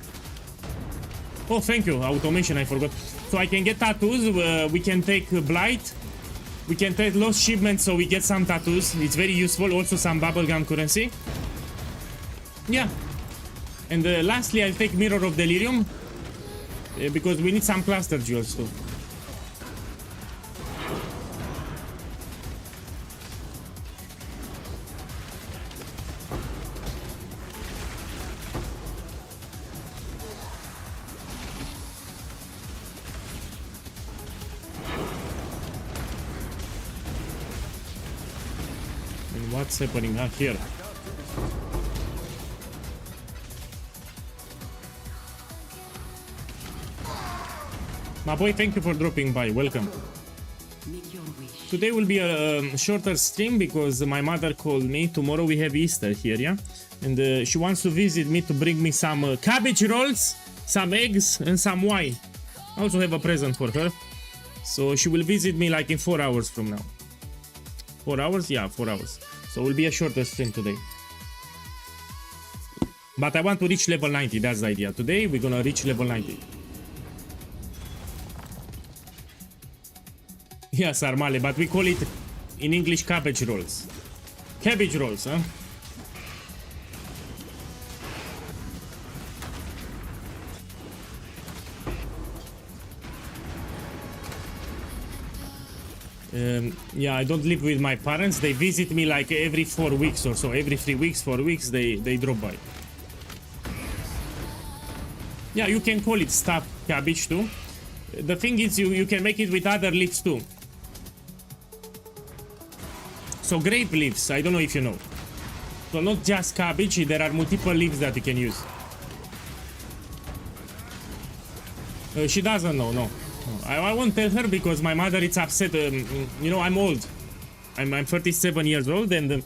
Oh, thank you, automation, I forgot. So I can get tattoos, we can take Blight, we can take lost shipments so we get some tattoos. It's very useful, also some bubblegum currency. Yeah. And lastly, I'll take Mirror of Delirium because we need some cluster jewels too. What's happening out here? My boy, thank you for dropping by. Welcome. Today will be a shorter stream because my mother called me. Tomorrow we have Easter here, yeah? And she wants to visit me to bring me some cabbage rolls, some eggs, and some wine. I also have a present for her. So she will visit me like in 4 hours from now. 4 hours? Yeah, 4 hours. So it will be a shorter stream today. But I want to reach level 90, that's the idea. Today we're gonna reach level 90. Yes, Armale, but we call it in English cabbage rolls. Cabbage rolls, huh? Yeah, I don't live with my parents. They visit me like every 4 weeks or so. Every 3 weeks, 4 weeks, they drop by. Yeah, you can call it stuffed cabbage too. The thing is, you can make it with other leaves too. So grape leaves, I don't know if you know. So not just cabbage, there are multiple leaves that you can use. She doesn't know, no. I won't tell her because my mother is upset. You know, I'm old. I'm 37 years old, and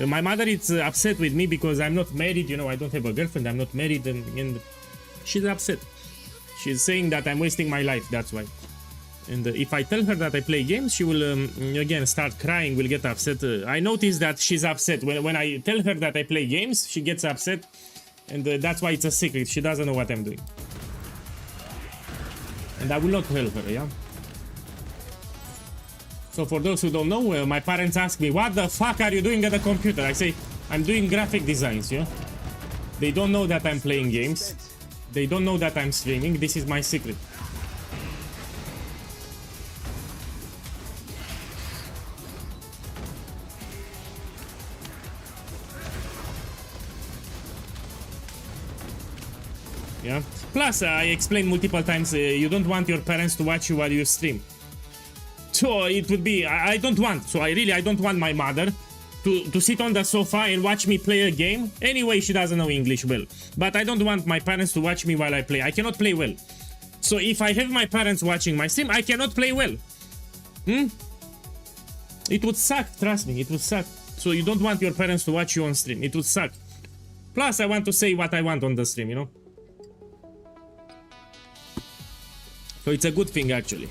my mother is upset with me because I'm not married. You know, I don't have a girlfriend. I'm not married, and she's upset. She's saying that I'm wasting my life. That's why. And if I tell her that I play games, she will again start crying. Will get upset. I notice that she's upset when I tell her that I play games. She gets upset, and that's why it's a secret. She doesn't know what I'm doing. And I will not tell her, yeah? So for those who don't know, my parents ask me, what the fuck are you doing at the computer? I say, I'm doing graphic designs, yeah? They don't know that I'm playing games. They don't know that I'm streaming. This is my secret. Yeah. Plus, I explained multiple times, you don't want your parents to watch you while you stream. So it would be, I don't want. So I don't want my mother to sit on the sofa and watch me play a game. Anyway, she doesn't know English well. But I don't want my parents to watch me while I play. I cannot play well. So if I have my parents watching my stream, I cannot play well. It would suck, trust me, it would suck. So you don't want your parents to watch you on stream. It would suck. Plus, I want to say what I want on the stream, you know? So it's a good thing, actually.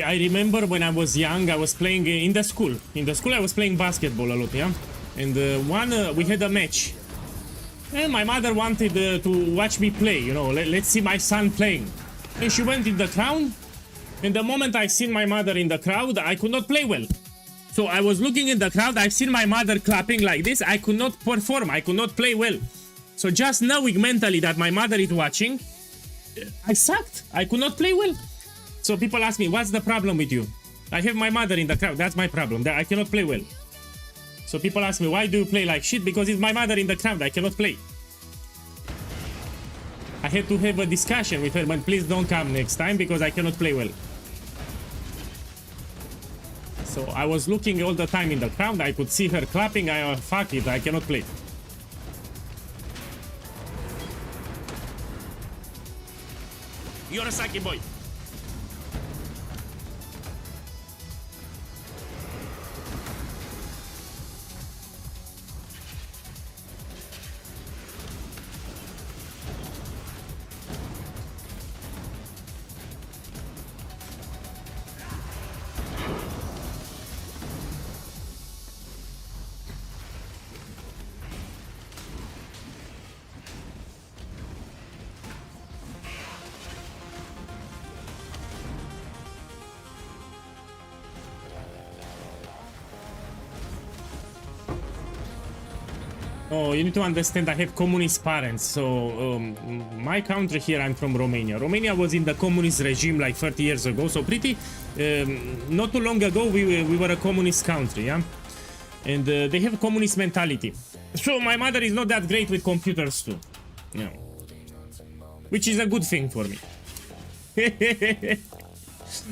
I remember when I was young, I was playing in the school. In the school, I was playing basketball a lot, yeah? And we had a match. And my mother wanted to watch me play, you know, let's see my son playing. And she went in the crowd. And the moment I seen my mother in the crowd, I could not play well. So I was looking in the crowd, I've seen my mother clapping like this, I could not perform, I could not play well. So just knowing mentally that my mother is watching, I sucked. I could not play well. So people ask me, what's the problem with you? I have my mother in the crowd. That's my problem. That I cannot play well. So people ask me, why do you play like shit? Because it's my mother in the crowd. I cannot play. I had to have a discussion with her, but please don't come next time because I cannot play well. So I was looking all the time in the crowd. I could see her clapping. Fuck it, I cannot play. You're a sucky boy. Oh, you need to understand I have communist parents. So my country here, I'm from Romania. Romania was in the communist regime like 30 years ago. So pretty, not too long ago, we were a communist country, yeah? And they have communist mentality. So my mother is not that great with computers too. No. Which is a good thing for me.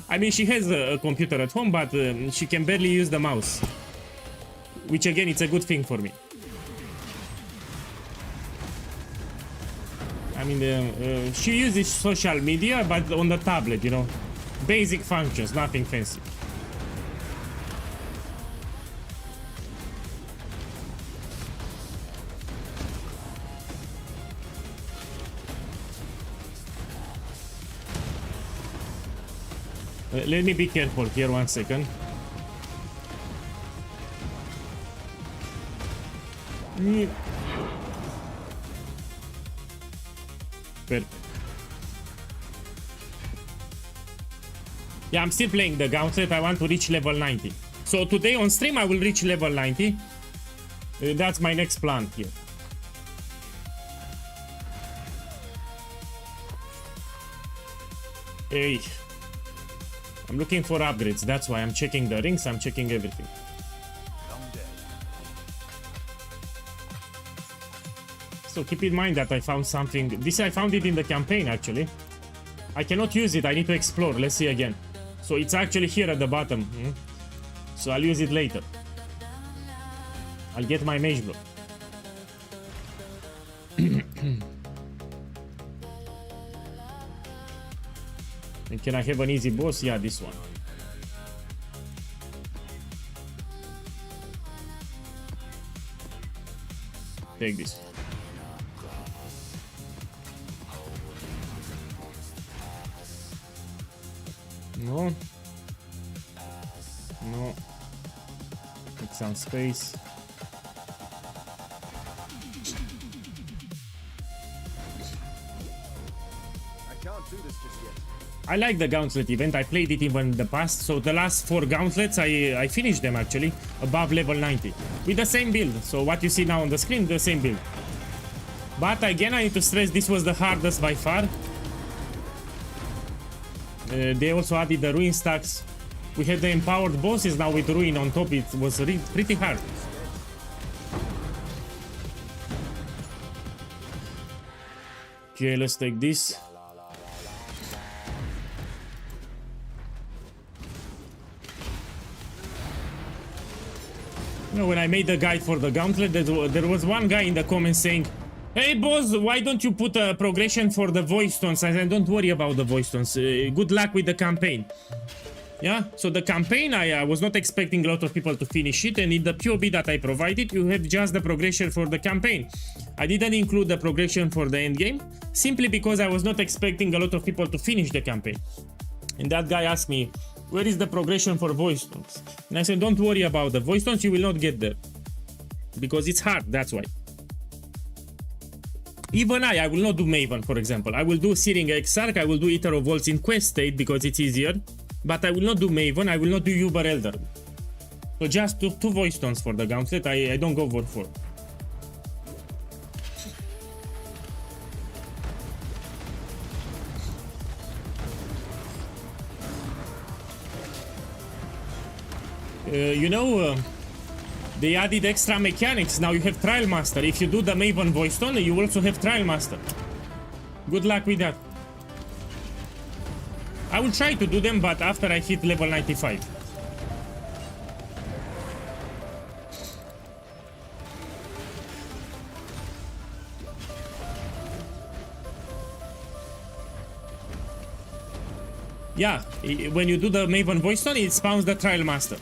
I mean, she has a computer at home, but she can barely use the mouse. Which again, it's a good thing for me. I mean, she uses social media, but on the tablet, you know. Basic functions, nothing fancy. Let me be careful here, 1 second. Yeah, I'm still playing the Gauntlet. I want to reach level 90. So today on stream I will reach level 90. That's my next plan here. Hey, I'm looking for upgrades. That's why I'm checking the rings. I'm checking everything. So keep in mind that I found something. This I found it in the campaign actually. I cannot use it. I need to explore. Let's see again. So it's actually here at the bottom. So I'll use it later. I'll get my mage block. And can I have an easy boss? Yeah, this one. Take this. No. No. Take some space. I can't do this just yet. I like the Gauntlet event. I played it even in the past. So the last 4 Gauntlets, I finished them actually above level 90 with the same build. So what you see now on the screen, the same build. But again, I need to stress this was the hardest by far. They also added the ruin stacks. We had the empowered bosses now with ruin on top. It was pretty hard. Okay, let's take this. You know, when I made the guide for the Gauntlet, there was one guy in the comments saying, "Hey boss, why don't you put a progression for the voice tones?" I said, "Don't worry about the voice tones. Good luck with the campaign." Yeah, so the campaign, I was not expecting a lot of people to finish it, and in the POB that I provided, you have just the progression for the campaign. I didn't include the progression for the end game, simply because I was not expecting a lot of people to finish the campaign. And that guy asked me, "Where is the progression for voice tones?" And I said, "Don't worry about the voice tones, you will not get there. Because it's hard, that's why." Even I will not do Maven, for example. I will do Searing Exarch, I will do Eater of Worlds in quest state because it's easier. But I will not do Maven, I will not do Uber Elder. So just two voice tones for the Gauntlet, I don't go for 4. You know, they added extra mechanics. Now you have Trial Master. If you do the Maven Voice Stone, you also have Trial Master. Good luck with that. I will try to do them, but after I hit level 95. Yeah, when you do the Maven Voice Stone, it spawns the Trial Master.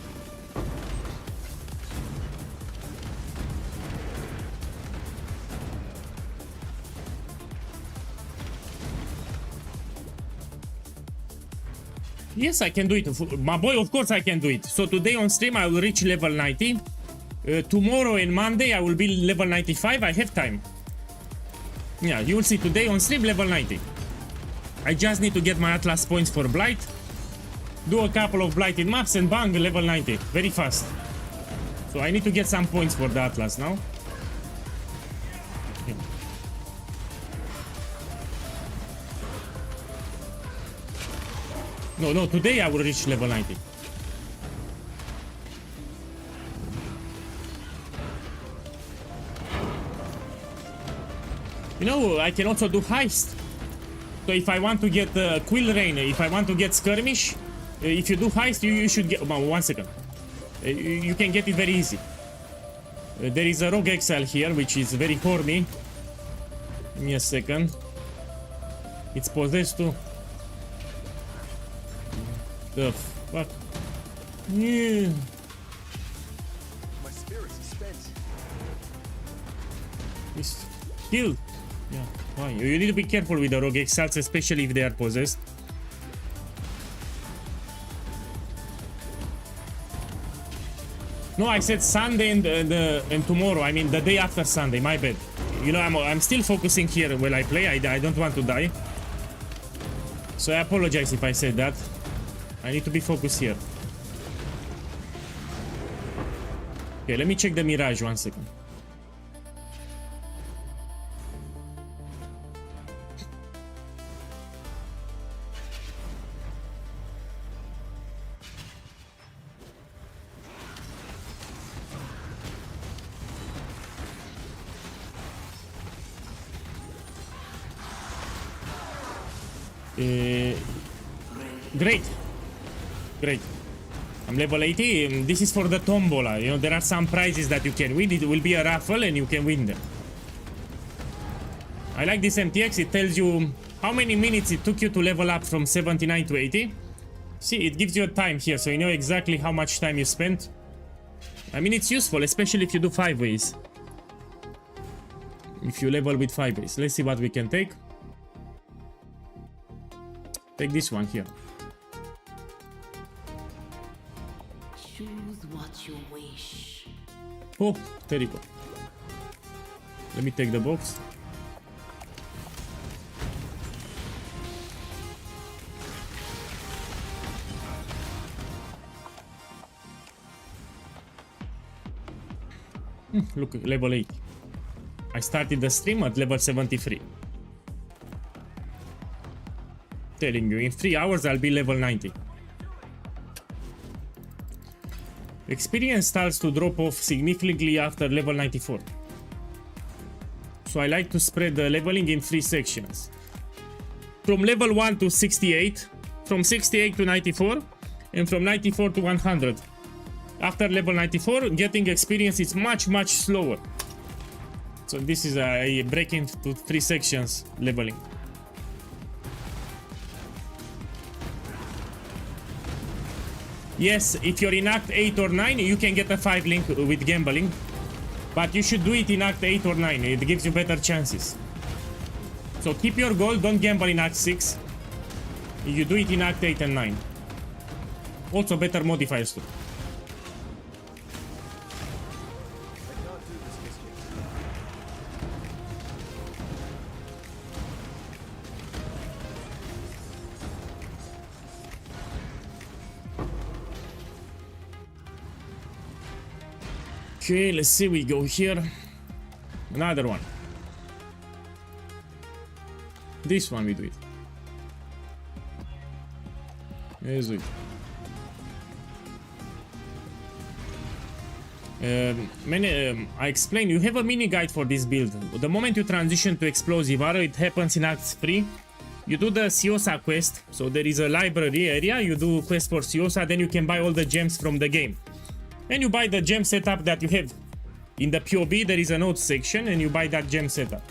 Yes, I can do it. My boy, of course I can do it. So today on stream I will reach level 90. Tomorrow and Monday I will be level 95. I have time. Yeah, you will see today on stream level 90. I just need to get my Atlas points for Blight. Do a couple of Blighted maps and bang, level 90. Very fast. So I need to get some points for the Atlas now. Okay. No, today I will reach level 90. You know, I can also do heist. So if I want to get Quill Rain, if I want to get Skirmish, if you do heist, you should get... Well, 1 second. You can get it very easy. There is a Rogue Exile here, which is very horny. Give me a second. It's possessed too. The fuck? Yeah. My spirit is spent. It's killed. Yeah. Why? You need to be careful with the Rogue Exiles, especially if they are possessed. No, I said Sunday and tomorrow. I mean the day after Sunday. My bad. You know, I'm still focusing here while I play. I don't want to die. So I apologize if I said that. I need to be focused here. Okay, let me check the Mirage 1 second. Great. Great. I'm level 80. This is for the tombola. You know, there are some prizes that you can win. It will be a raffle and you can win them. I like this MTX. It tells you how many minutes it took you to level up from 79 to 80. See, it gives you a time here, so you know exactly how much time you spent. I mean, it's useful, especially if you do 5 ways. If you level with 5 ways. Let's see what we can take. Take this one here. Choose what you wish. Oh, terrible. Let me take the box. Look, level 8. I started the stream at level 73. Telling you, in 3 hours I'll be level 90. Experience starts to drop off significantly after level 94. So I like to spread the leveling in 3 sections. From level 1 to 68, from 68 to 94, and from 94 to 100. After level 94, getting experience is much slower. So this is a break into 3 sections leveling. Yes, if you're in Act 8 or 9, you can get a 5 link with gambling. But you should do it in Act 8 or 9, it gives you better chances. So keep your goal, don't gamble in Act 6. You do it in Act 8 and 9. Also better modifiers too. Okay, let's see, we go here. Another one. This one we do it. Let's do it. I explained, you have a mini guide for this build. The moment you transition to explosive arrow, it happens in Acts 3. You do the Siosa quest, so there is a library area, you do quest for Siosa, then you can buy all the gems from the game. And you buy the gem setup that you have. In the POB there is a notes section and you buy that gem setup.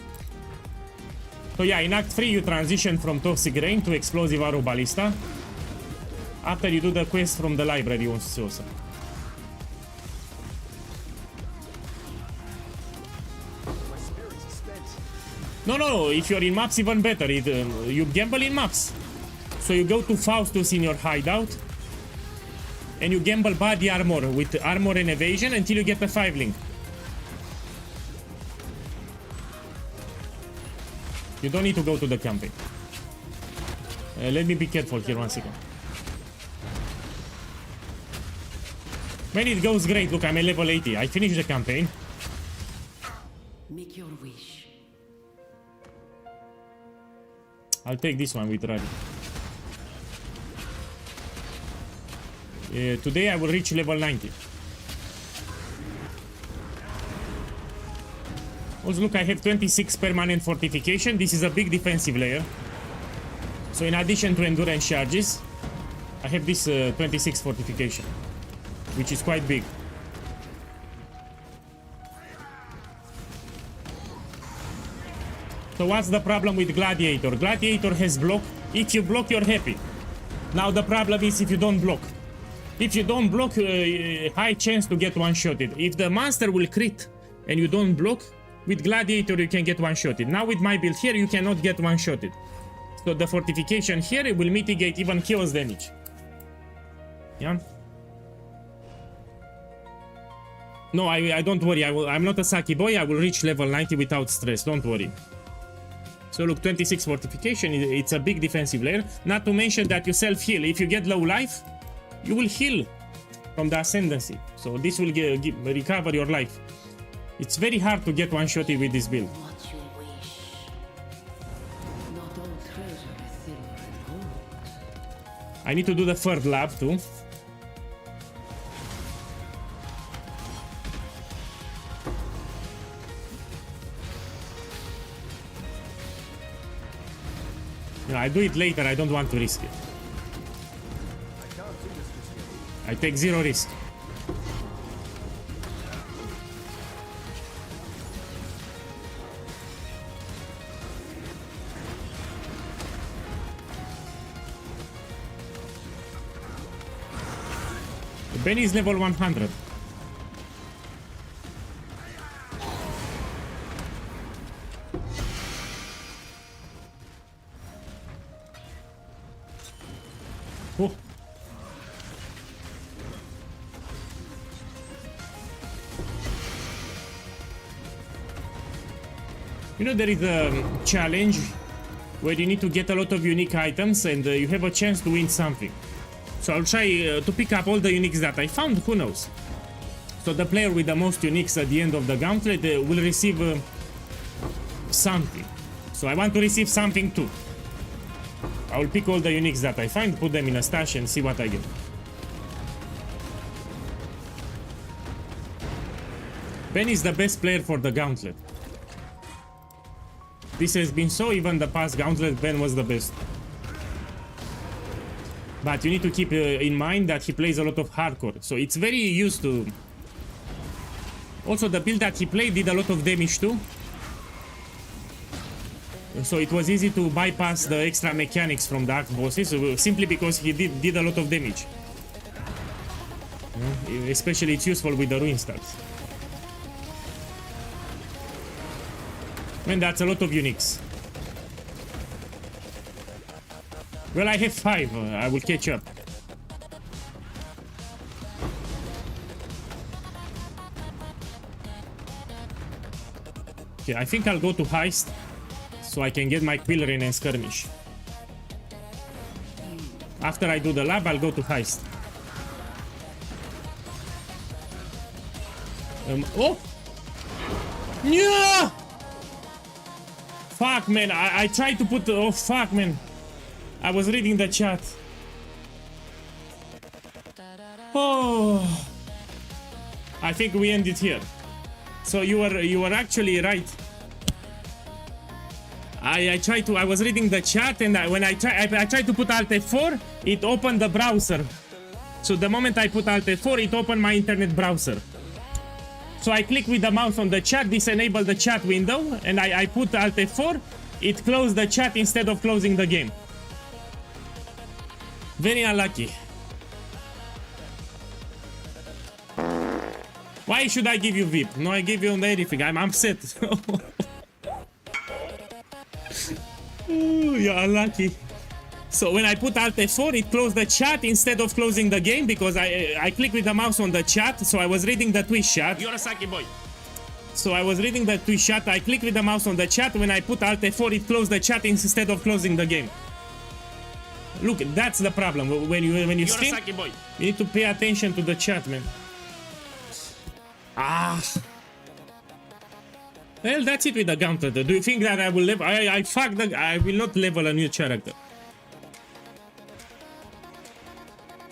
So yeah, in Act 3 you transition from Toxic Rain to Explosive Arrow Ballista. After you do the quest from the library on Siosa. My spirit is spent. No, if you're in maps even better, you gamble in maps. So you go to Faustus in your hideout and you gamble body armor with armor and evasion until you get a 5 link. You don't need to go to the campaign. Let me be careful here 1 second. Man, it goes great. Look, I'm at level 80. I finished the campaign. Make your wish. I'll take this one with Rally. Today I will reach level 90. Also, look, I have 26 permanent fortification. This is a big defensive layer. So in addition to endurance charges, I have this 26 fortification, which is quite big. So what's the problem with Gladiator? Gladiator has block. If you block, you're happy. Now the problem is if you don't block. If you don't block, high chance to get one-shotted. If the monster will crit and you don't block, with Gladiator you can get one-shotted. Now with my build here, you cannot get one-shotted. So the fortification here will mitigate even chaos damage. Yeah? No, I don't worry. I'm not a Saki boy. I will reach level 90 without stress. Don't worry. So look, 26 fortification. It's a big defensive layer. Not to mention that you self-heal. If you get low life, you will heal from the ascendancy. So this will recover your life. It's very hard to get one-shotted with this build. What you wish. Not all treasure is silver and gold. I need to do the third lab too. No, I do it later. I don't want to risk it. I can't do this just yet. I take zero risk. Benny is level 100. Oh. You know, there is a challenge where you need to get a lot of unique items and you have a chance to win something. So I'll try to pick up all the uniques that I found, who knows. So the player with the most uniques at the end of the gauntlet will receive something. So I want to receive something too. I will pick all the uniques that I find, put them in a stash and see what I get. Ben is the best player for the gauntlet. This has been so, even the past gauntlet, Ben was the best. But you need to keep in mind that he plays a lot of hardcore, so it's very used to... Also, the build that he played did a lot of damage too. So it was easy to bypass the extra mechanics from the act bosses, simply because he did a lot of damage. Especially it's useful with the ruin stats. Man, that's a lot of uniques. Well, I have 5. I will catch up. Okay, I think I'll go to Heist so I can get my Quillrain and Skirmish. After I do the lab, I'll go to Heist. Oh! Yeah! Fuck, man, I tried to put... Oh, fuck, man. I was reading the chat. Oh. I think we end it here. So you were actually right. I was reading the chat, and when I tried to put Alt F4, it opened the browser. So the moment I put Alt F4, it opened my internet browser. So I click with the mouse on the chat, disable the chat window, and I put Alt F4, it closed the chat instead of closing the game. Very unlucky. Why should I give you VIP? No, I give you everything. I'm upset. Ooh, you're unlucky. So when I put Alt F4, it closed the chat instead of closing the game because I clicked with the mouse on the chat. So I was reading the Twitch chat. You're a sucky boy. So I was reading the Twitch chat. I clicked with the mouse on the chat. When I put Alt F4, it closed the chat instead of closing the game. Look, that's the problem. When you stream, a sucky boy. You need to pay attention to the chat, man. Ah. Well, that's it with the Gauntlet. Do you think that I will level? I will not level a new character.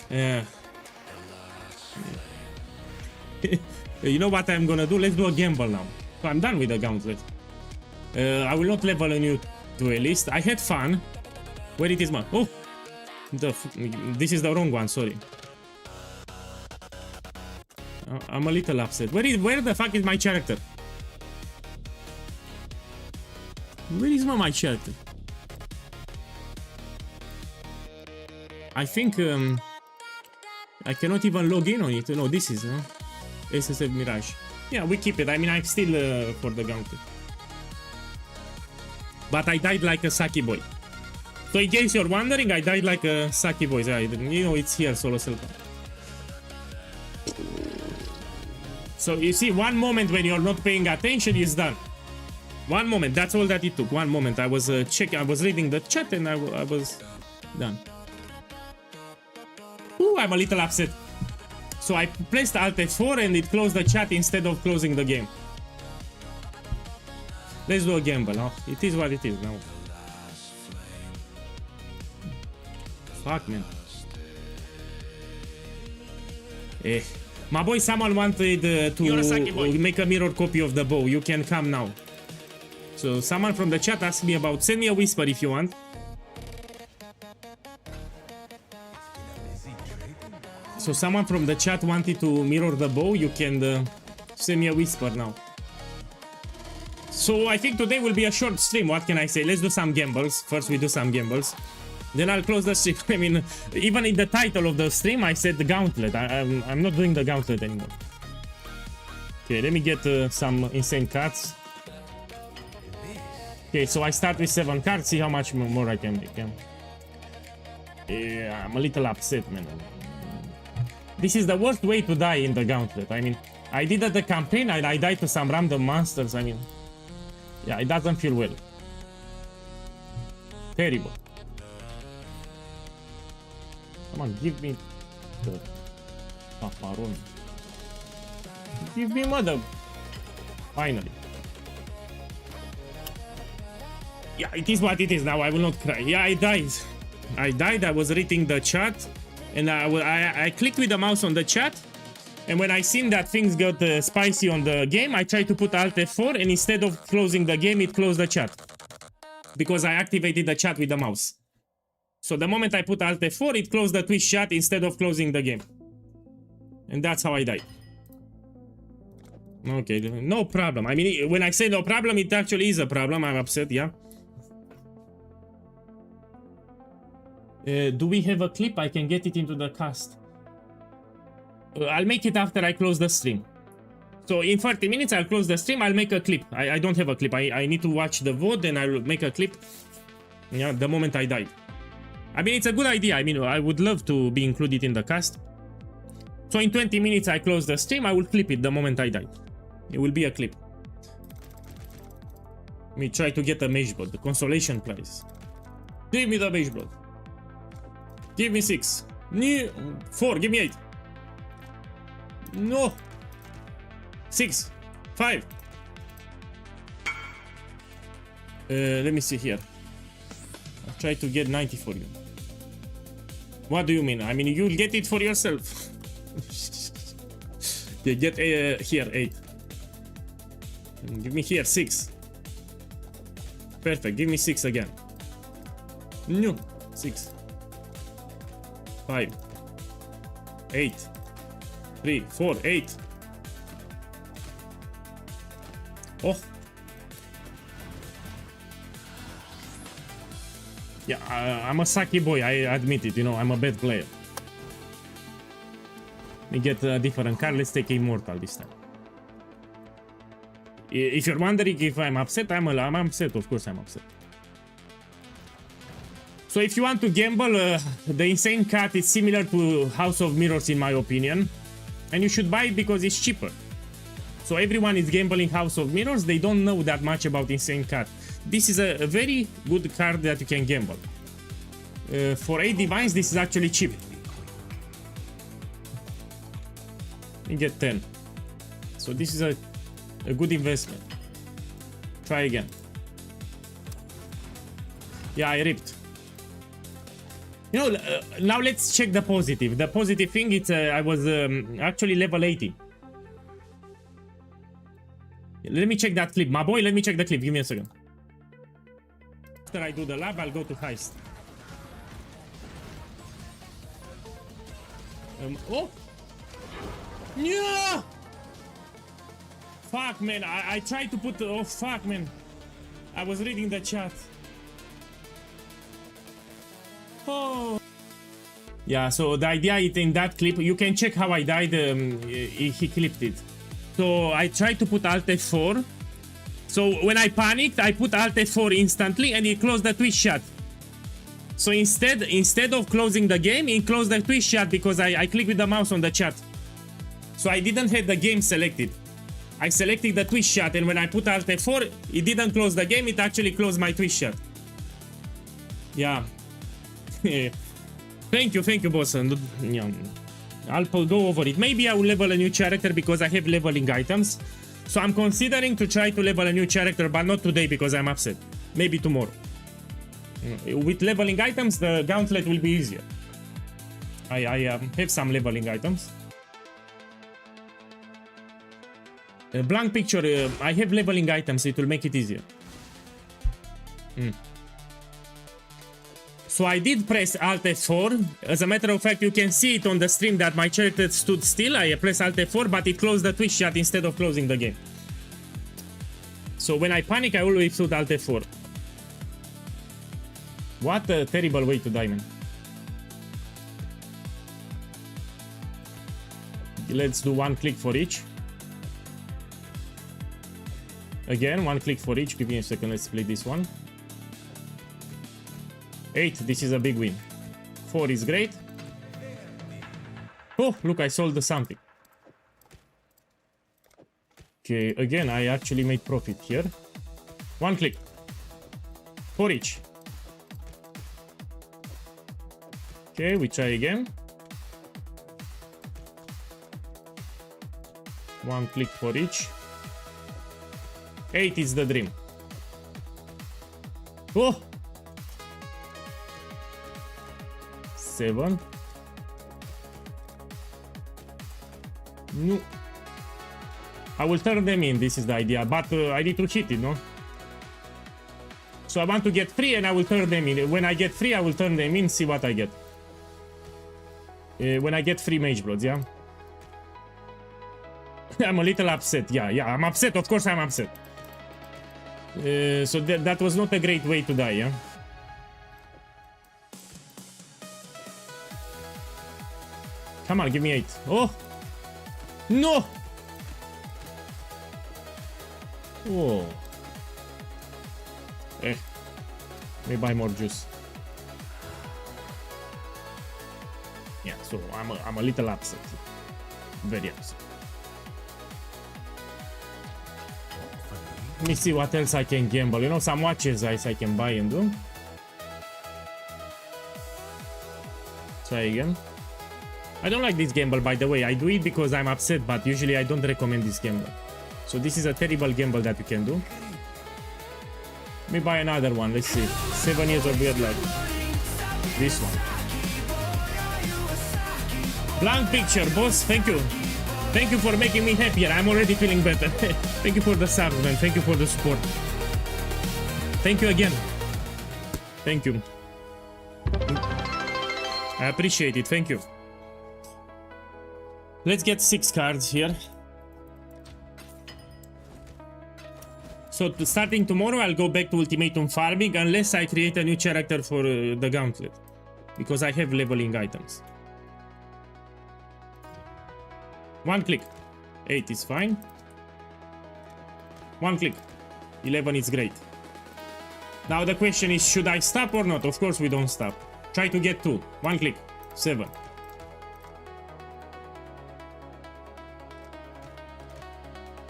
Yeah. You know what I'm gonna do? Let's do a gamble now. So I'm done with the Gauntlet. I will not level a new duelist. I had fun. Where it is, man? Oh, this is the wrong one. Sorry. I'm a little upset. Where the fuck is my character? Where is my character? I think I cannot even log in on it. No, this is SSF Mirage. Yeah, we keep it. I mean, I'm still for the Gauntlet. But I died like a sucky boy. So in case you're wondering, I died like a sucky boy. You know, it's here, solo self. So you see, one moment when you're not paying attention is done. One moment, that's all that it took. One moment, I was checking, I was reading the chat, and I was done. Ooh, I'm a little upset. So I pressed Alt F4 and it closed the chat instead of closing the game. Let's do a gamble, huh? It is what it is now. Fuck, man. Eh. My boy, someone wanted to make a mirror copy of the bow. You can come now. So someone from the chat asked me about, send me a whisper if you want. So someone from the chat wanted to mirror the bow. You can send me a whisper now. So I think today will be a short stream. What can I say? Let's do some gambles. First we do some gambles. Then I'll close the stream. I mean, even in the title of the stream, I said the Gauntlet. I'm not doing the Gauntlet anymore. Okay, let me get some insane cards. Okay, so I start with 7 cards. See how much more I can make. Yeah, I'm a little upset, man. This is the worst way to die in the Gauntlet. I mean, I did at the campaign. I died to some random monsters. I mean, yeah, it doesn't feel well. Terrible. Come on, give me the paparon. Give me mother. Finally. Yeah, it is what it is now. I will not cry. Yeah, I died. I was reading the chat, and I clicked with the mouse on the chat, and when I seen that things got spicy on the game, I tried to put Alt F4, and instead of closing the game, it closed the chat. Because I activated the chat with the mouse. So the moment I put Alt F4, it closed the Twitch chat instead of closing the game. And that's how I died. Okay, no problem. I mean, when I say no problem, it actually is a problem. I'm upset, yeah. Do we have a clip? I can get it into the cast. I'll make it after I close the stream. So in 30 minutes, I'll close the stream. I'll make a clip. I don't have a clip. I need to watch the VOD, and I'll make a clip. Yeah, the moment I died. I mean, it's a good idea. I mean, I would love to be included in the cast. So in 20 minutes, I close the stream. I will clip it the moment I died. It will be a clip. Let me try to get a mage blood. The consolation prize. Give me the mage blood. Give me 6. 4. Give me 8. No. 6. 5. Let me see here. I'll try to get 90 for you. What do you mean? I mean, you'll get it for yourself. Okay, get here 8. Give me here 6. Perfect. Give me 6 again. No, 6. 5. 8. 3, 4, 8. Oh. Yeah, I'm a sucky boy, I admit it, you know, I'm a bad player. Let me get a different card, let's take Immortal this time. If you're wondering if I'm upset, I'm upset, of course I'm upset. So if you want to gamble, the Insane Cat is similar to House of Mirrors in my opinion. And you should buy it because it's cheaper. So everyone is gambling House of Mirrors, they don't know that much about Insane Cat. This is a very good card that you can gamble. For 8 divines, this is actually cheap. You get 10. So this is a good investment. Try again. Yeah, I ripped. You know, now let's check the positive. The positive thing is I was actually level 80. Let me check that clip. My boy, let me check the clip. Give me a second. After I do the lab, I'll go to heist. Oh! Yeah! Fuck, man. I tried to put... Oh, fuck, man. I was reading the chat. Oh. Yeah, so the idea is in that clip, you can check how I died. He clipped it. So I tried to put Alt F4. So when I panicked, I put Alt F4 instantly and he closed the Twitch chat. So instead of closing the game, he closed the Twitch chat because I clicked with the mouse on the chat. So I didn't have the game selected. I selected the Twitch chat and when I put Alt F4, it didn't close the game, it actually closed my Twitch chat. Yeah. Thank you, boss. Yeah. I'll go over it. Maybe I will level a new character because I have leveling items. So I'm considering to try to level a new character, but not today because I'm upset. Maybe tomorrow. With leveling items, the Gauntlet will be easier. I have some leveling items. Blank picture, I have leveling items, it will make it easier. So I did press Alt F4. As a matter of fact, you can see it on the stream that my character stood still. I pressed Alt F4, but it closed the Twitch chat instead of closing the game. So when I panic, I always put Alt F4. What a terrible way to die, man. Let's do 1 click for each. Again, 1 click for each. Give me a second, let's play this one. 8, this is a big win. 4 is great. Oh, look, I sold something. Okay, again, I actually made profit here. 1 click. For each. Okay, we try again. 1 click for each. 8 is the dream. Oh! 7. No. I will turn them in, this is the idea, but I need to cheat it, no? So I want to get free and I will turn them in. When I get free, I will turn them in, see what I get. When I get free Mage Bloods, yeah? I'm a little upset, yeah, I'm upset, of course I'm upset. So that was not a great way to die, yeah? Come on, give me 8. Oh! No! Oh. Let me buy more juice. Yeah, so I'm a little upset. Very upset. Let me see what else I can gamble. You know, some watches I can buy and do. Try again. I don't like this gamble, by the way. I do it because I'm upset, but usually I don't recommend this gamble. So this is a terrible gamble that you can do. Let me buy another one. Let's see. 7 years of weird life. This one. Blank picture, boss. Thank you. Thank you for making me happier. I'm already feeling better. Thank you for the subs, man. Thank you for the support. Thank you again. Thank you. I appreciate it. Thank you. Let's get 6 cards here. So starting tomorrow, I'll go back to ultimatum farming unless I create a new character for the Gauntlet. Because I have leveling items. 1 click. 8 is fine. 1 click. 11 is great. Now the question is, should I stop or not? Of course we don't stop. Try to get 2. 1 click. 7.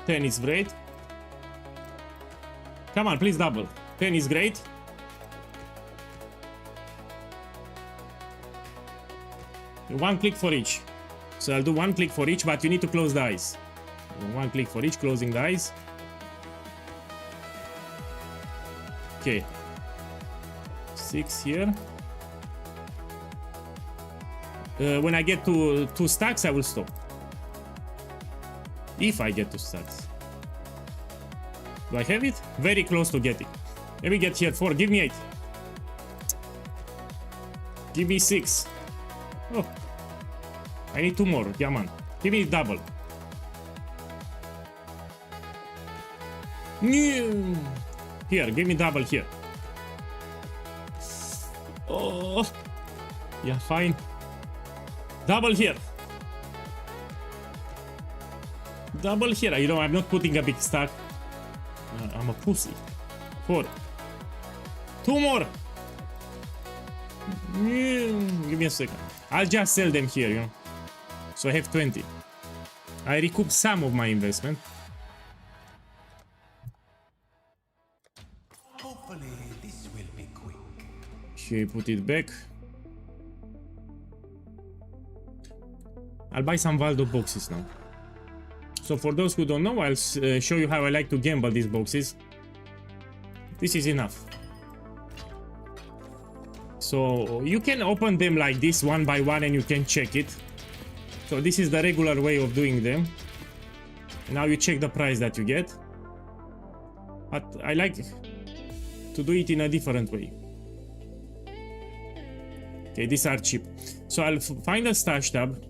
10 is great. Come on, please double. 10 is great. One click for each. So I'll do 1 click for each, but you need to close the eyes. 1 click for each, closing the eyes. Okay. 6 here. When I get to 2 stacks, I will stop. If I get 2 stacks. Do I have it? Very close to getting. Let me get here 4. Give me 8. Give me 6. Oh. I need 2 more. Come on. Give me double. Here, give me double here. Oh. Yeah, fine. Double here. Double here. You know, I'm not putting a big stack. I'm a pussy. 4. 2 more. Give me a second. I'll just sell them here, you know. So I have 20. I recoup some of my investment. Hopefully this will be quick. Okay, put it back. I'll buy some Valdo boxes now. So for those who don't know, I'll show you how I like to gamble these boxes. This is enough. So you can open them like this one by one and you can check it. So this is the regular way of doing them. Now you check the price that you get. But I like to do it in a different way. Okay, these are cheap. So I'll find a stash tab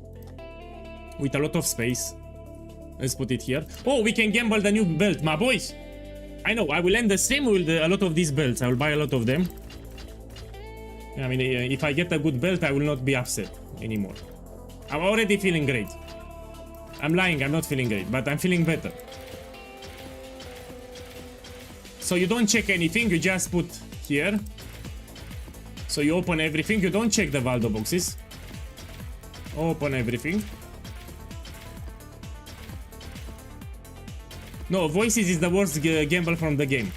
with a lot of space. Let's put it here. Oh, we can gamble the new belt, my boys. I know, I will end the stream with a lot of these belts. I will buy a lot of them. I mean, if I get a good belt, I will not be upset anymore. I'm already feeling great. I'm lying, I'm not feeling great, but I'm feeling better. So you don't check anything, you just put here. So you open everything, you don't check the Valdo boxes. Open everything. No, voices is the worst gamble from the game.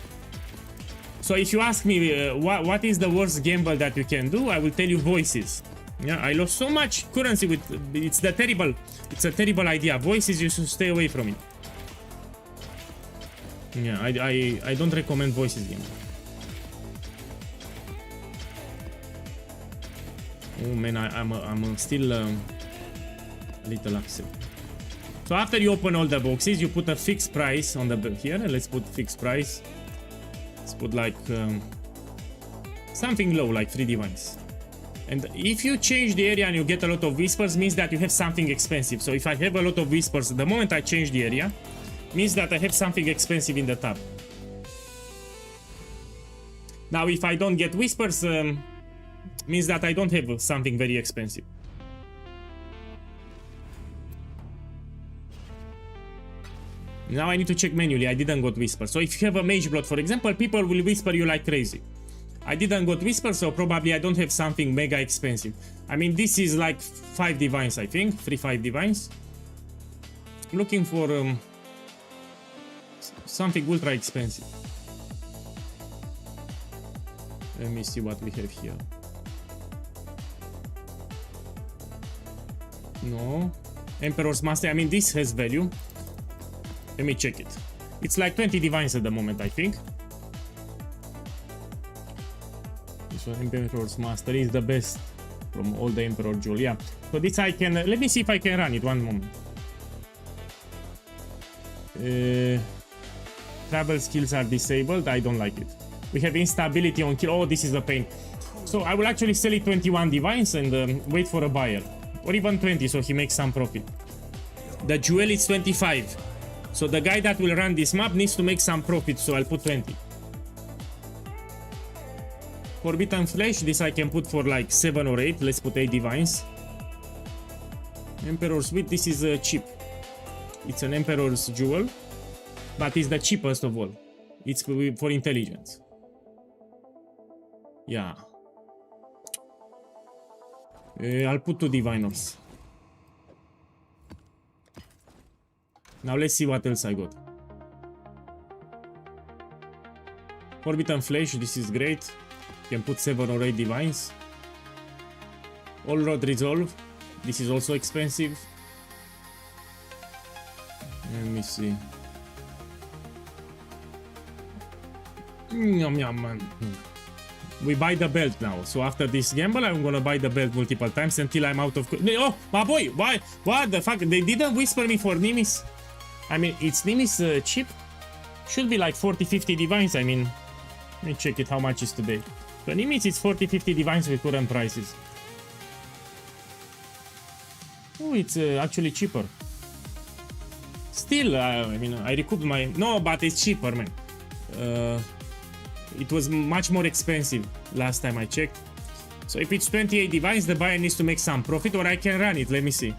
So if you ask me what is the worst gamble that you can do, I will tell you voices. Yeah, I lost so much currency with it's a terrible idea. Voices, you should stay away from it. Yeah, I don't recommend voices game. Oh man, I'm still a little upset. So after you open all the boxes, you put a fixed price on the here. Let's put fixed price. Let's put like something low, like 3 divines. And if you change the area and you get a lot of whispers, means that you have something expensive. So if I have a lot of whispers, the moment I change the area, means that I have something expensive in the tab. Now if I don't get whispers, means that I don't have something very expensive. Now I need to check manually. I didn't got whisper. So if you have a mage blood, for example, people will whisper you like crazy. I didn't got whisper, so probably I don't have something mega expensive. I mean, this is like 5 divines, I think. 3-5 divines. Looking for something ultra expensive. Let me see what we have here. No. Emperor's Master. I mean, this has value. Let me check it. It's like 20 divines at the moment, I think. This one, Emperor's Master, is the best from all the Emperor Jewel. Yeah. So this I can... let me see if I can run it. One moment. Travel skills are disabled. I don't like it. We have instability on kill. Oh, this is a pain. So I will actually sell it 21 divines and wait for a buyer. Or even 20 so he makes some profit. The jewel is 25. So the guy that will run this map needs to make some profit, so I'll put 20. Forbidden Flesh, this I can put for like 7 or 8. Let's put 8 divines. Emperor's Wit, this is cheap. It's an Emperor's Jewel, but it's the cheapest of all. It's for intelligence. Yeah. I'll put 2 diviners. Now let's see what else I got. Forbidden Flesh, this is great. Can put 7 or 8 divines. All Road Resolve, this is also expensive. Let me see. Yum, yum, man. We buy the belt now. So after this gamble, I'm gonna buy the belt multiple times until I'm out of... Oh, my boy! Why? What the fuck? They didn't whisper me for Nimis. I mean, it's Nimis cheap. Should be like 40-50 divines. I mean, let me check it how much is today. For Nimis, it's 40-50 divines with current prices. Oh, it's actually cheaper. Still, I mean, I recouped my... No, but it's cheaper, man. It was much more expensive last time I checked. So if it's 28 divines, the buyer needs to make some profit, or I can run it. Let me see.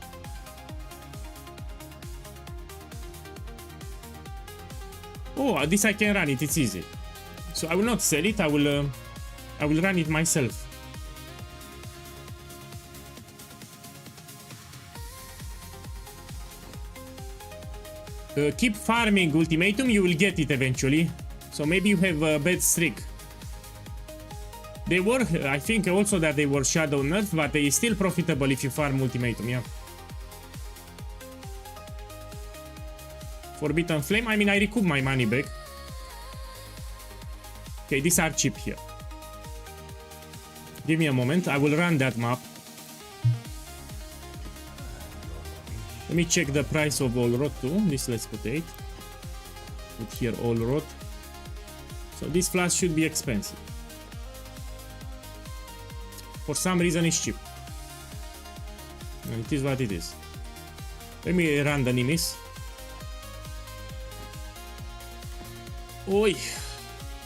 Oh, this I can run it. It's easy. So I will not sell it. I will run it myself. Keep farming ultimatum. You will get it eventually. So maybe you have a bad streak. They were, I think also that they were shadow nerf, but they are still profitable if you farm ultimatum, yeah. Forbidden Flame, I mean, I recoup my money back. Okay, these are cheap here. Give me a moment, I will run that map. Let me check the price of all rot too. This let's put 8. Put here all rot. So this flask should be expensive. For some reason it's cheap. And it is what it is. Let me run the Nimis. Oi!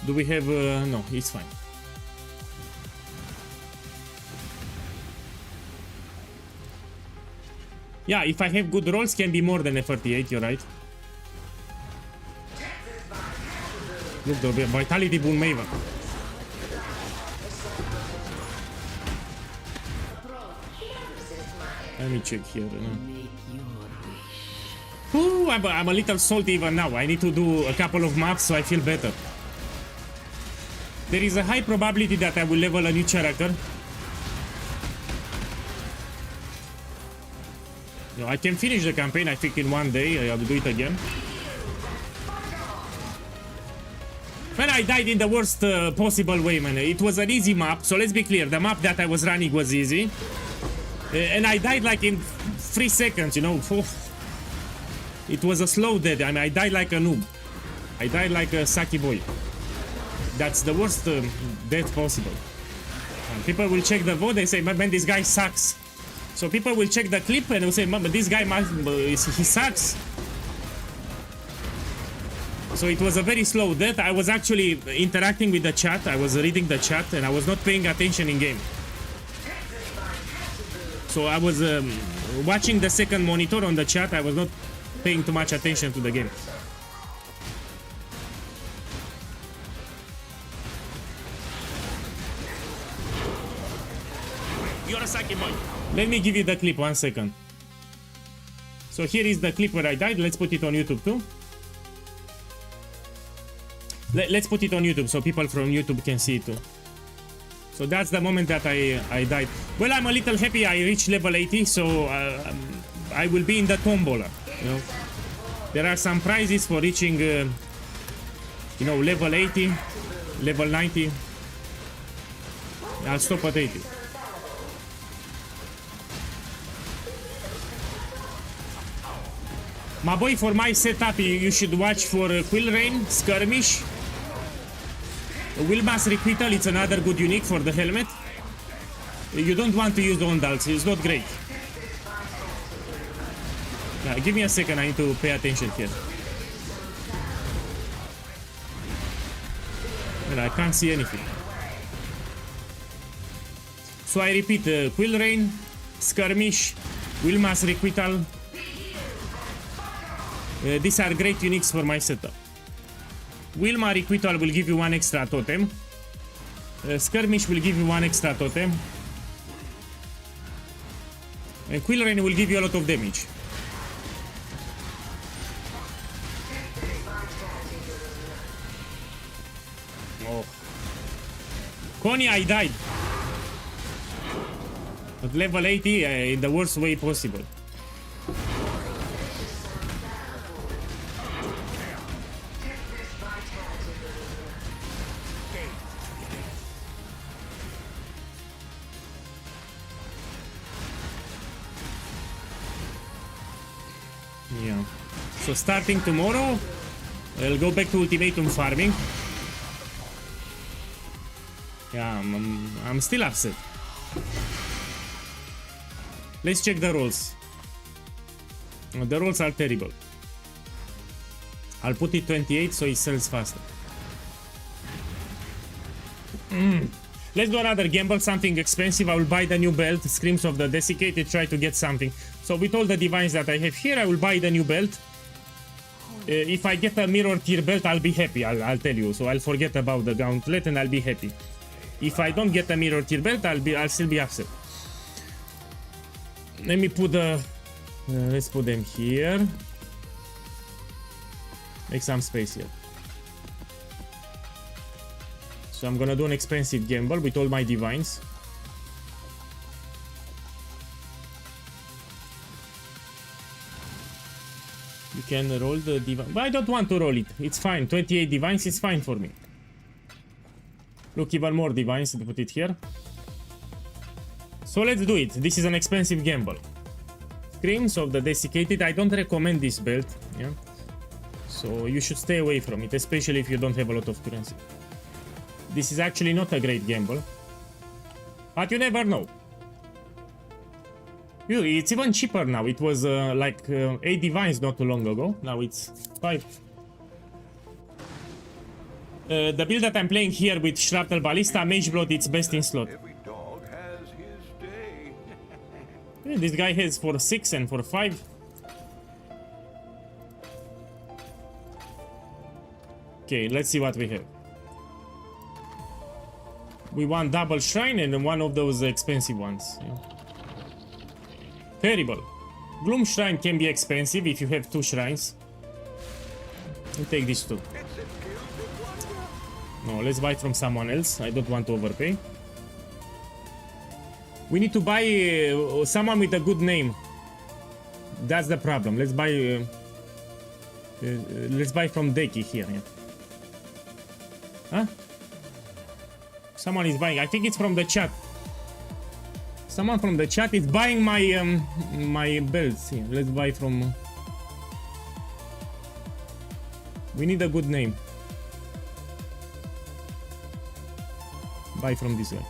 Do we have... no, it's fine. Yeah, if I have good rolls, can be more than a 38, you're right. Look, the Vitality Boon Maven. Let me check here. Ooh, I'm a little salty even now. I need to do a couple of maps so I feel better. There is a high probability that I will level a new character. No, I can finish the campaign, I think, in one day. I will do it again. Man, I died in the worst possible way, man. It was an easy map, so let's be clear. The map that I was running was easy. And I died like in 3 seconds, you know. It was a slow death. I mean, I died like a noob. I died like a Saki boy. That's the worst death possible. And people will check the vote, they say, man, this guy sucks. So people will check the clip and will say, man, this guy, he sucks. So it was a very slow death. I was actually interacting with the chat. I was reading the chat and I was not paying attention in game. So I was watching the second monitor on the chat. I was not paying too much attention to the game. You're a Saki boy. Let me give you the clip, 1 second. So here is the clip where I died. Let's put it on YouTube too. Let's put it on YouTube so people from YouTube can see it too. So that's the moment that I died. Well, I'm a little happy I reached level 80, so I will be in the tombola, you know. There are some prizes for reaching, you know, level 80, level 90. I'll stop at 80. My boy, for my setup, you should watch for Quill Rain, Skirmish. Wilma's Requital, it's another good unique for the helmet. You don't want to use the Ondals, it's not great. Give me a second, I need to pay attention here. Well, I can't see anything. So I repeat, Quill Rain, Skirmish, Wilma's Requital. These are great uniques for my setup. Wilma Requital will give you 1 extra totem. Skirmish will give you 1 extra totem. And Quill Rain will give you a lot of damage. Oh. Connie, I died. At level 80, in the worst way possible. Yeah. So starting tomorrow, I'll go back to ultimatum farming. Yeah, I'm still upset. Let's check the rolls. The rolls are terrible. I'll put it 28 so it sells faster. Let's do another gamble, something expensive. I will buy the new belt, Screams of the Desiccated, try to get something. So with all the divines that I have here, I will buy the new belt. If I get a mirror tier belt, I'll be happy, I'll tell you. So I'll forget about the Gauntlet and I'll be happy. If I don't get a mirror tier belt, I'll still be upset. Let me put the... let's put them here. Make some space here. So I'm gonna do an expensive gamble with all my divines. You can roll the divine, but I don't want to roll it. It's fine. 28 divines is fine for me. Look, even more divines to put it here. So let's do it. This is an expensive gamble. Screams of the Desiccated. I don't recommend this belt. Yeah. So you should stay away from it, especially if you don't have a lot of currency. This is actually not a great gamble, but you never know. It's even cheaper now. It was like 8 divines not too long ago. Now it's 5. The build that I'm playing here with Shrapnel Ballista, Mage Blood, it's best in slot. Every dog has his day. Yeah, this guy has for 6 and for 5. Okay, let's see what we have. We want double shrine and one of those expensive ones. Yeah. Terrible. Gloom shrine can be expensive if you have 2 shrines. We'll take these 2. No, let's buy from someone else. I don't want to overpay. We need to buy someone with a good name. That's the problem. Let's buy from Deki here. Yeah. Huh? Someone is buying. I think it's from the chat. Someone from the chat is buying my my belts. Yeah, let's buy from. We need a good name. Buy from this guy.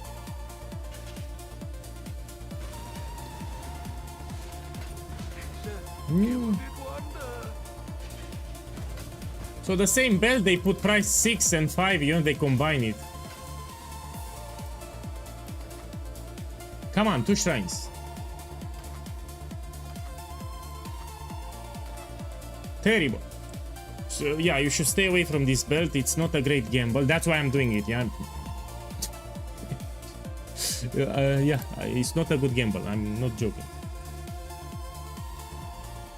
So the same belt, they put price 6 and 5, you know, they combine it. Come on, 2 shrines. Terrible. So yeah, you should stay away from this belt. It's not a great gamble. That's why I'm doing it, yeah. Yeah, it's not a good gamble. I'm not joking.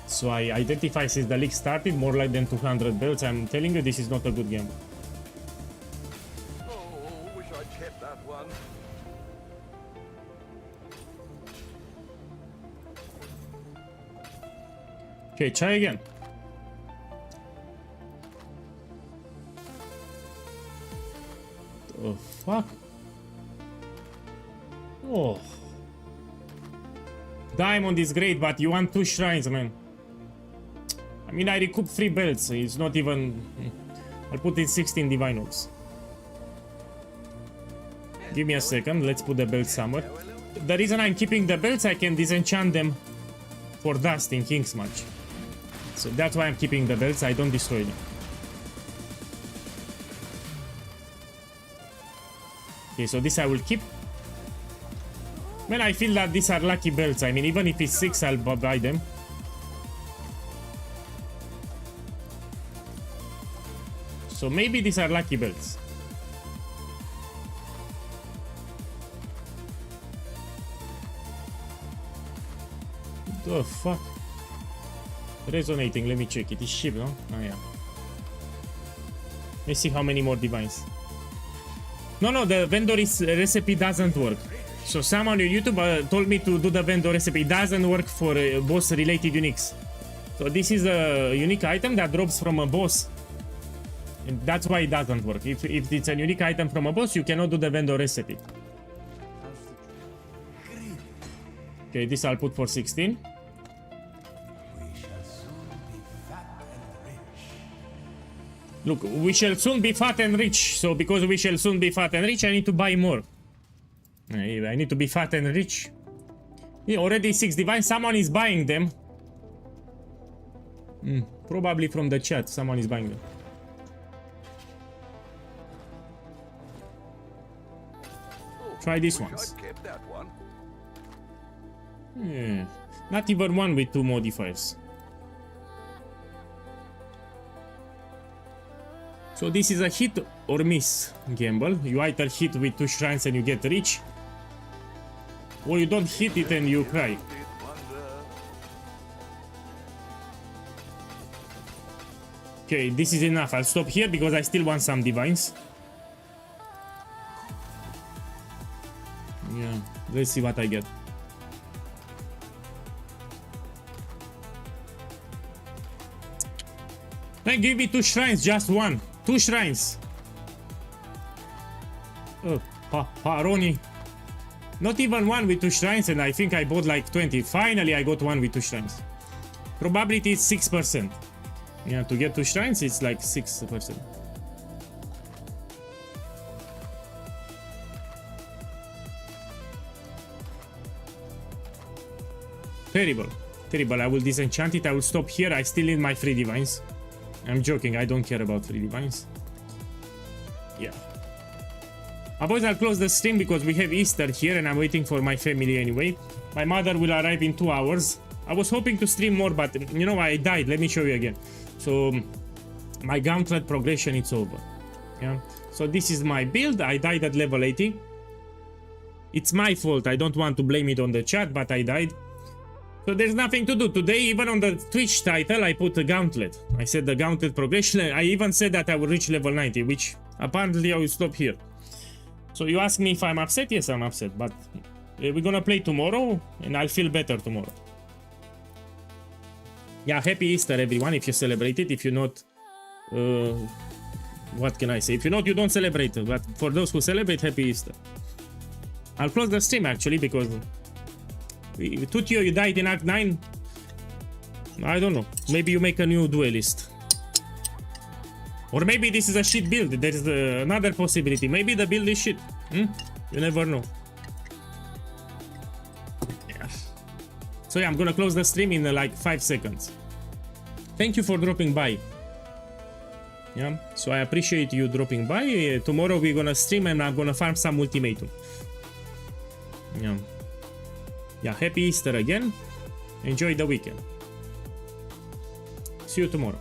So I identify since the league started more like than 200 belts. I'm telling you, this is not a good gamble. Oh, wish I'd kept that one. Okay, try again. Oh, fuck. Oh. Diamond is great, but you want 2 shrines, man. I mean, I recoup 3 belts. It's not even... I'll put in 16 divine orbs. Give me a second. Let's put the belts somewhere. The reason I'm keeping the belts, I can disenchant them for dust in King's Match. So that's why I'm keeping the belts. I don't destroy them. Okay, so this I will keep. Man, I feel that these are lucky belts. I mean, even if it's 6, I'll buy them. So maybe these are lucky belts. The fuck? Resonating, let me check. It is cheap, no? Oh yeah. Let's see how many more divines. No, the vendor recipe doesn't work. So someone on YouTube told me to do the vendor recipe. It doesn't work for boss related uniques. So this is a unique item that drops from a boss. And that's why it doesn't work. If it's a unique item from a boss, you cannot do the vendor recipe. Okay, this I'll put for 16. Look, we shall soon be fat and rich. So because we shall soon be fat and rich, I need to buy more. I need to be fat and rich. Yeah, already 6 divines. Someone is buying them. Probably from the chat. Someone is buying them. Try these ones. I kept that one. Yeah. Not even one with 2 modifiers. So this is a hit or miss gamble. You either hit with 2 shrines and you get rich, or you don't hit it and you cry. Did wonder. Okay, this is enough. I'll stop here because I still want some divines. Yeah, let's see what I get. Then give me 2 shrines, just 1. 2 shrines. Oh, Paroni. Not even 1 with 2 shrines, and I think I bought like 20. Finally, I got 1 with 2 shrines. Probability is 6%. Yeah, to get 2 shrines, it's like 6%. Terrible. Terrible. I will disenchant it. I will stop here. I still need my 3 divines. I'm joking. I don't care about 3 divines. Yeah. Otherwise, I'll close the stream because we have Easter here and I'm waiting for my family anyway. My mother will arrive in 2 hours. I was hoping to stream more, but you know, I died. Let me show you again. So my Gauntlet progression, it's over. Yeah. So this is my build. I died at level 80. It's my fault. I don't want to blame it on the chat, but I died. So there's nothing to do. Today, even on the Twitch title, I put a Gauntlet. I said the Gauntlet progression. I even said that I will reach level 90, which apparently I will stop here. So you ask me if I'm upset? Yes, I'm upset. But we're gonna play tomorrow, and I'll feel better tomorrow. Yeah, happy Easter, everyone, if you celebrate it. If you're not, what can I say? If you're not, you don't celebrate it. But for those who celebrate, happy Easter. I'll close the stream, actually, because... Tutio, you died in Act 9. I don't know. Maybe you make a new duelist. Or maybe this is a shit build. There is another possibility. Maybe the build is shit. You never know. Yeah. So yeah, I'm gonna close the stream in like 5 seconds. Thank you for dropping by. Yeah, so I appreciate you dropping by. Tomorrow we're gonna stream and I'm gonna farm some ultimatum. Yeah, happy Easter again. Enjoy the weekend. See you tomorrow.